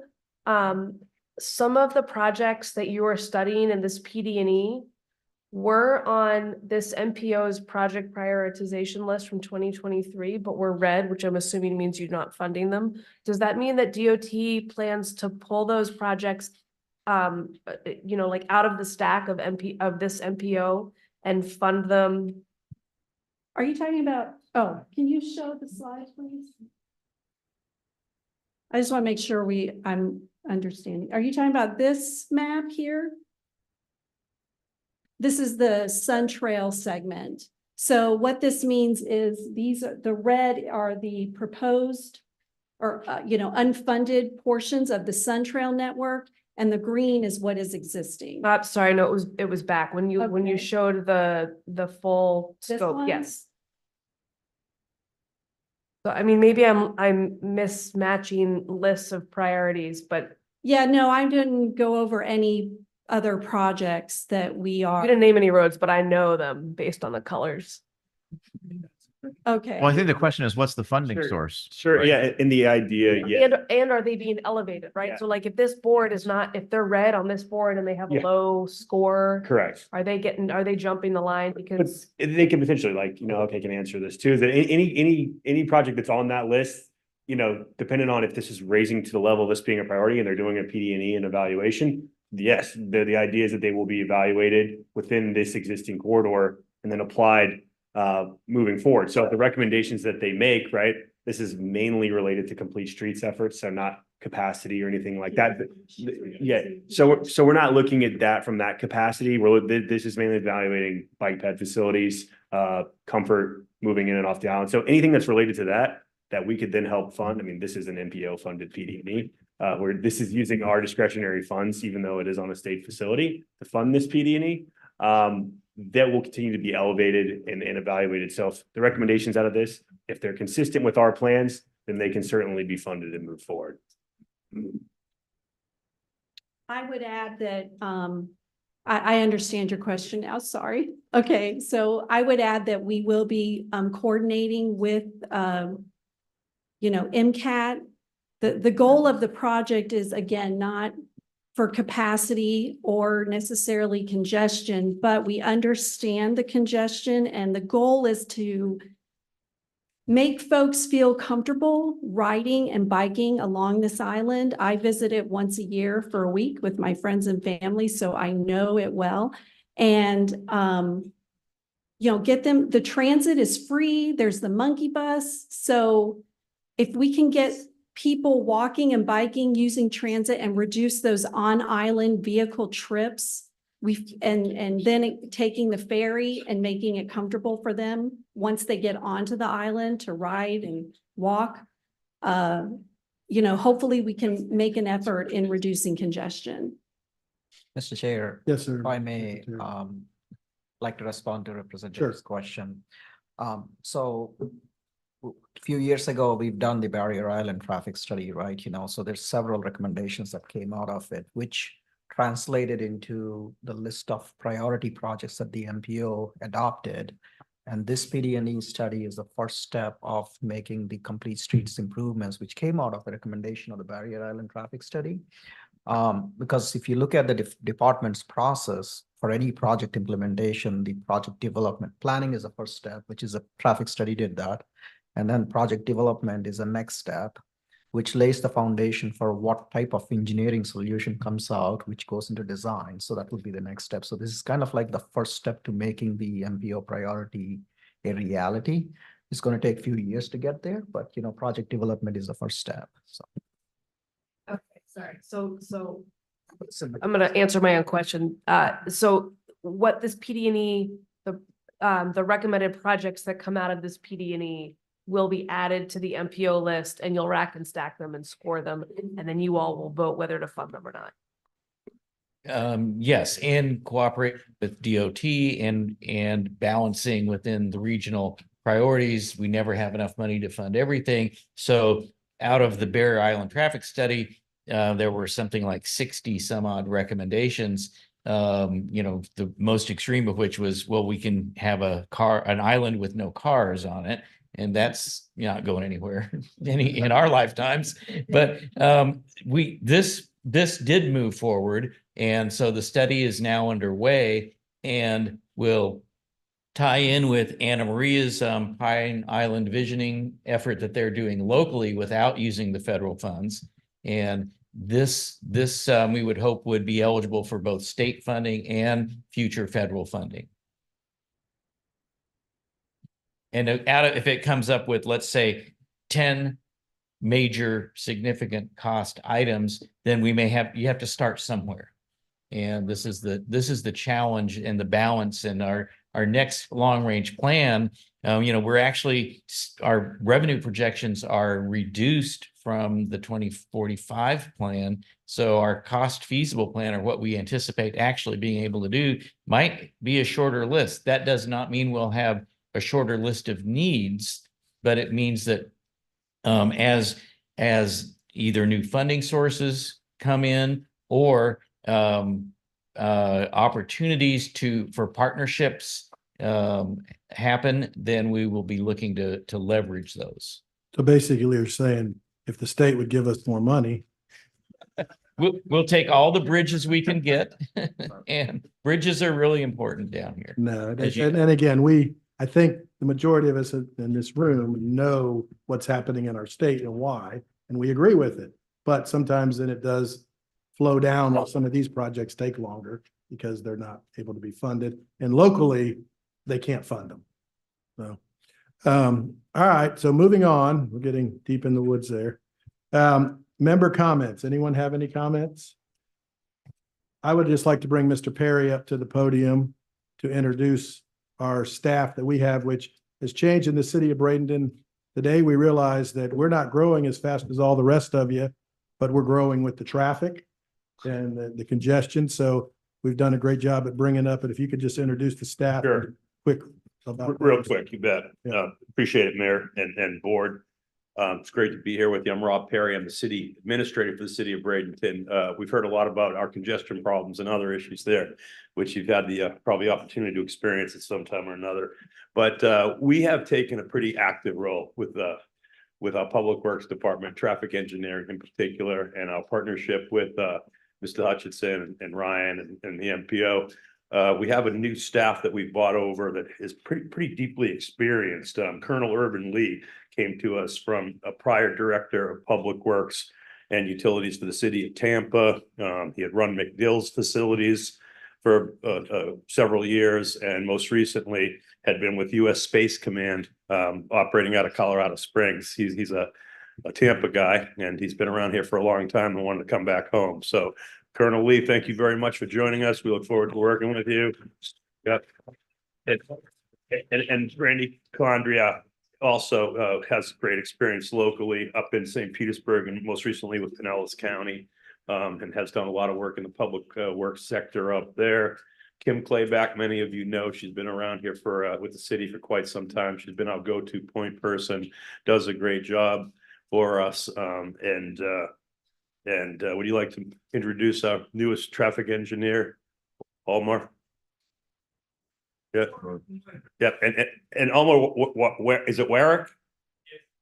some of the projects that you were studying in this PD&E were on this MPO's project prioritization list from 2023, but were red, which I'm assuming means you're not funding them. Does that mean that DOT plans to pull those projects, like out of the stack of this MPO and fund them? Are you talking about, can you show the slides, please? I just want to make sure I'm understanding. Are you talking about this map here? This is the Sun Trail segment. So what this means is the red are the proposed or, unfunded portions of the Sun Trail network, and the green is what is existing. Sorry, no, it was back when you showed the full This scope. one? Yes. So I mean, maybe I'm mismatching lists of priorities, but Yeah, no, I didn't go over any other projects that we you are. didn't name any roads, but I know them based on the colors. Okay. Well, I think the question is, what's the funding Sure. source? Sure, right? yeah, in the idea, yeah. And are they being elevated, right? Yeah. So like if this board is not, if they're red on this board and they have a Yeah. low score, Correct. are they jumping the line But because? they can potentially okay, can answer this too, is that any project that's on that list, depending on if this is raising to the level of this being a priority and they're doing a PD&E and evaluation, yes, the idea is that they will be evaluated within this existing corridor and then applied moving forward. So the recommendations that they make, right, this is mainly related to complete streets efforts, so not capacity or anything like that. But, yeah, so we're not looking at that from that capacity. This is mainly evaluating bike ped facilities, comfort, moving in and off the island. So anything that's related to that we could then help fund. I mean, this is an MPO funded PD&E, where this is using our discretionary funds, even though it is on a state facility, to fund this PD&E. That will continue to be elevated and evaluated. So if the recommendations out of this, if they're consistent with our plans, then they can certainly be funded and move forward. I would add that, I understand your question now, sorry. Okay, so I would add that we will be coordinating with, MCAT. The goal of the project is, again, not for capacity or necessarily congestion, but we understand the congestion, and the goal is to make folks feel comfortable riding and biking along this island. I visit it once a year for a week with my friends and family, so I know it well. And, get them, the transit is free. There's the monkey bus. So if we can get people walking and biking using transit and reduce those on-island vehicle trips, and then taking the ferry and making it comfortable for them once they get onto the island to ride and walk. Hopefully we can make an effort in reducing congestion. Mr. Chair. Yes, sir. If I may, like to respond to Representative's question. So a few years ago, we've done the Barrier Island traffic study, right? So there's several recommendations that came out of it, which translated into the list of priority projects that the MPO adopted. And this PD&E study is the first step of making the complete streets improvements, which came out of the recommendation of the Barrier Island traffic study. Because if you look at the department's process for any project implementation, the project development planning is the first step, which is a traffic study did that. And then project development is the next step. which lays the foundation for what type of engineering solution comes out, which goes into design. So that would be the next step. So this is kind of like the first step to making the MPO priority a reality. It's going to take a few years to get there, but project development is the first step. So. Okay, sorry. So I'm gonna answer my own question. So what this PD&E, the recommended projects that come out of this PD&E will be added to the MPO list, and you'll rack and stack them and score them, and then you all will vote whether to fund them or not. Yes, and cooperate with DOT and balancing within the regional priorities. We never have enough money to fund everything. So out of the Barrier Island traffic study, there were something like 60 some odd recommendations. The most extreme of which was, well, we can have an island with no cars on it. And that's not going anywhere in our lifetimes. But this did move forward. And so the study is now underway and will tie in with Anna Maria's Pine Island visioning effort that they're doing locally without using the federal funds. And this we would hope would be eligible for both state funding and future federal funding. And if it comes up with, let's say, 10 major significant cost items, then you have to start somewhere. And this is the challenge and the balance in our next long range plan. We're actually, our revenue projections are reduced from the 2045 plan. So our cost feasible plan, or what we anticipate actually being able to do, might be a shorter list. That does not mean we'll have a shorter list of needs, but it means that as either new funding sources come in or opportunities for partnerships happen, then we will be looking to leverage those. So basically you're saying if the state would give us more money. We'll take all the bridges we can get, and bridges are really important down here. No, and again, I think the majority of us in this room know what's happening in our state and why, and we agree with it. But sometimes then it does flow down while some of these projects take longer because they're not able to be funded. And locally, they can't fund them. So, all right. So moving on, we're getting deep in the woods there. Member comments. Anyone have any comments? I would just like to bring Mr. Perry up to the podium to introduce our staff that we have, which has changed in the city of Bradenton. Today, we realize that we're not growing as fast as all the rest of you, but we're growing with the traffic and the congestion. So we've done a great job at bringing up. And if you could just introduce the staff. Sure. Quick. Real quick, you bet. Yeah. Appreciate it, Mayor and Board. It's great to be here with you. I'm Rob Perry. I'm the city administrator for the city of Bradenton. We've heard a lot about our congestion problems and other issues there, which you've had the probably opportunity to experience at some time or another. But we have taken a pretty active role with our Public Works Department, traffic engineering in particular, and our partnership with Mr. Hutchinson and Ryan and the MPO. We have a new staff that we've brought over that is pretty deeply experienced. Colonel Urban Lee came to us from a prior director of Public Works and Utilities for the city of Tampa. He had run McDill's facilities for several years, and most recently had been with U.S. Space Command, operating out of Colorado Springs. He's a Tampa guy, and he's been around here for a long time and wanted to come back home. So Colonel Lee, thank you very much for joining us. We look forward to working with you. Yep. And Randy Calandria also has great experience locally up in St. Petersburg and most recently with Pinellas County, and has done a lot of work in the public works sector up there. Kim Clayback, many of you know, she's been around here with the city for quite some time. She's been our go-to point person, does a great job for us. Would you like to introduce our newest traffic engineer, Almar? Yeah. Yep. And Almar, where is it? Warwick?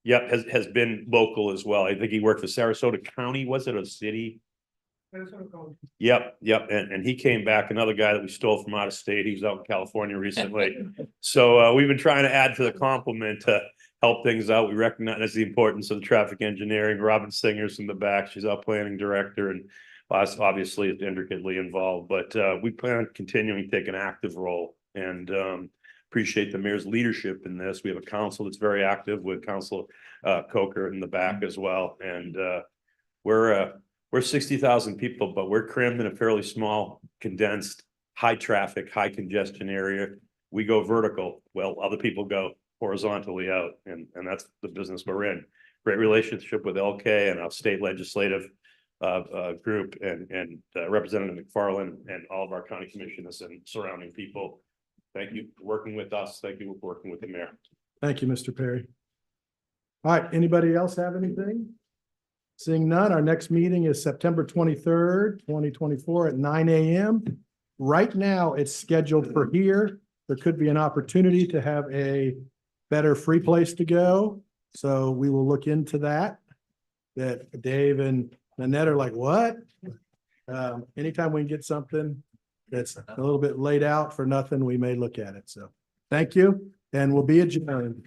Yep. Has been local as well. I think he worked for Sarasota County. Was it a city? Yep. And he came back, another guy that we stole from out of state. He was out in California recently. So we've been trying to add to the complement to help things out. We recognize the importance of the traffic engineering. Robin Singer's in the back. She's our planning director and obviously is intricately involved, but we plan on continuing to take an active role and appreciate the mayor's leadership in this. We have a council that's very active with Council Coker in the back as well. And we're 60,000 people, but we're crammed in a fairly small, condensed, high traffic, high congestion area. We go vertical. Well, other people go horizontally out, and that's the business we're in. Great relationship with LK and our state legislative group and Representative McFarland and all of our county commissioners and surrounding people. Thank you for working with us. Thank you for working with the mayor. Thank you, Mr. Perry. All right, anybody else have anything? Seeing none, our next meeting is September 23rd, 2024 at 9 a.m. Right now, it's scheduled for here. There could be an opportunity to have a better free place to go. So we will look into that. That Dave and Nanette are like, what? Anytime we can get something that's a little bit laid out for nothing, we may look at it. So thank you, and we'll be adjourned.